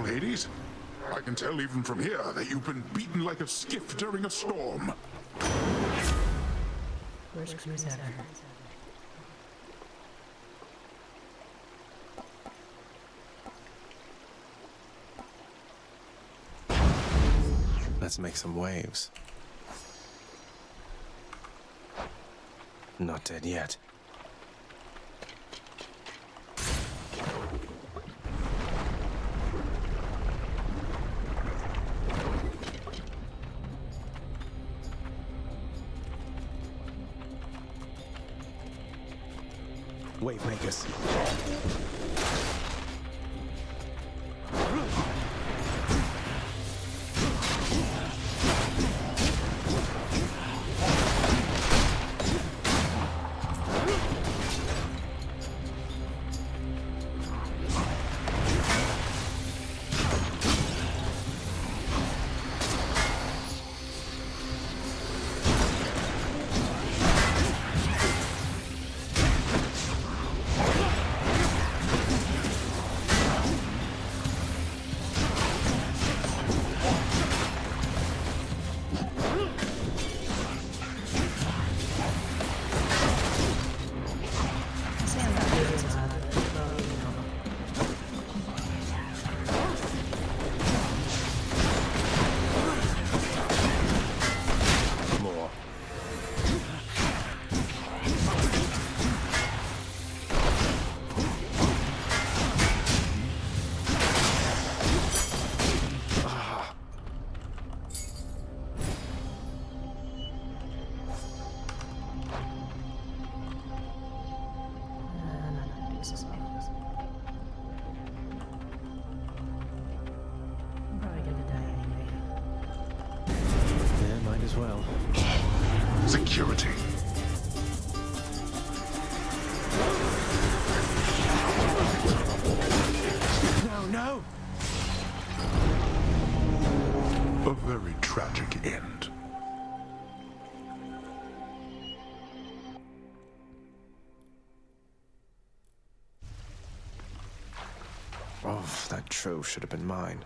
Hades? I can tell even from here that you've been beaten like a skiff during a storm. Worst cruise ever. Let's make some waves. Not dead yet. Wave makers. Well. Security. No! A very tragic end. Oh, that trove should have been mine.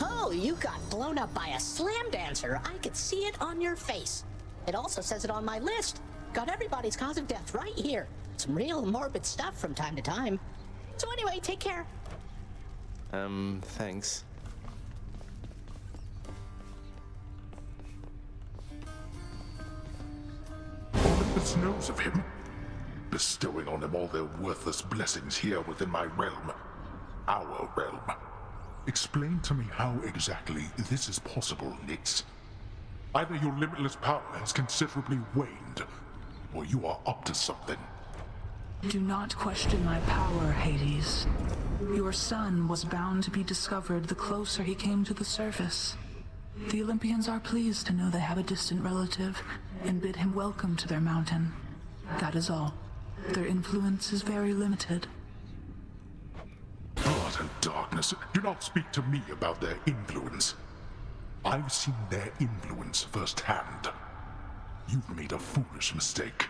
Oh, you got blown up by a slam dancer. I could see it on your face. It also says it on my list. Got everybody's cause of death right here. Some real morbid stuff from time to time. So anyway, take care. Thanks. Olympus knows of him, bestowing on him all their worthless blessings here within my realm. Our realm. Explain to me how exactly this is possible, Nyx. Either your limitless power has considerably waned, or you are up to something. Do not question my power, Hades. Your son was bound to be discovered the closer he came to the surface. The Olympians are pleased to know they have a distant relative and bid him welcome to their mountain. That is all. Their influence is very limited. Blood and darkness. Do not speak to me about their influence. I've seen their influence firsthand. You've made a foolish mistake.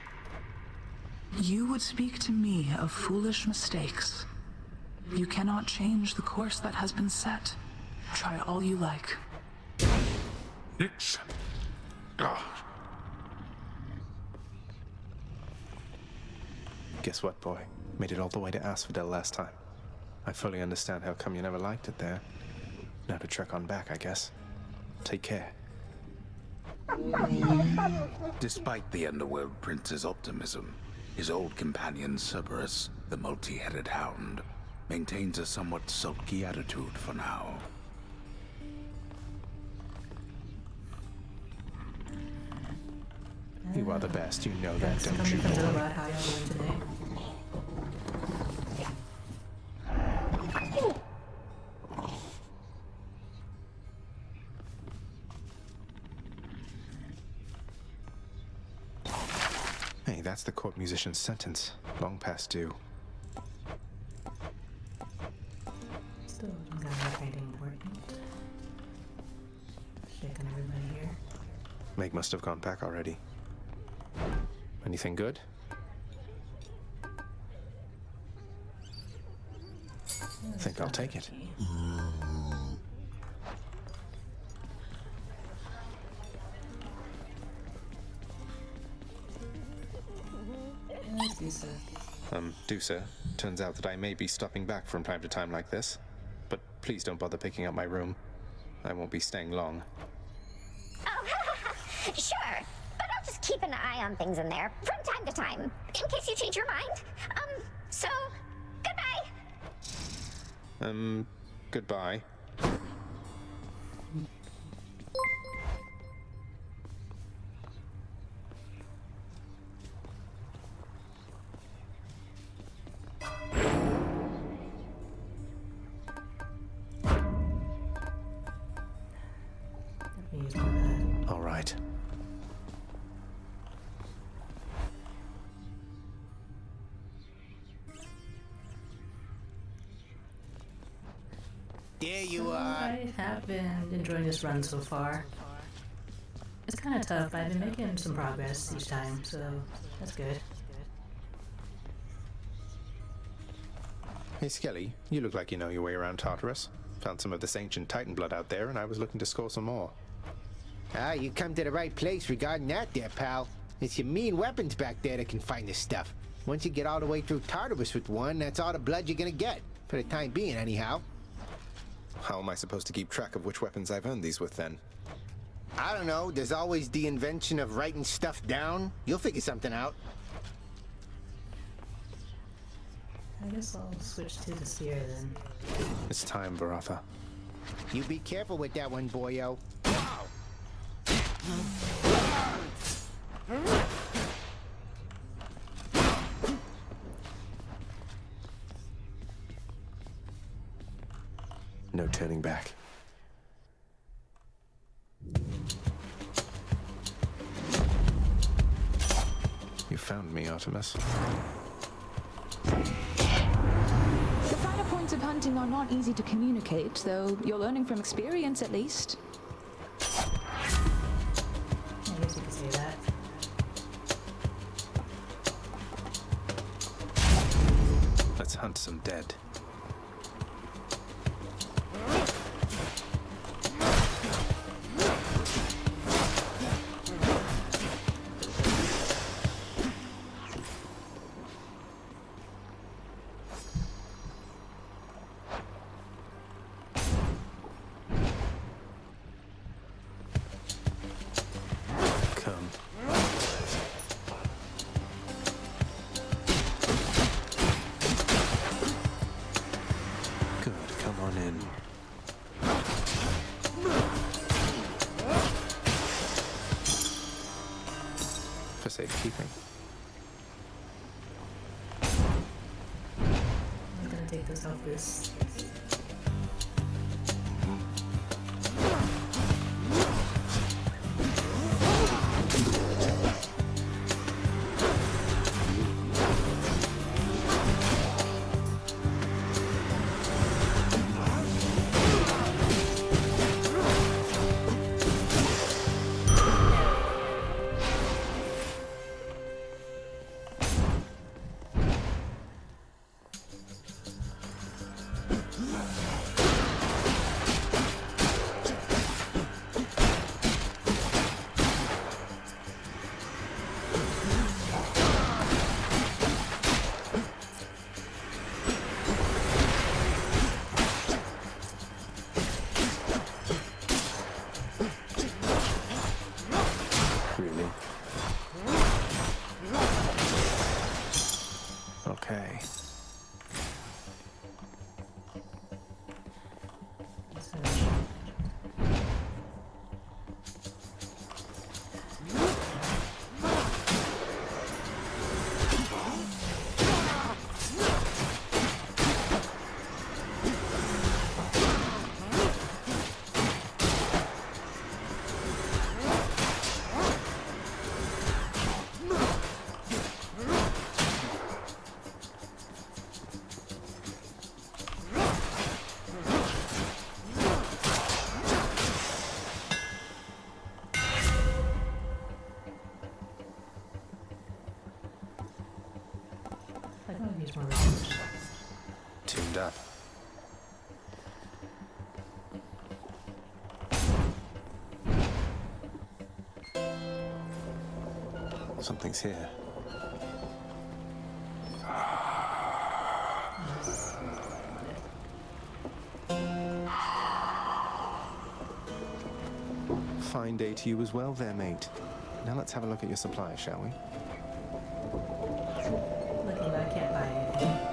You would speak to me of foolish mistakes. You cannot change the course that has been set. Try all you like. Nyx. Guess what, boy? Made it all the way to Asphodel last time. I fully understand how come you never liked it there. Now to trek on back, I guess. Take care. Despite the Underworld Prince's optimism, his old companion Cerberus, the multi-headed hound, maintains a somewhat sulky attitude for now. You are the best, you know that, don't Somebody you, comes over boy? about how y'all doing today. Hey, that's the court musician's sentence. Long past due. Still don't got anything important. Checking everybody here. Meg must have gone back already. Anything good? Think I'll take it. Dusa, turns out that I may be stopping back from time to time like this, but please don't bother picking up my room. I won't be staying long. Oh, sure. But I'll just keep an eye on things in there from time to time, in case you change your mind. So, goodbye. Goodbye. All right. There you So are. I have been enjoying this run so far. It's kind of tough, but I've been making some progress each time, so that's good. Hey, Skelly, you look like you know your way around Tartarus. Found some of this ancient Titan blood out there, and I was looking to score some more. Ah, you come to the right place regarding that there, pal. It's your mean weapons back there that can find this stuff. Once you get all the way through Tartarus with one, that's all the blood you're gonna get. For the time being, anyhow. How am I supposed to keep track of which weapons I've earned these with, then? I don't know. There's always the invention of writing stuff down. You'll figure something out. I guess I'll switch to the Seer then. It's time, Baratha. You be careful with that one, boyo. No turning back. You found me, Artemis. The finer points of hunting are not easy to communicate, though you're learning from experience at least. I guess you could say that. Let's hunt some dead. safekeeping. I'm gonna take this off this. Okay. Tuned up. Something's here. Fine day to you as well there, mate. Now let's have a look at your supplies, shall we? Looking, I can't buy anything.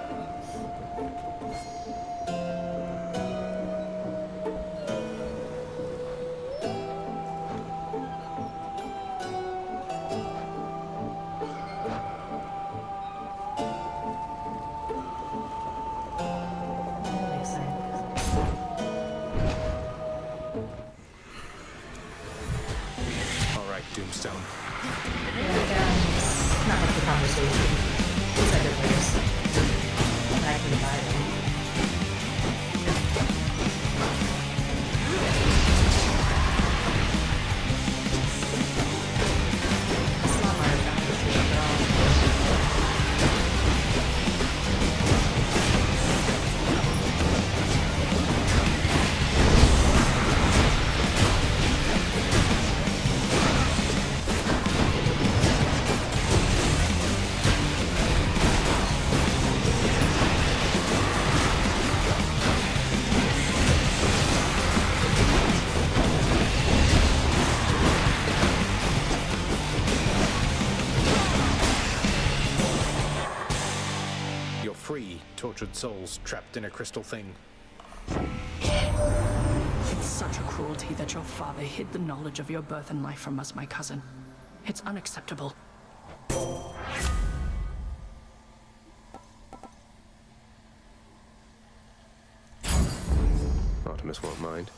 Doomstone. Not much of a conversation. These are good ways. I can buy them. It's not hard to conversation at all. Free, tortured souls trapped in a crystal thing. It's such a cruelty that your father hid the knowledge of your birth and life from us, my cousin. It's unacceptable. Artemis won't mind.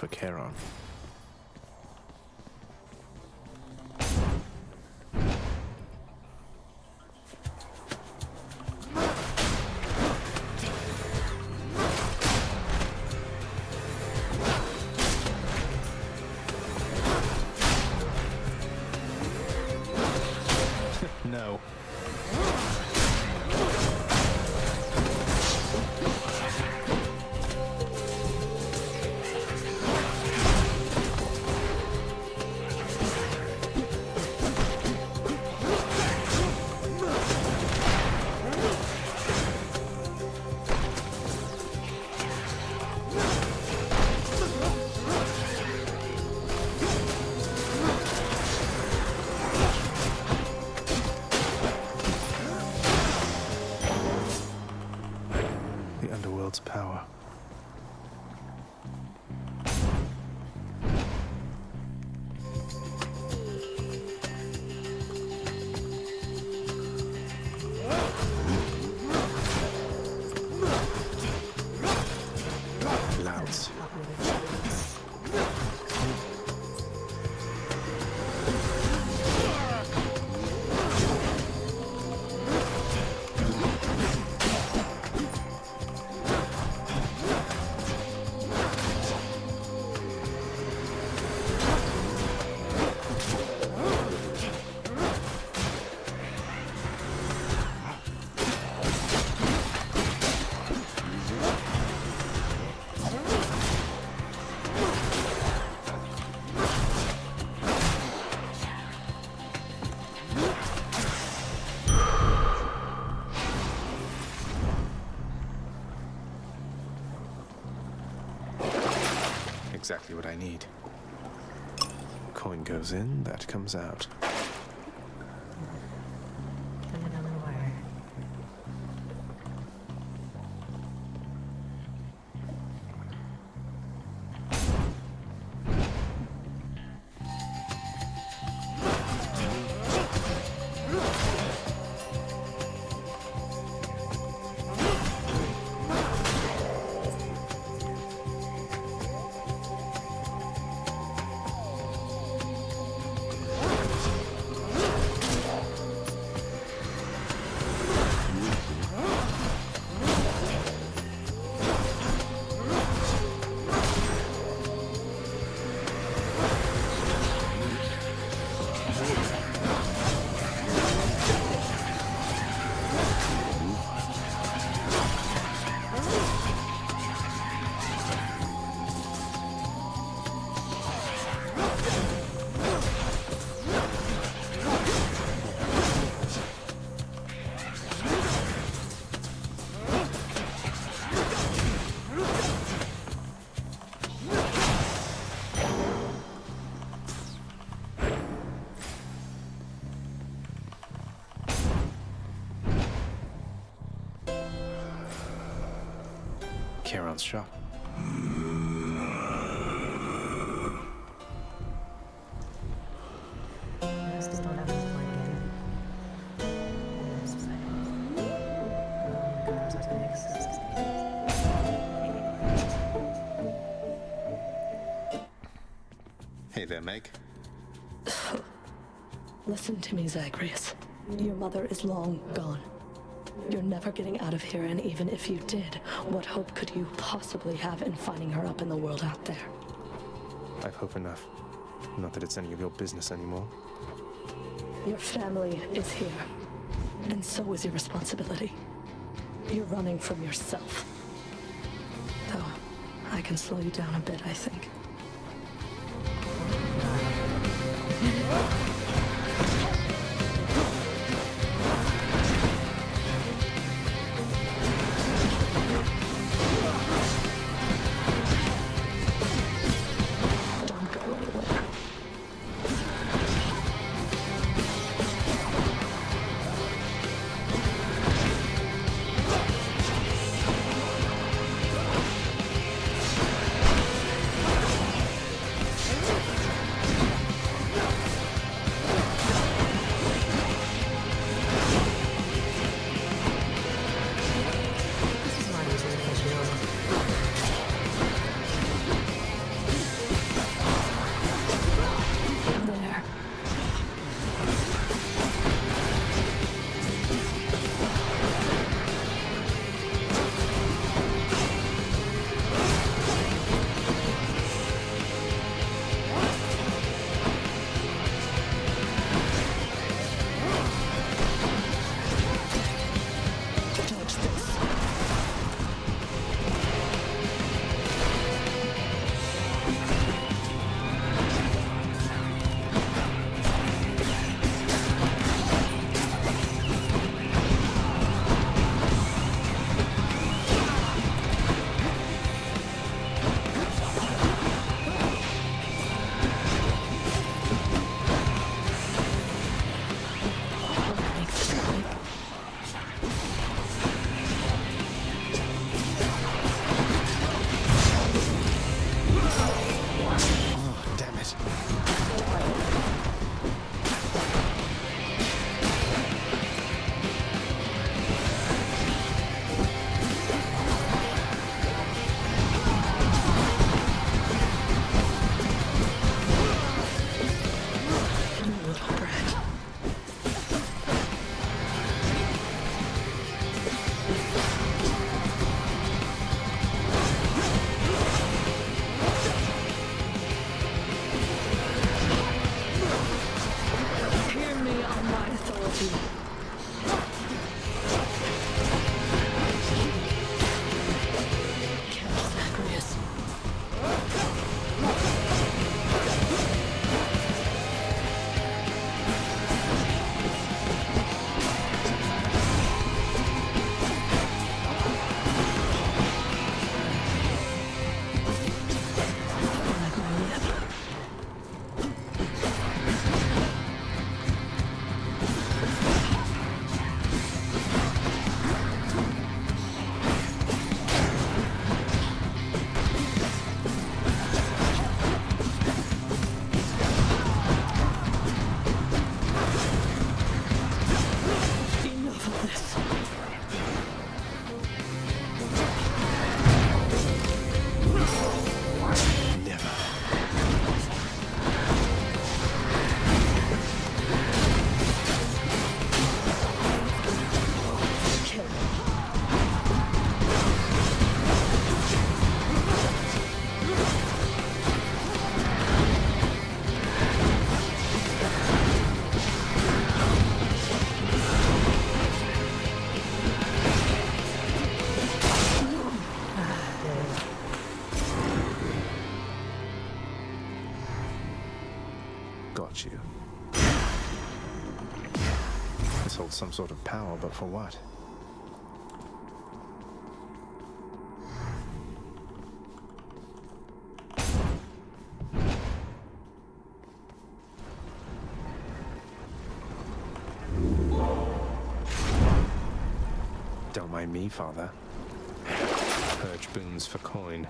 for Charon. No. The underworld's power. Louds. Exactly what I need. Coin goes in, that comes out. Put it on the wire. Charon's shop. I still don't have this point yet. Yes, Hey there, Meg. Listen to me, Zagreus. Your mother is long gone. You're never getting out of here, and even if you did, what hope could you possibly have in finding her up in the world out there? I've hope enough. Not that it's any of your business anymore. Your family is here, and so is your responsibility. You're running from yourself. Though, I can slow you down a bit, I think. some sort of power, but for what? Don't mind me, Father. Purge boons for coin.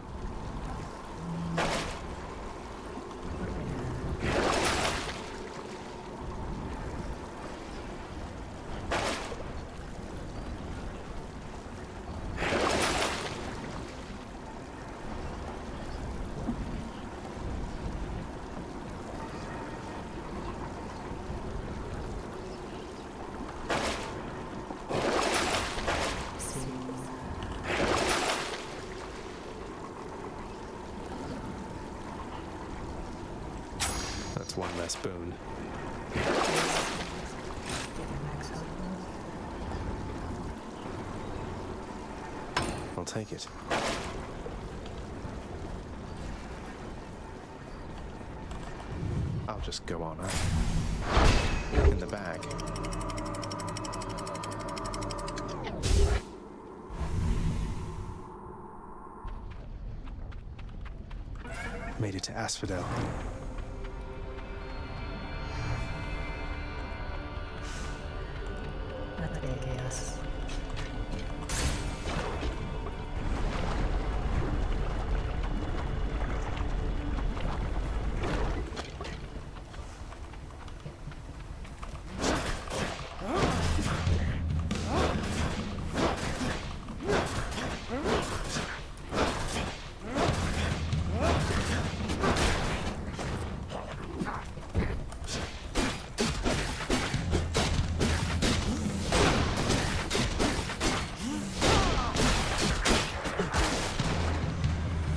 That's one less boon. I'll take it. I'll just go on up. In the bag. Made it to Asphodel. That's big chaos.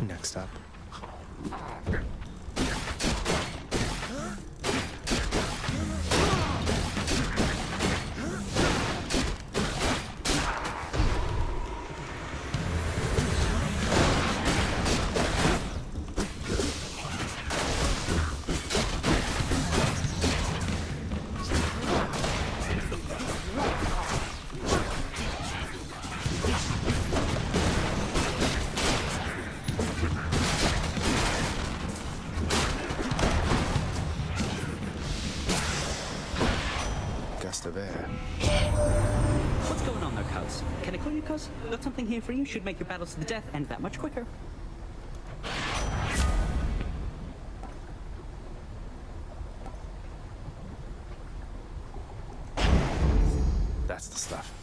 Next up. Gust of air. What's going on there, cuz? Can I call you cuz? Got something here for you. Should make your battles to the death end that much quicker. That's the stuff.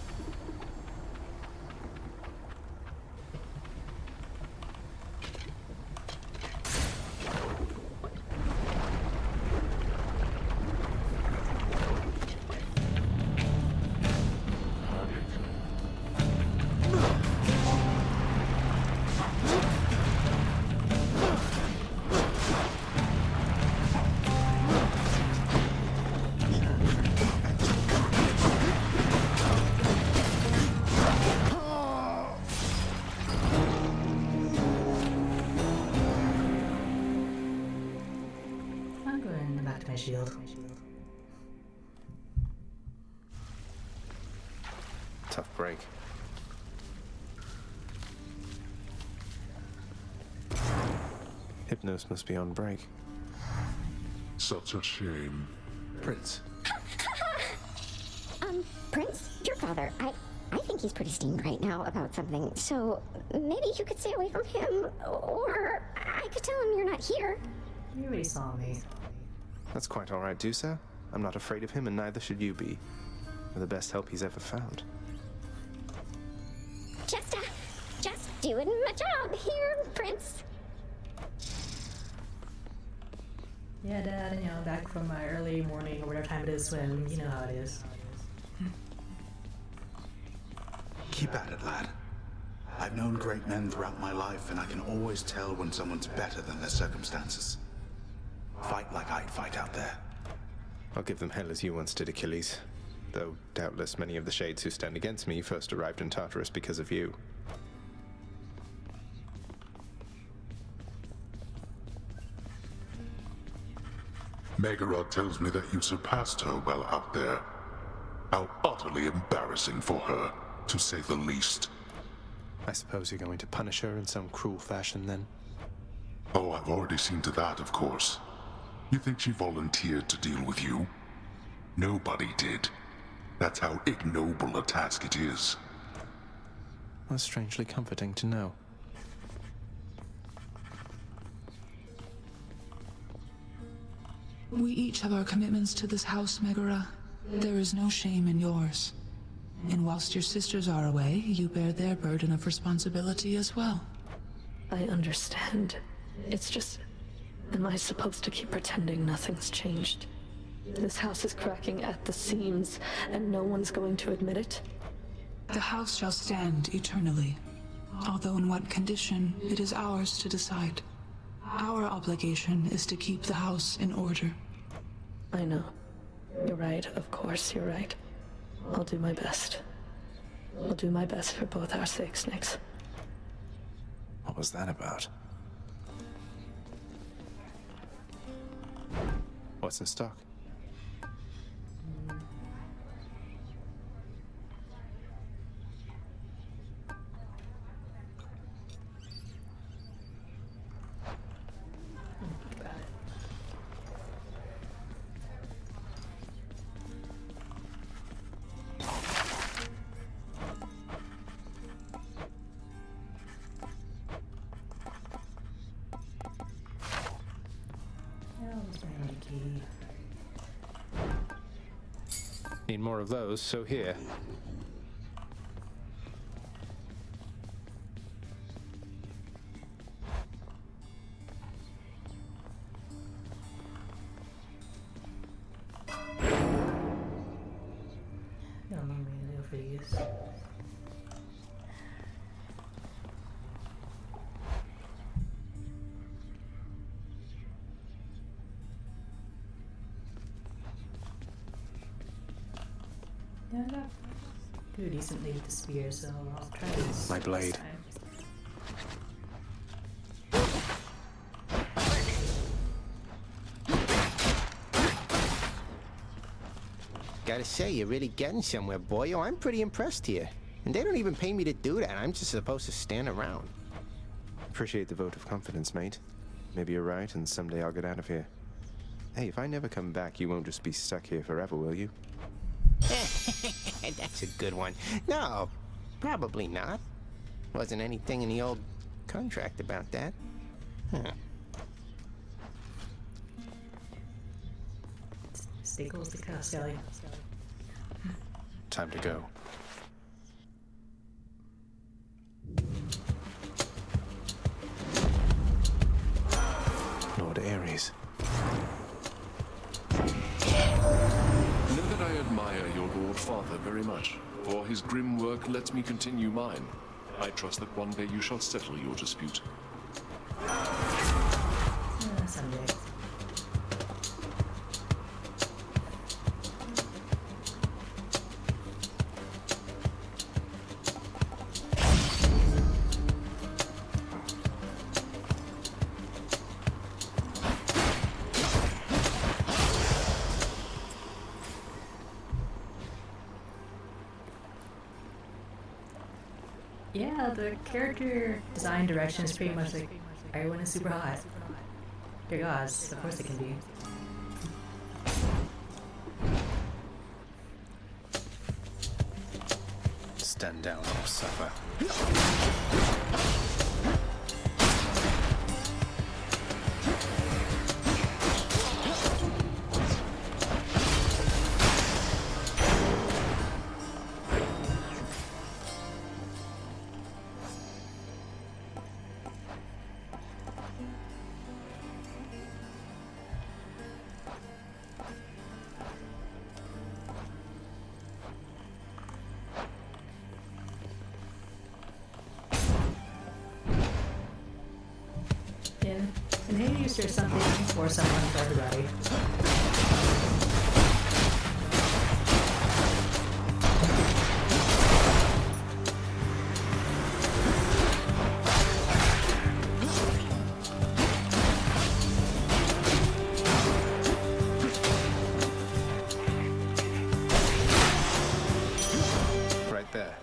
I'm going back to my shield. Tough break. Hypnos must be on break. Such a shame. Prince. Prince, your father, I think he's pretty steamed right now about something, so maybe you could stay away from him, or I could tell him you're not here. You already saw me. That's quite all right, Dusa. I'm not afraid of him, and neither should you be. You're the best help he's ever found. Just doing my job here, Prince. Yeah, Dad, you know, back from my early morning or whatever time it is swim, you know how it is. Keep at it, lad. I've known great men throughout my life, and I can always tell when someone's better than their circumstances. Fight like I'd fight out there. I'll give them hell as you once did Achilles. Though doubtless many of the shades who stand against me first arrived in Tartarus because of you. Megarod tells me that you surpassed her well out there. How utterly embarrassing for her, to say the least. I suppose you're going to punish her in some cruel fashion, then? Oh, I've already seen to that, of course. You think she volunteered to deal with you? Nobody did. That's how ignoble a task it is. That's strangely comforting to know. We each have our commitments to this house, Megara. There is no shame in yours. And whilst your sisters are away, you bear their burden of responsibility as well. I understand. It's just... Am I supposed to keep pretending nothing's changed? This house is cracking at the seams, and no one's going to admit it? The house shall stand eternally. Although in what condition, it is ours to decide. Our obligation is to keep the house in order. I know. You're right, of course you're right. I'll do my best. I'll do my best for both our sakes, Nyx. What was that about? What's in stock? Need more of those, so here. Got a long way to go for these. Yeah, I got do decently with the spear, so I'll try this. My blade. Gotta say, you're really getting somewhere, boyo. I'm pretty impressed here. And they don't even pay me to do that. I'm just supposed to stand around. Appreciate the vote of confidence, mate. Maybe you're right, and someday I'll get out of here. Hey, if I never come back, you won't just be stuck here forever, will you? That's a good one. No, probably not. Wasn't anything in the old contract about that. Huh. Stay close to Castelli. Time to go. Lord Ares. Know that I admire your Lord Father very much, for his grim work lets me continue mine. I trust that one day you shall settle your dispute. Someday. Yeah, the character design direction is pretty much like everyone is super hot. Dear gods, of course it can be. Stand down or suffer. In Hades, there's something for someone for everybody. there.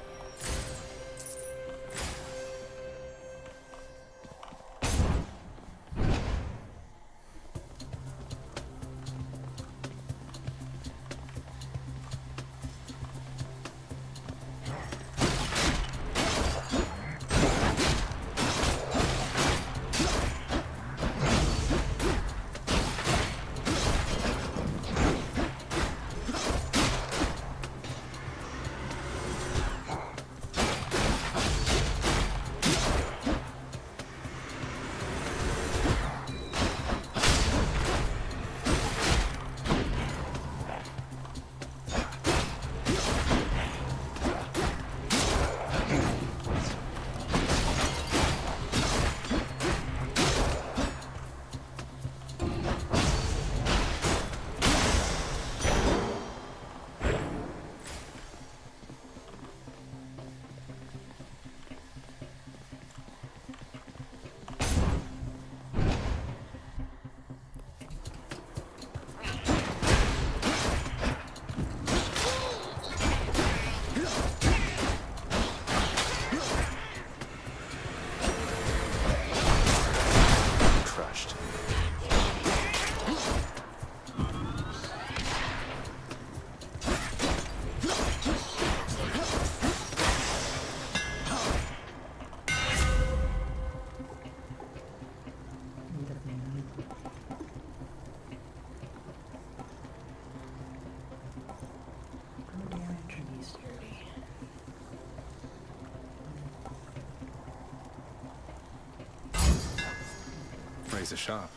Razor sharp.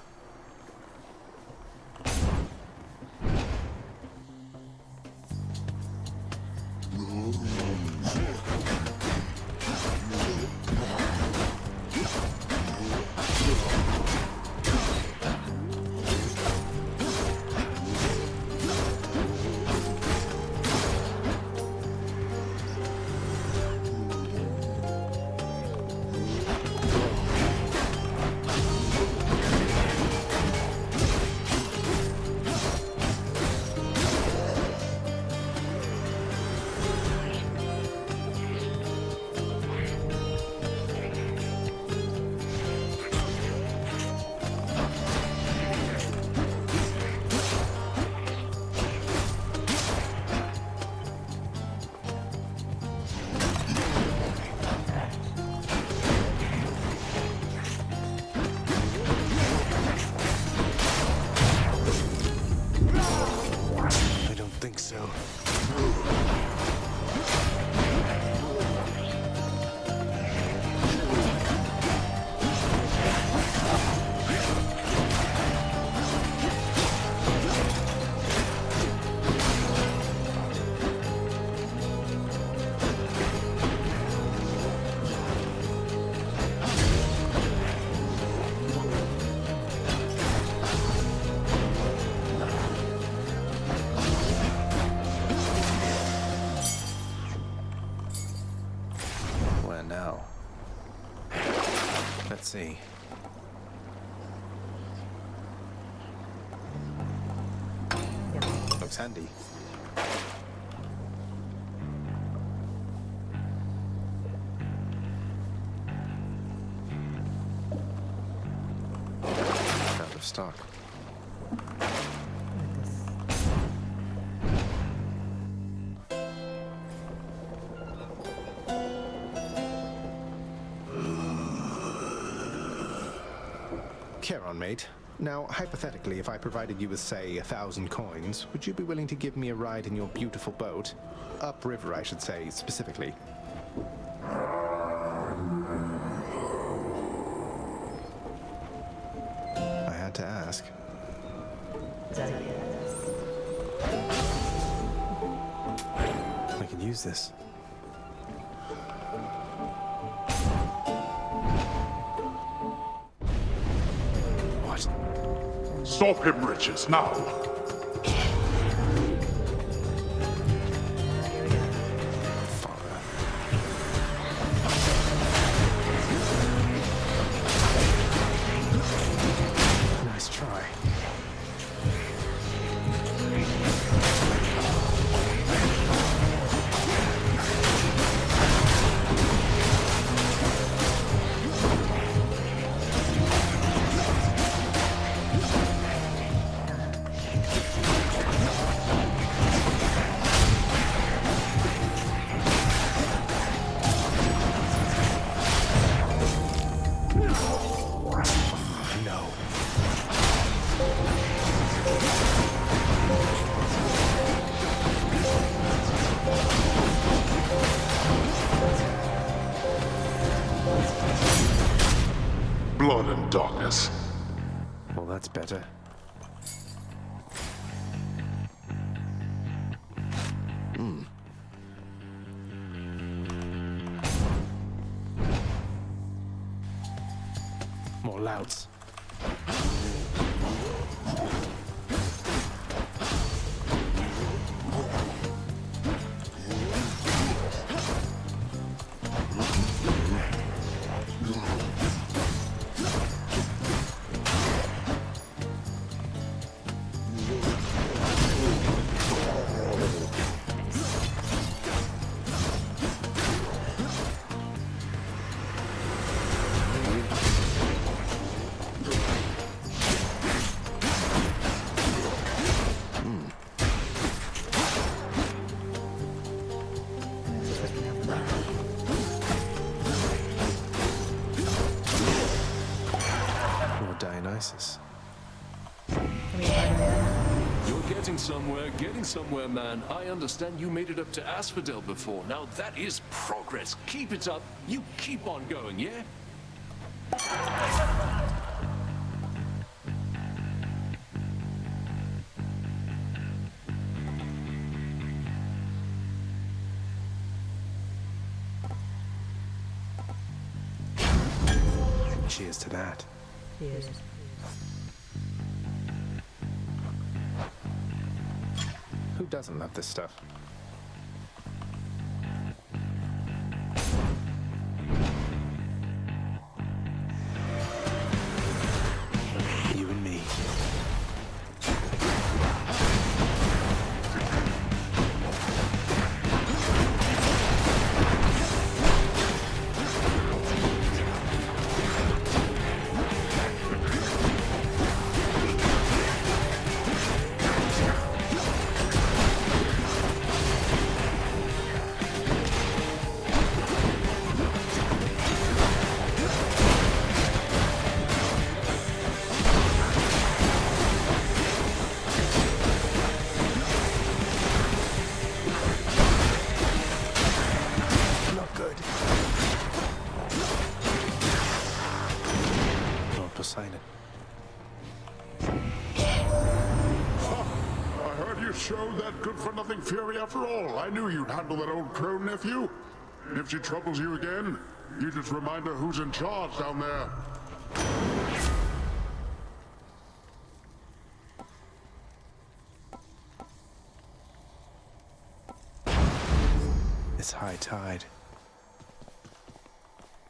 Let's see. Looks handy. Out of stock. Charon, mate. Now, hypothetically, if I provided you with, say, 1,000 coins, would you be willing to give me a ride in your beautiful boat? Upriver, I should say, specifically. I had to ask. I could use this. Stop him, Riches, now! Nice try. blood and darkness. Well, that's better. More louds. Dionysus. You're getting somewhere, man. I understand you made it up to Asphodel before. Now that is progress. Keep it up. You keep on going, yeah? Cheers to that. Yes. Who doesn't love this stuff? You and me. Poseidon. I heard you showed that good-for-nothing fury after all. I knew you'd handle that old crone, nephew. If she troubles you again, you just remind her who's in charge down there. It's high tide.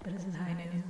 But it's high noon.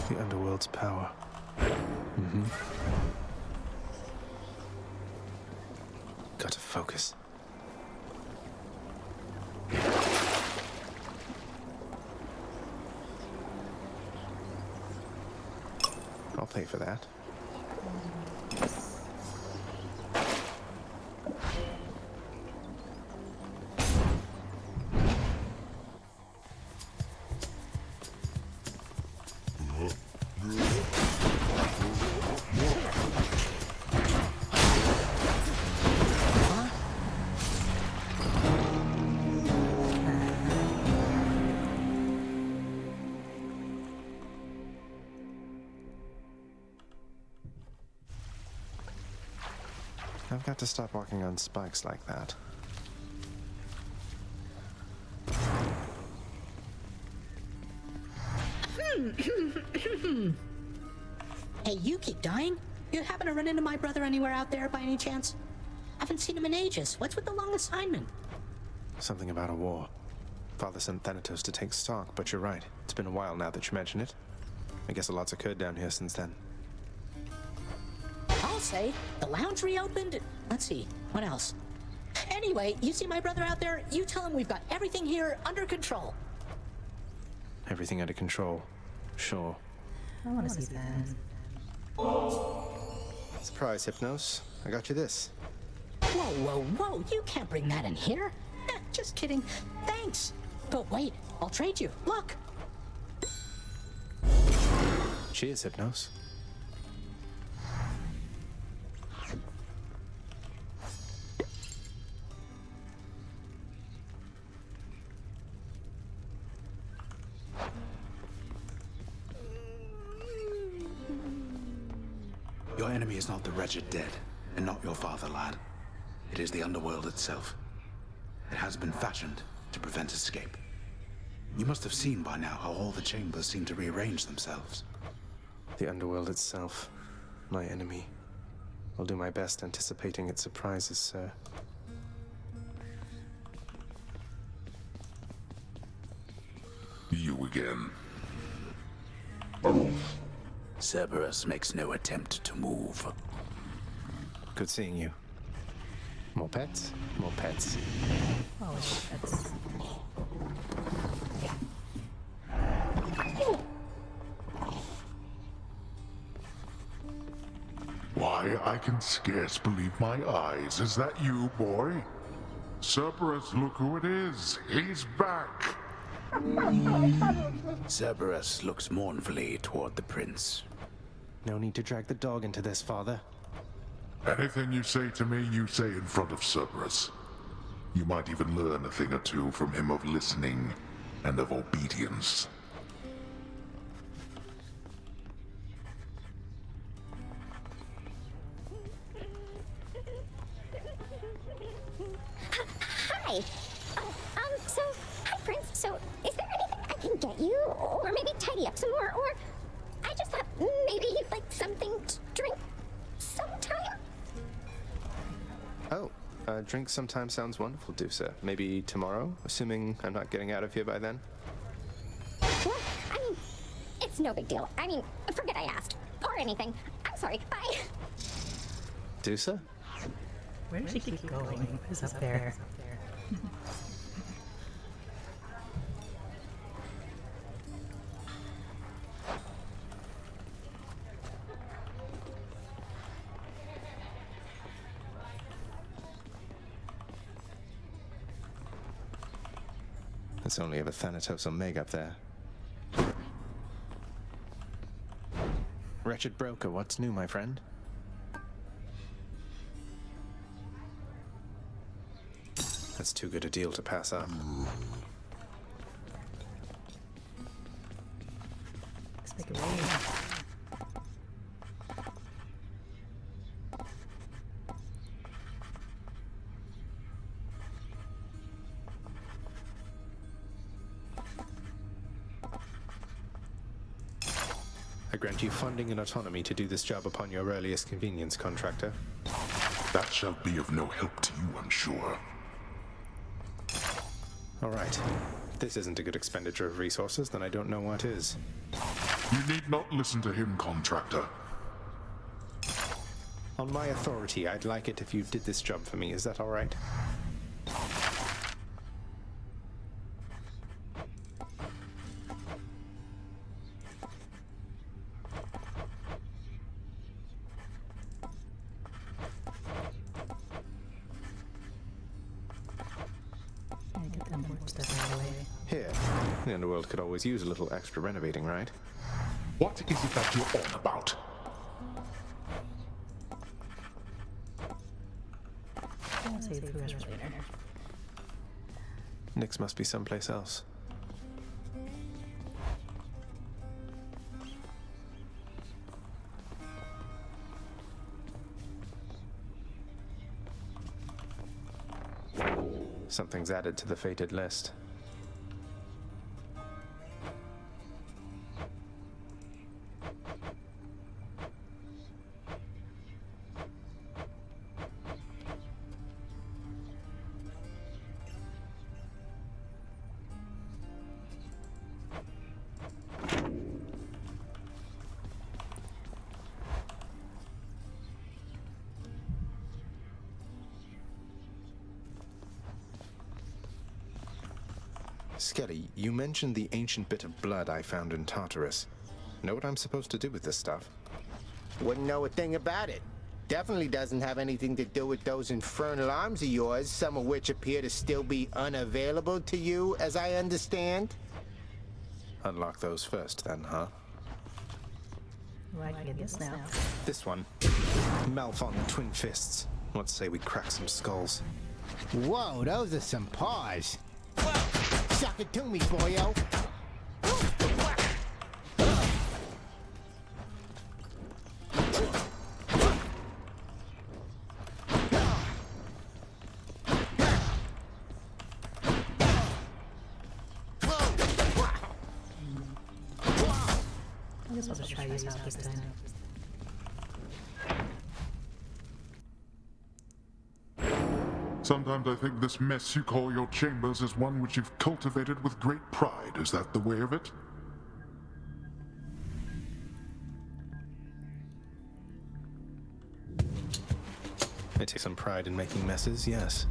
The underworld's power. Gotta focus. I'll pay for that. I've got to stop walking on spikes like that. Hey, you keep dying? You happen to run into my brother anywhere out there by any chance? I haven't seen him in ages. What's with the long assignment? Something about a war. Father sent Thanatos to take stock, but you're right. It's been a while now that you mention it. I guess a lot's occurred down here since then. I'll say, the lounge reopened. Let's see, what else? Anyway, you see my brother out there? You tell him we've got everything here under control. Everything under control. Sure. I want to see that. Surprise, Hypnos. I got you this. Whoa, whoa, whoa, you can't bring that in here. Just kidding. Thanks. But wait, I'll trade you. Look. Cheers, Hypnos. Your enemy is not the wretched dead, and not your father, lad. It is the underworld itself. It has been fashioned to prevent escape. You must have seen by now how all the chambers seem to rearrange themselves. The underworld itself. My enemy. I'll do my best anticipating its surprises, sir. You again. Cerberus makes no attempt to move. Good seeing you. More pets? More pets. Always pets. Why, I can scarce believe my eyes. Is that you, boy? Cerberus, look who it is. He's back. Cerberus looks mournfully toward the prince. No need to drag the dog into this, father. Anything you say to me, you say in front of Cerberus. You might even learn a thing or two from him of listening and of obedience. Hi. So, hi, Prince. So, is there anything I can get you? Or maybe tidy up some more? Or I just thought maybe you'd like something to drink sometime? Oh, drink sometime sounds wonderful, Dusa. Maybe tomorrow, assuming I'm not getting out of here by then? What? I mean, it's no big deal. I mean, forget I asked. Or anything. I'm sorry. Bye. Dusa? Where does she keep going? What is up there? It's only ever Thanatos Omega up there. Wretched broker, what's new, my friend? That's too good a deal to pass up. Let's make it rain. I grant you funding and autonomy to do this job upon your earliest convenience, contractor. That shall be of no help to you, I'm sure. All right. If this isn't a good expenditure of resources, then I don't know what is. You need not listen to him, contractor. On my authority, I'd like it if you did this job for me. Is that all right? Get them more stuff out of the way. Here, the underworld could always use a little extra renovating, right? What is it that you're on about? I'll save the rest for later. Nyx must be someplace else. Something's added to the fated list. Skelly, you mentioned the ancient bit of blood I found in Tartarus. Know what I'm supposed to do with this stuff? Wouldn't know a thing about it. Definitely doesn't have anything to do with those infernal arms of yours, some of which appear to still be unavailable to you, as I understand. Unlock those first, then, huh? Well, I can get this now. This one. Malfon Twin Fists. Let's say we crack some skulls. Whoa, those are some paws. Suck it to me, boyo. I guess I'll just try these out this time. Sometimes I think this mess you call your chambers is one which you've cultivated with great pride. Is that the way of it? I take some pride in making messes, yes.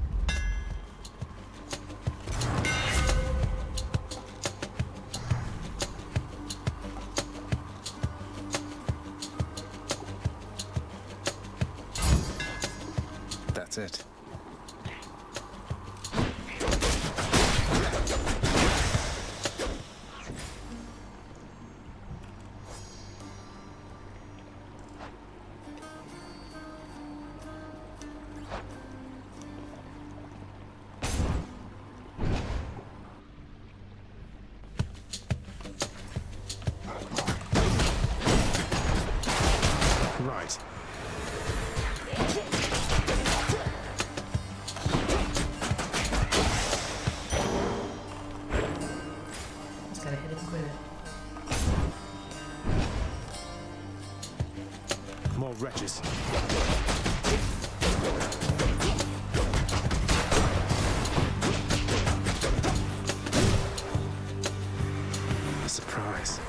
That's it. Right. Just gotta hit it and quit it. More wretches. A surprise.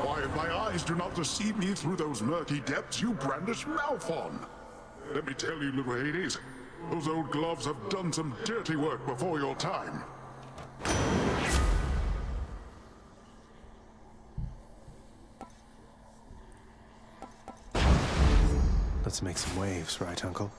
Why, if my eyes do not deceive me through those murky depths, you brandish Malfon. Let me tell you, little Hades, those old gloves have done some dirty work before your time. Let's make some waves, right, Uncle?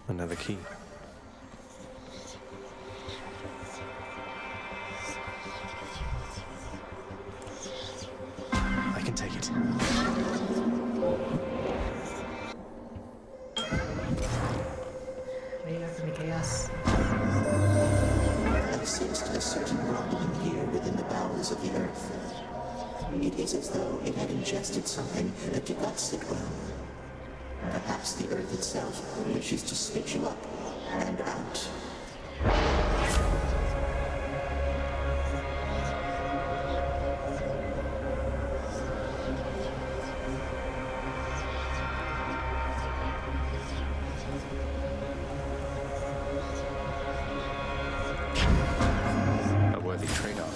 Another key. I can take it. Ready for the chaos? I sensed a certain rumbling here within the bowels of the earth. It is as though it had ingested something that did not sit well. Perhaps the earth itself wishes to spit you up and out. A worthy trade-off.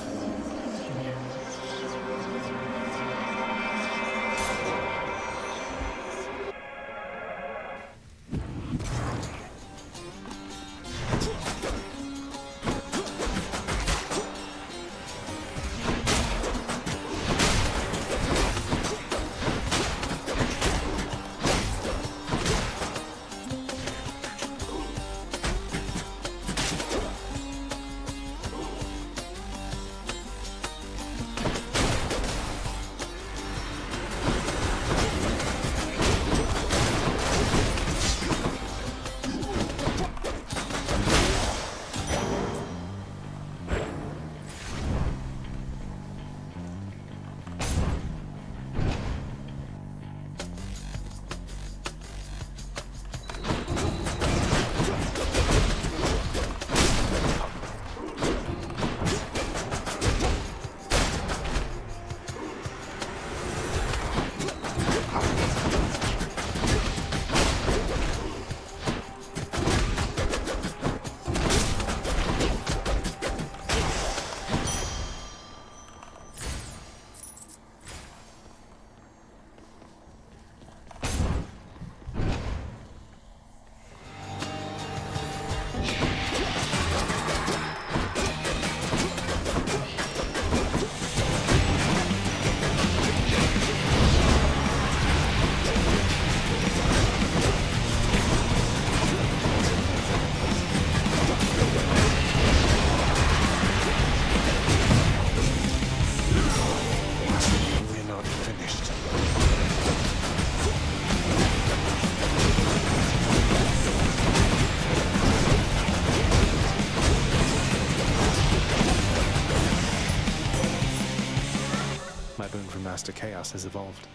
Master Chaos has evolved.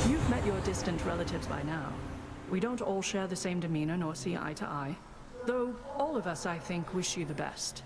You've met your distant relatives by now. We don't all share the same demeanor nor see eye to eye. Though all of us, I think, wish you the best.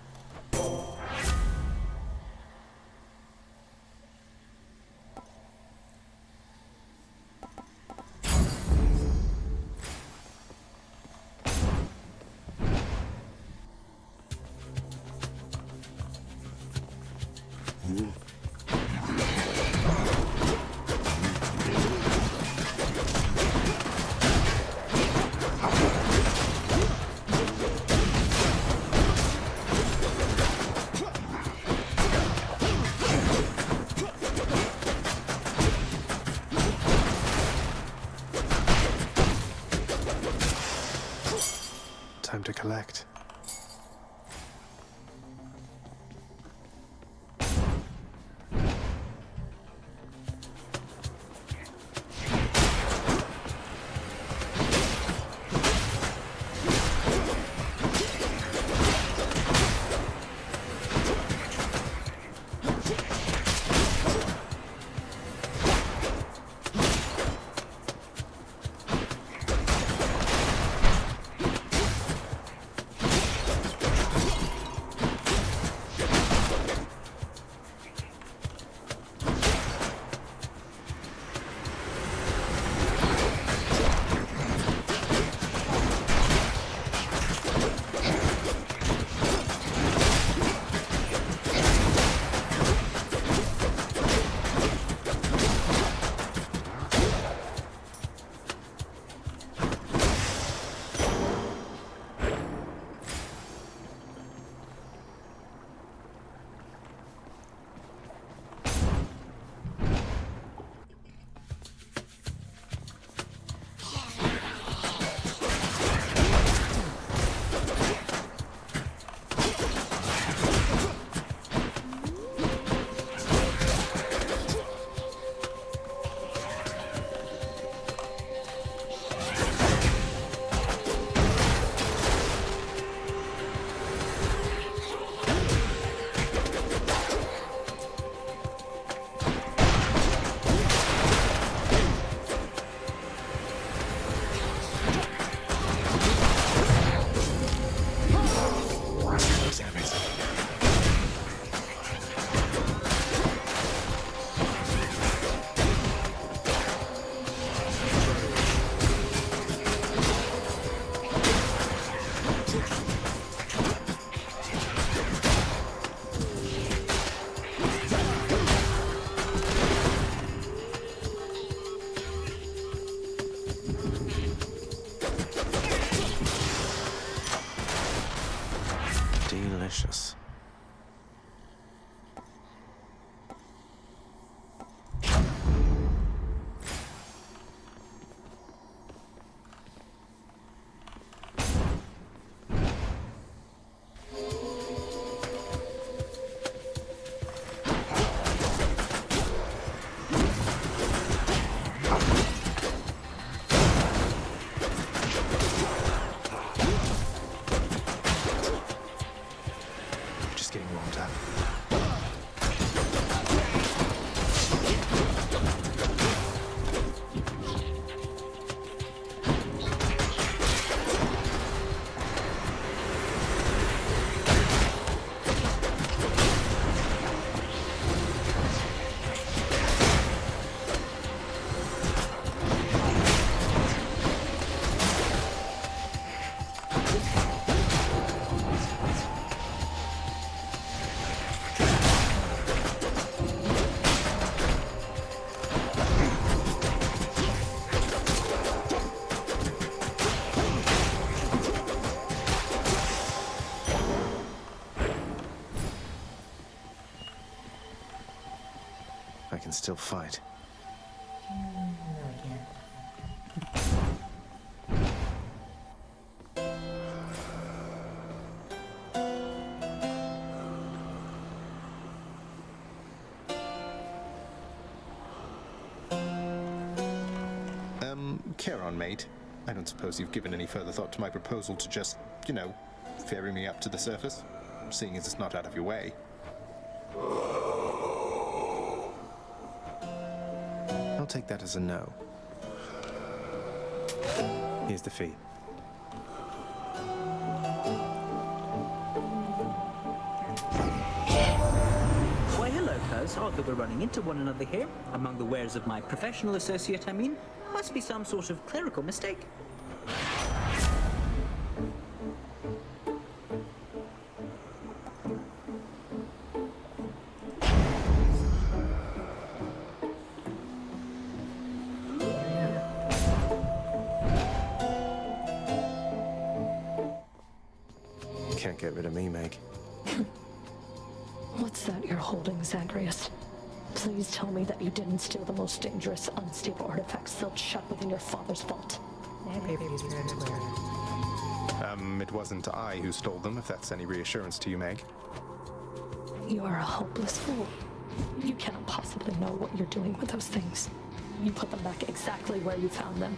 Time to collect. Delicious. Just getting warmed up. I can still fight. No, I can't. Charon, mate. I don't suppose you've given any further thought to my proposal to just, you know, ferry me up to the surface? Seeing as it's not out of your way. take that as a no. Here's the fee. Why, hello, cuz. Odd that we're running into one another here. Among the wares of my professional associate, I mean. Must be some sort of clerical mistake. Can't get rid of me, Meg. What's that you're holding, Zagreus? Please tell me that you didn't steal the most dangerous, unstable artifact sealed shut within your father's vault. It wasn't I who stole them, if that's any reassurance to you, Meg. You are a hopeless fool. You cannot possibly know what you're doing with those things. You put them back exactly where you found them.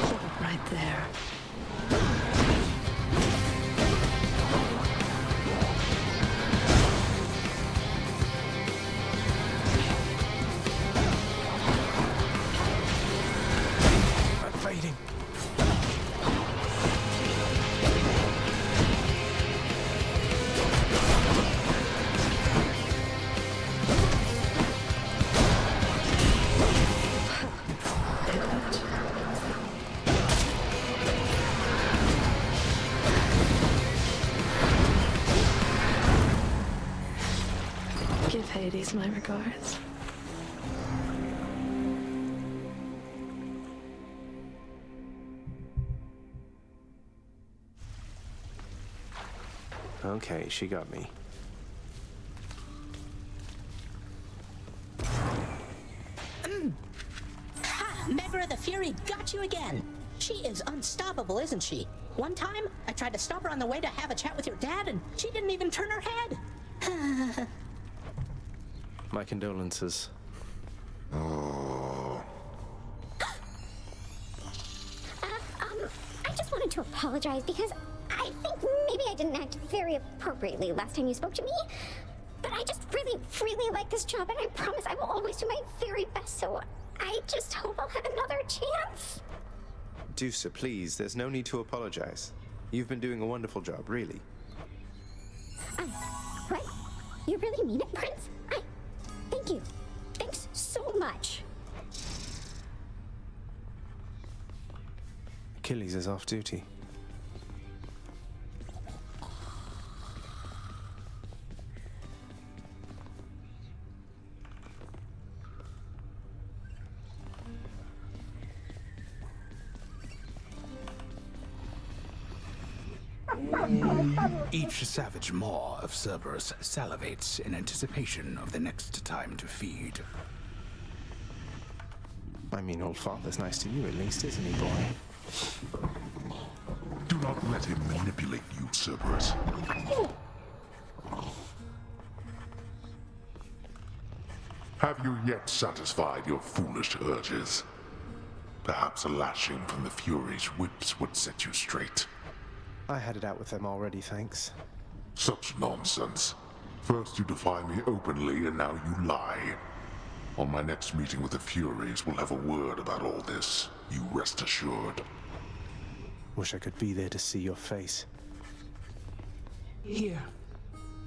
Hold it right there. I'm fading. Give Hades my regards. Okay, she got me. Ha! Megra the Fury got you again! She is unstoppable, isn't she? One time, I tried to stop her on the way to have a chat with your dad, and she didn't even turn her head. My condolences. Oh. I just wanted to apologize because I think maybe I didn't act very appropriately last time you spoke to me. But I just really, really like this job, and I promise I will always do my very best, so I just hope I'll have another chance. Dusa, please, there's no need to apologize. You've been doing a wonderful job, really. What? You really mean it, Prince? Thank you. Thanks so much. Achilles is off duty. Each savage maw of Cerberus salivates in anticipation of the next time to feed. I mean, old father's nice to you at least, isn't he, boy? Do not let him manipulate you, Cerberus. Have you yet satisfied your foolish urges? Perhaps a lashing from the Fury's whips would set you straight. I had it out with them already, thanks. Such nonsense. First you defy me openly, and now you lie. On my next meeting with the Furies, we'll have a word about all this. You rest assured. Wish I could be there to see your face. Here.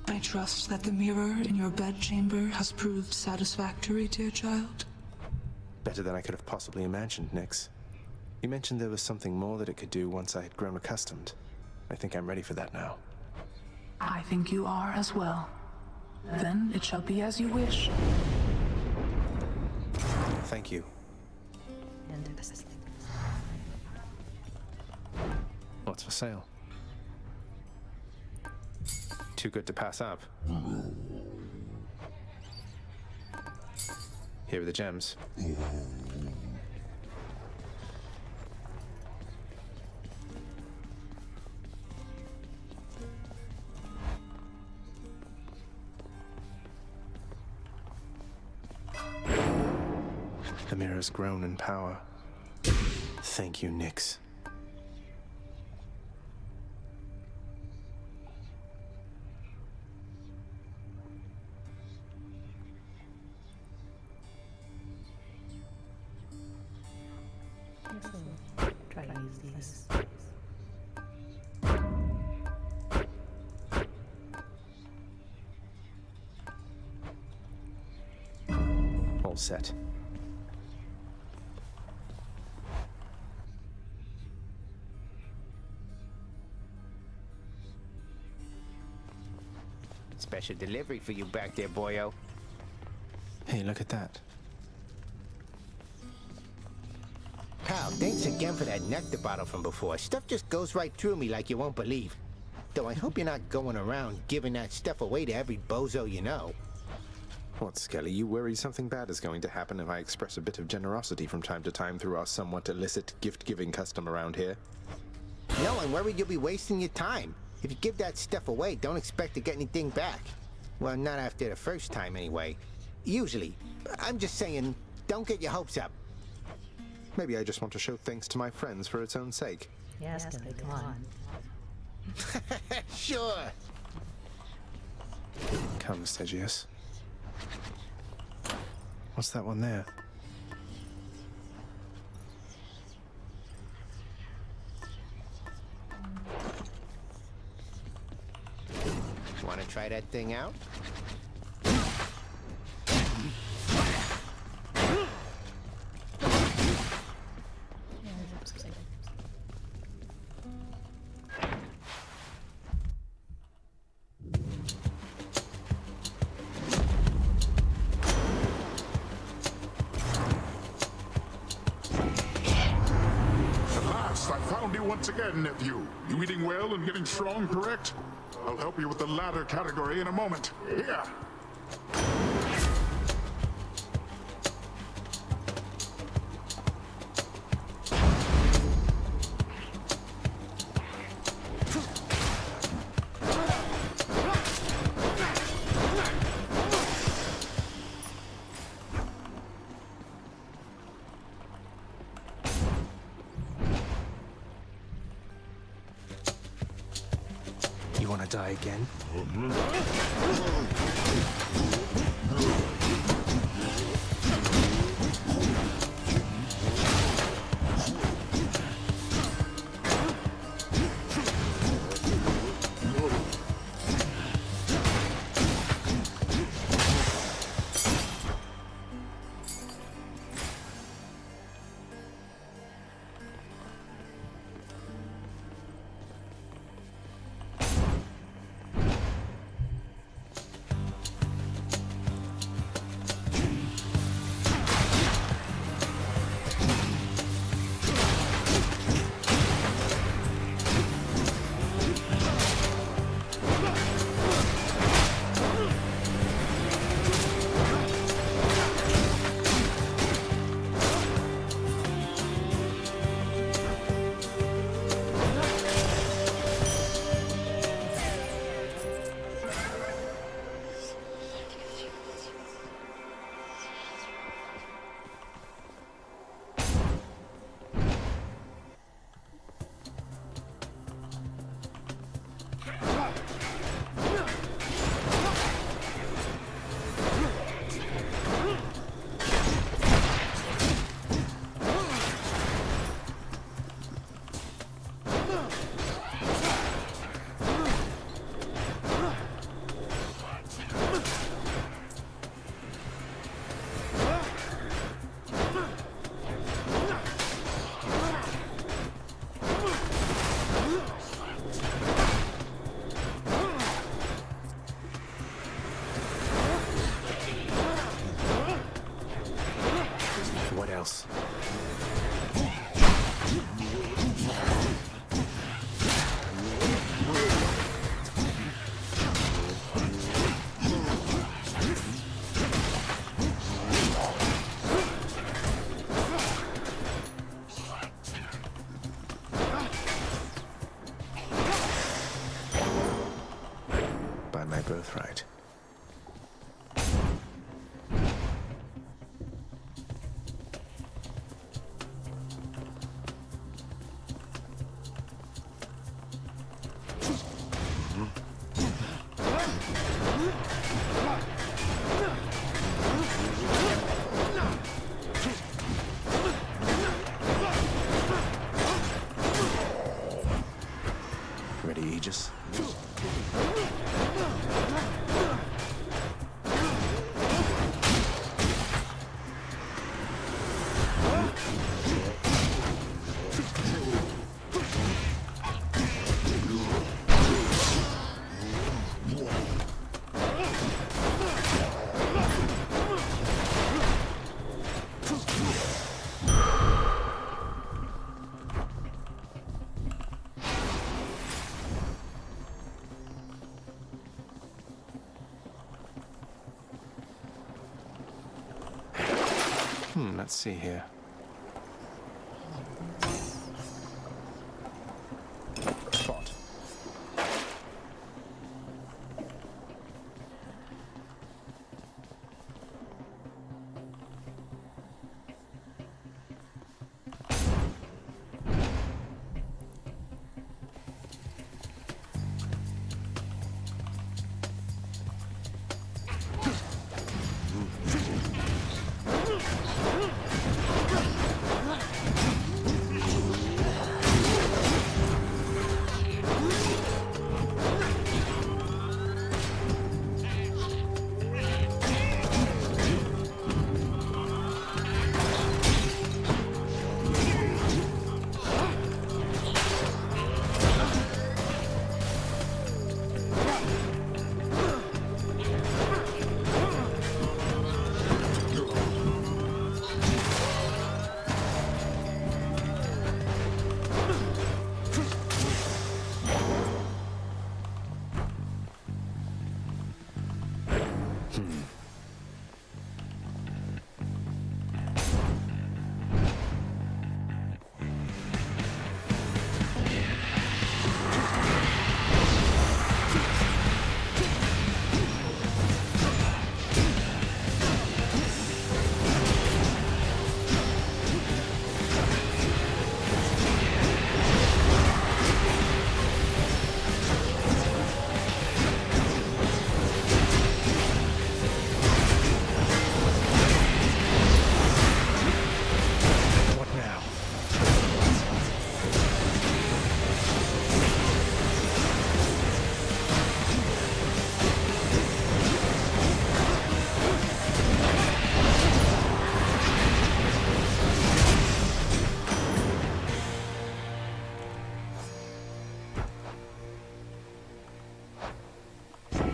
I trust that the mirror in your bedchamber has proved satisfactory, dear child. Better than I could have possibly imagined, Nyx. You mentioned there was something more that it could do once I had grown accustomed. I think I'm ready for that now. I think you are as well. Then it shall be as you wish. Thank you. What's for sale? Too good to pass up. Here are the gems. The mirror's grown in power. Thank you, Nyx. Try to use these. All set. Special delivery for you back there, boyo. Hey, look at that. Pal, thanks again for that nectar bottle from before. Stuff just goes right through me like you won't believe. Though I hope you're not going around giving that stuff away to every bozo you know. What, Skelly? You worry something bad is going to happen if I express a bit of generosity from time to time through our somewhat illicit gift-giving custom around here? No, I'm worried you'll be wasting your time. If you give that stuff away, don't expect to get anything back. Well, not after the first time, anyway. Usually. I'm just saying, don't get your hopes up. Maybe I just want to show thanks to my friends for its own sake. Yes, Skelly, come on. Sure. Come, Stygius. What's that one there? Want to try that thing out? Once again, nephew. You eating well and getting strong, correct? I'll help you with the latter category in a moment. Here! You want to die again? What else? By my birthright. Let's see here. Spot.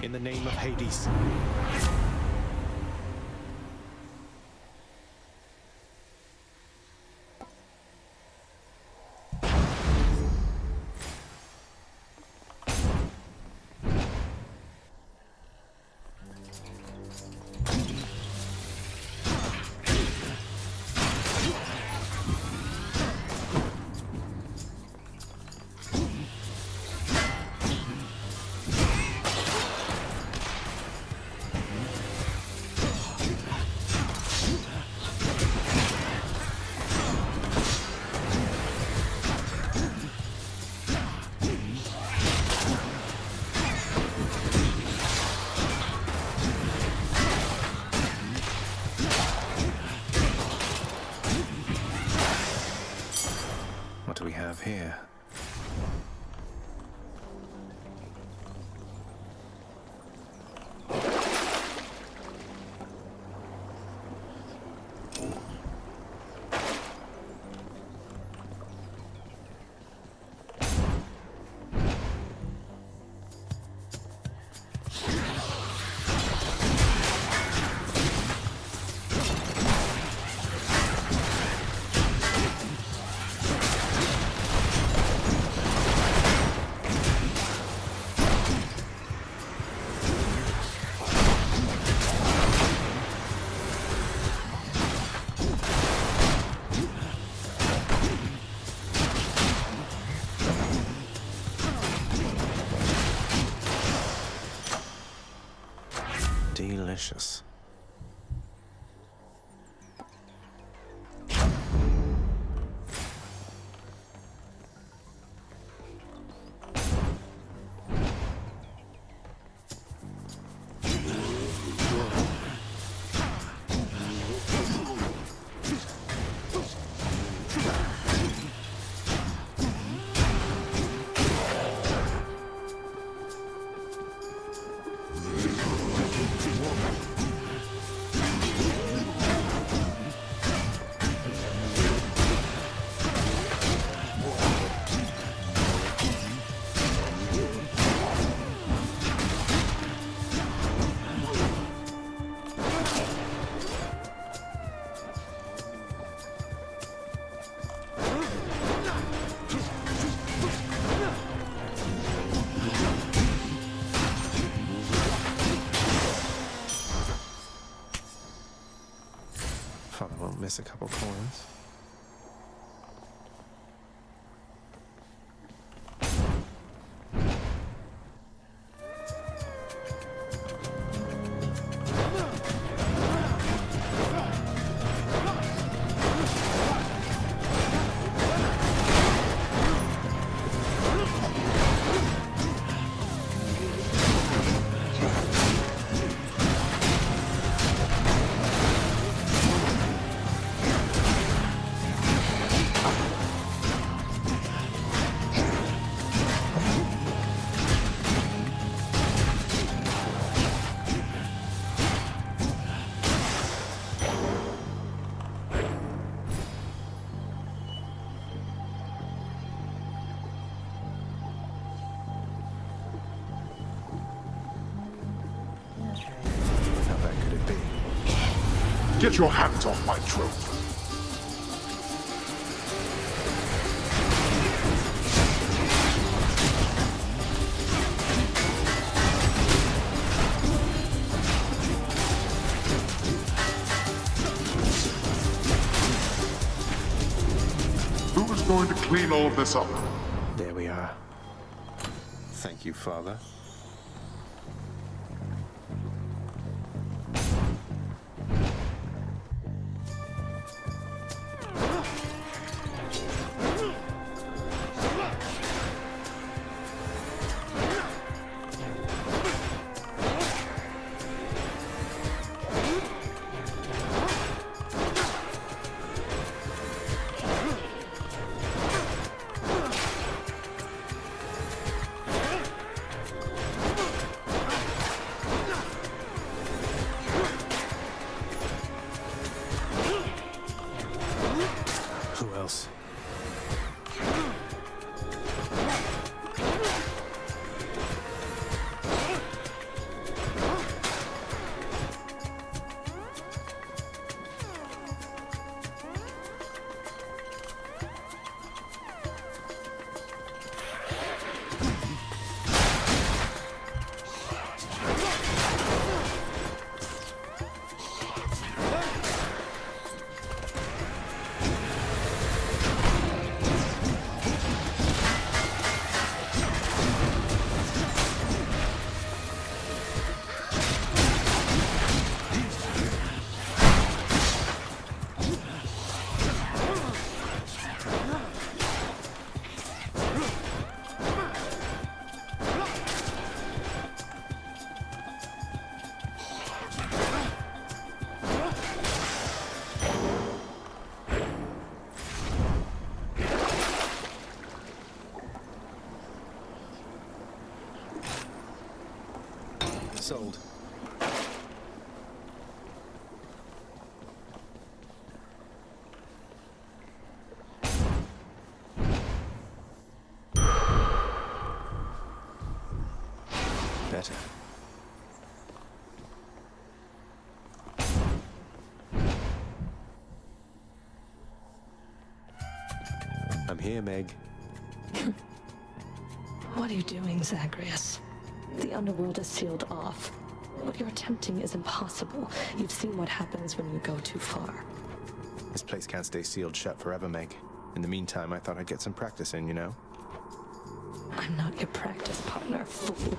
In the name of Hades. What do we have here? Delicious. miss a couple coins. How bad could it be? Get your hands off my trophy. Who is going to clean all of this up? There we are. Thank you, Father. Who else? Sold. Better. I'm here, Meg. What are you doing, Zagreus? The underworld is sealed off. What you're attempting is impossible. You've seen what happens when you go too far. This place can't stay sealed shut forever, Meg. In the meantime, I thought I'd get some practice in, you know? I'm not your practice partner, fool.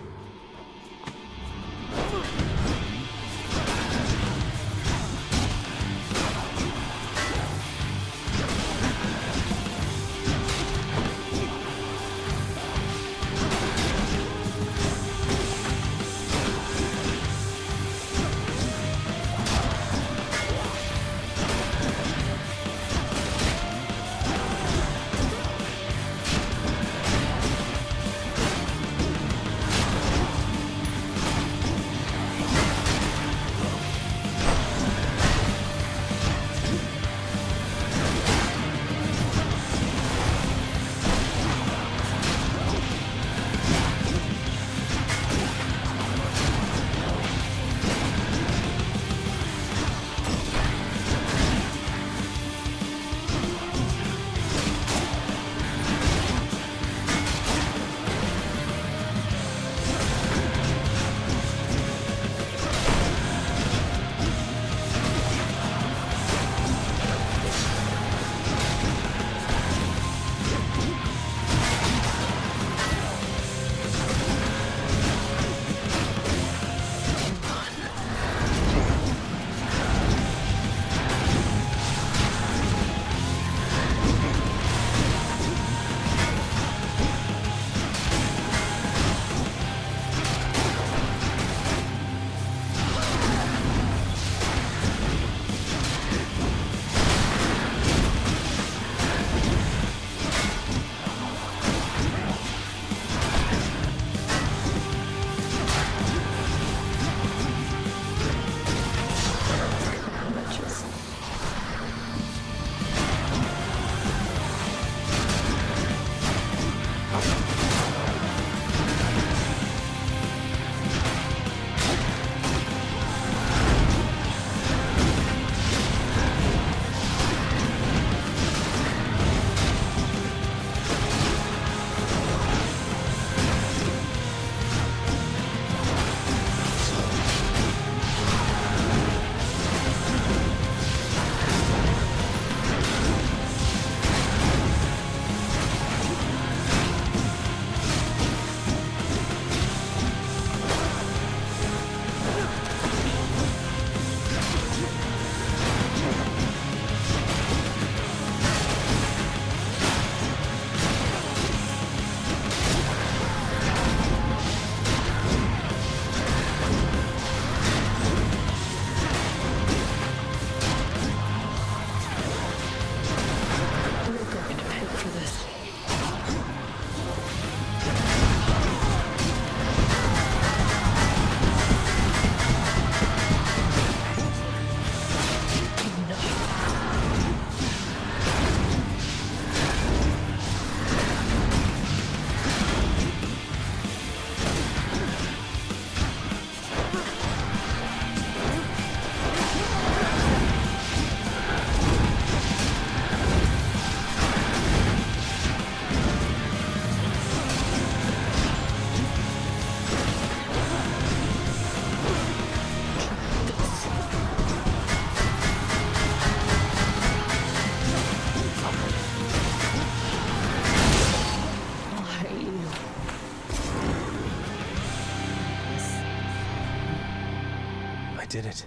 I did it.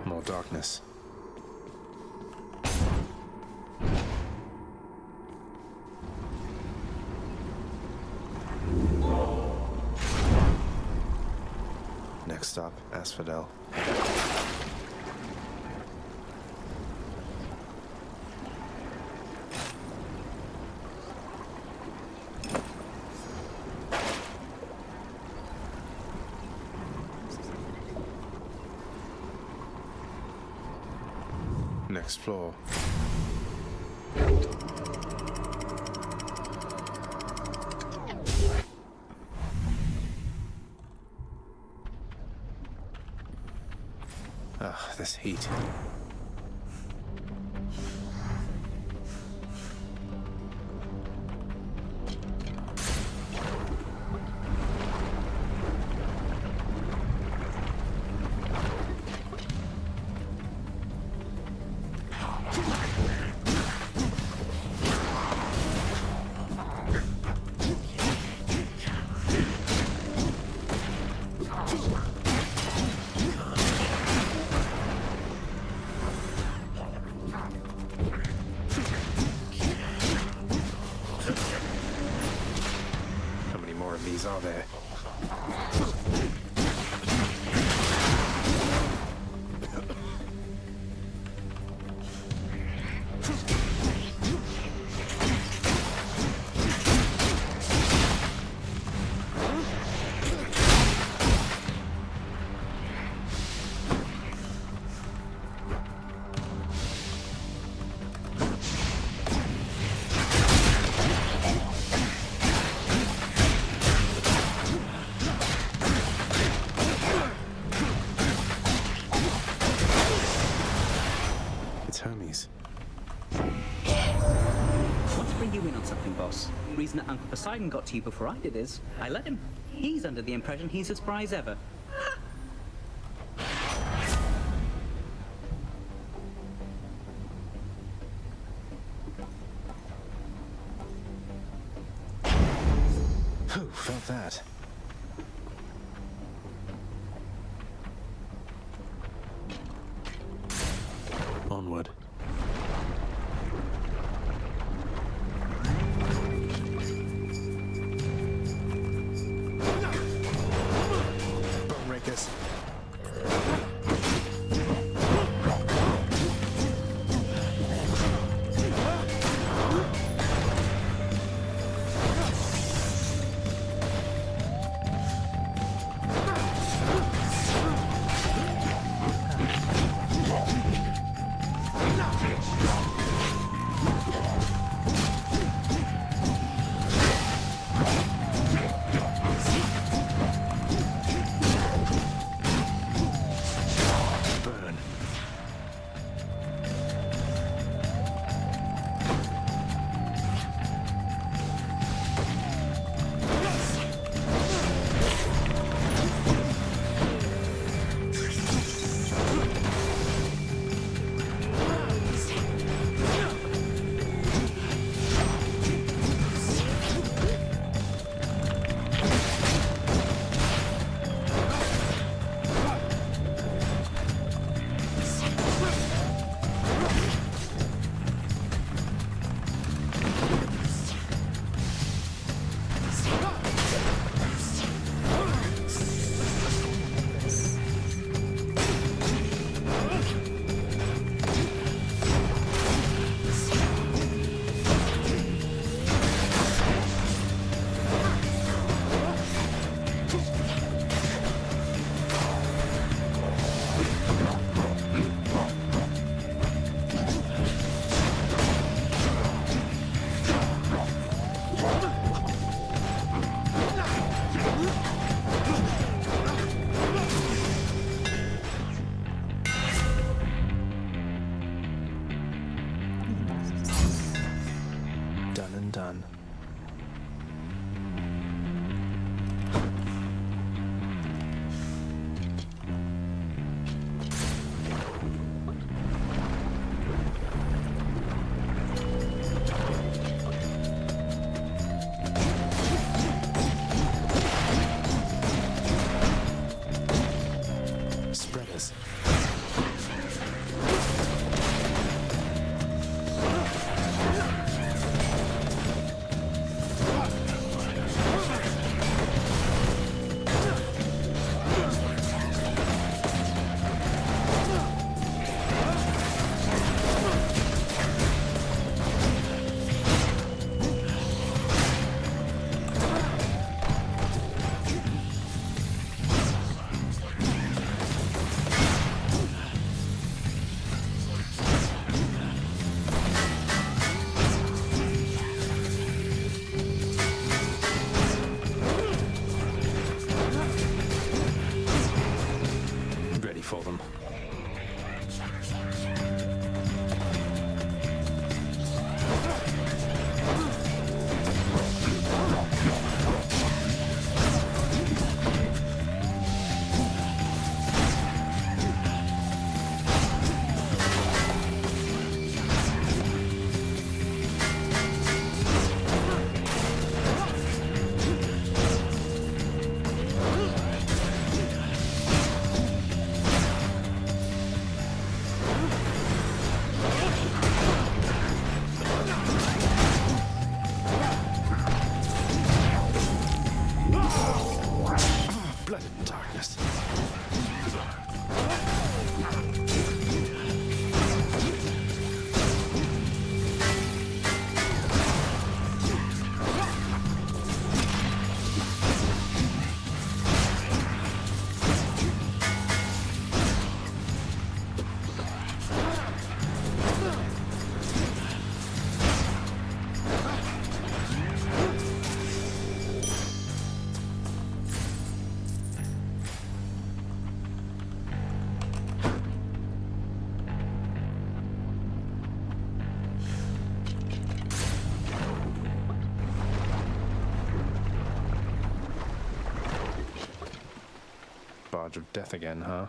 More darkness. Next stop, Asphodel. Next floor. Ugh, this heat. How many more of these are there? Hermes. Want to bring you in on something, boss? The reason that Uncle Poseidon got to you before I did is, I let him. He's under the impression he's as spry as ever. Who felt that? Onward. Bone rakers. Flooded darkness. Barge of death again, huh?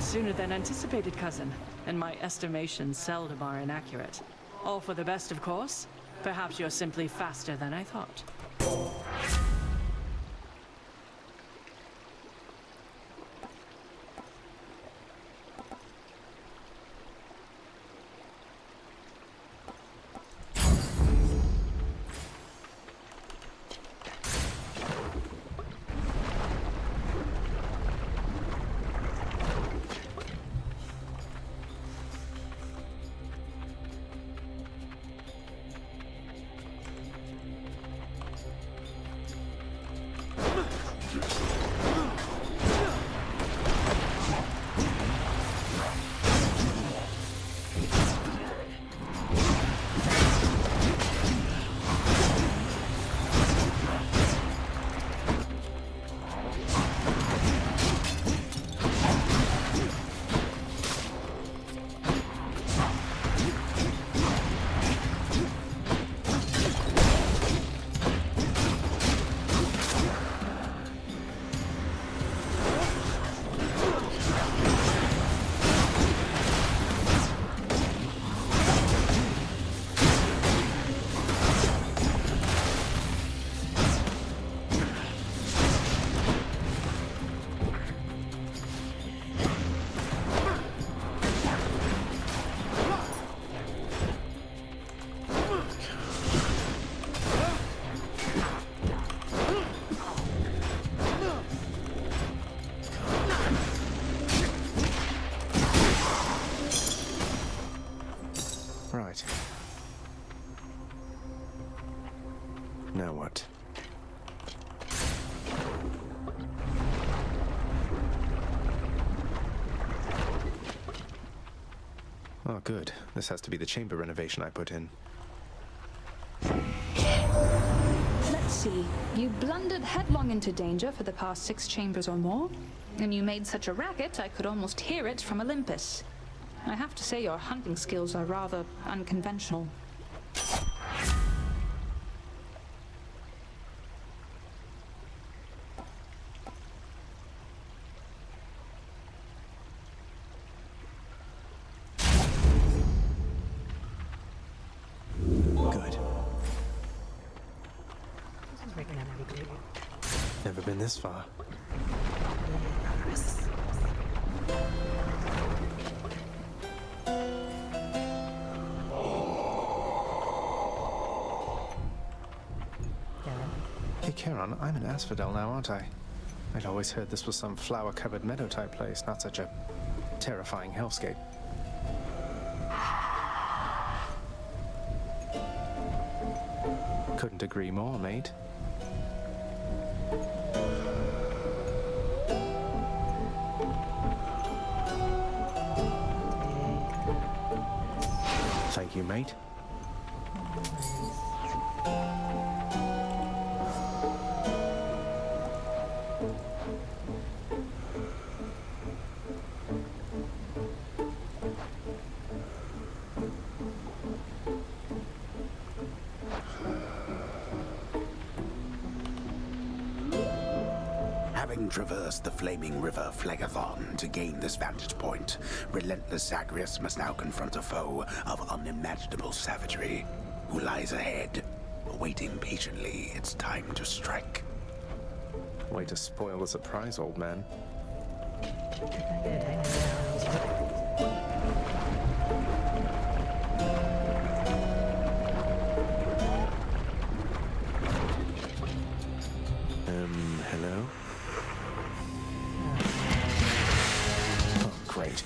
Sooner than anticipated, cousin, and my estimations seldom are inaccurate. All for the best, of course. Perhaps you're simply faster than I thought. Right. Now what? Oh, good. This has to be the chamber renovation I put in. Let's see. You blundered headlong into danger for the past 6 chambers or more, and you made such a racket I could almost hear it from Olympus. I have to say your hunting skills are rather unconventional. Good. Never been this far. Progress. Hey, Charon, I'm in Asphodel now, aren't I? I'd always heard this was some flower-covered meadow-type place, not such a terrifying hellscape. Couldn't agree more, mate. Thank you, mate. Having traversed the flaming river Phlegethon to gain this vantage point, relentless Zagreus must now confront a foe of unimaginable savagery, who lies ahead, awaiting patiently its time to strike. Way to spoil the surprise, old man. Hello? Oh, great.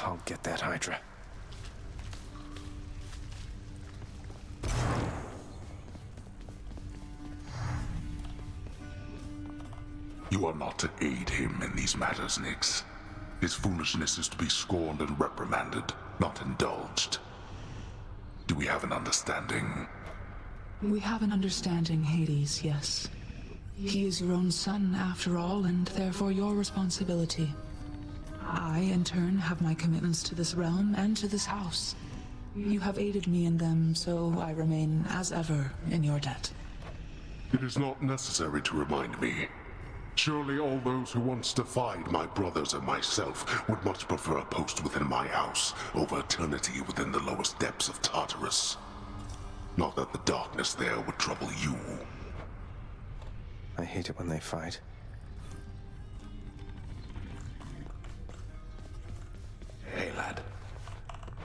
I'll get that Hydra. You are not to aid him in these matters, Nyx. His foolishness is to be scorned and reprimanded, not indulged. Do we have an understanding? We have an understanding, Hades, yes. He is your own son, after all, and therefore your responsibility. I, in turn, have my commitments to this realm and to this house. You have aided me in them, so I remain, as ever, in your debt. It is not necessary to remind me. Surely all those who once defied my brothers and myself would much prefer a post within my house over eternity within the lowest depths of Tartarus. Not that the darkness there would trouble you. I hate it when they fight. Hey, lad.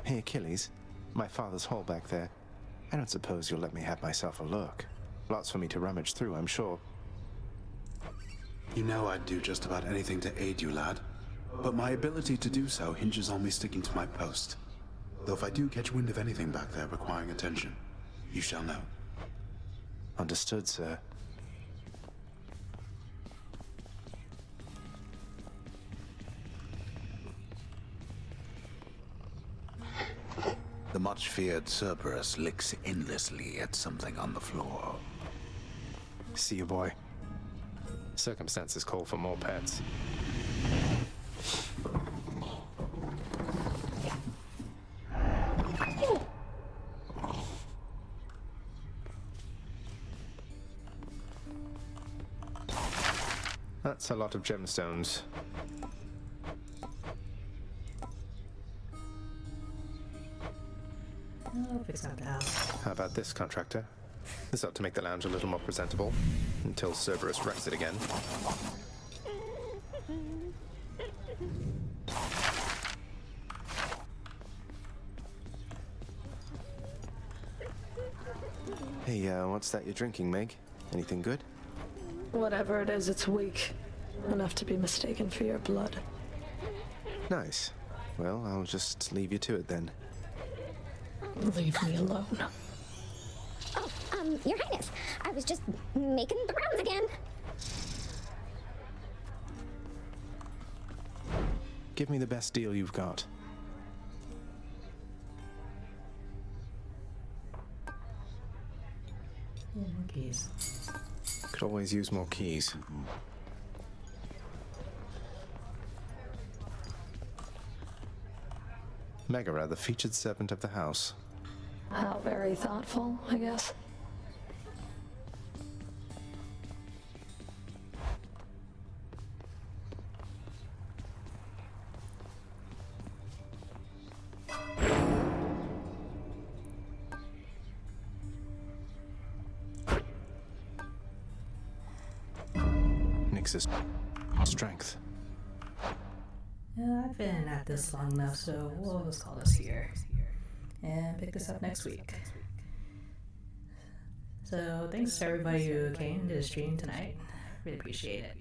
Hey, Achilles. My father's hall back there. I don't suppose you'll let me have myself a look. Lots for me to rummage through, I'm sure. You know I'd do just about anything to aid you, lad. But my ability to do so hinges on me sticking to my post. Though if I do catch wind of anything back there requiring attention, you shall know. Understood, sir. The much-feared Cerberus licks endlessly at something on the floor. See you, boy. Circumstances call for more pets. That's a lot of gemstones. I'll fix out the house. How about this, contractor? This ought to make the lounge a little more presentable, until Cerberus wrecks it again. Hey, what's that you're drinking, Meg? Anything good? Whatever it is, it's weak. Enough to be mistaken for your blood. Nice. Well, I'll just leave you to it then. Leave me alone. Oh, Your Highness, I was just making the rounds again. Give me the best deal you've got. More keys. Could always use more keys. Megara, the featured servant of the house. How very thoughtful, I guess. Nyx's strength. Yeah, I've been at this long enough, so we'll just call this here. And pick this up next week. So thanks to everybody who came to the stream tonight. Really appreciate it.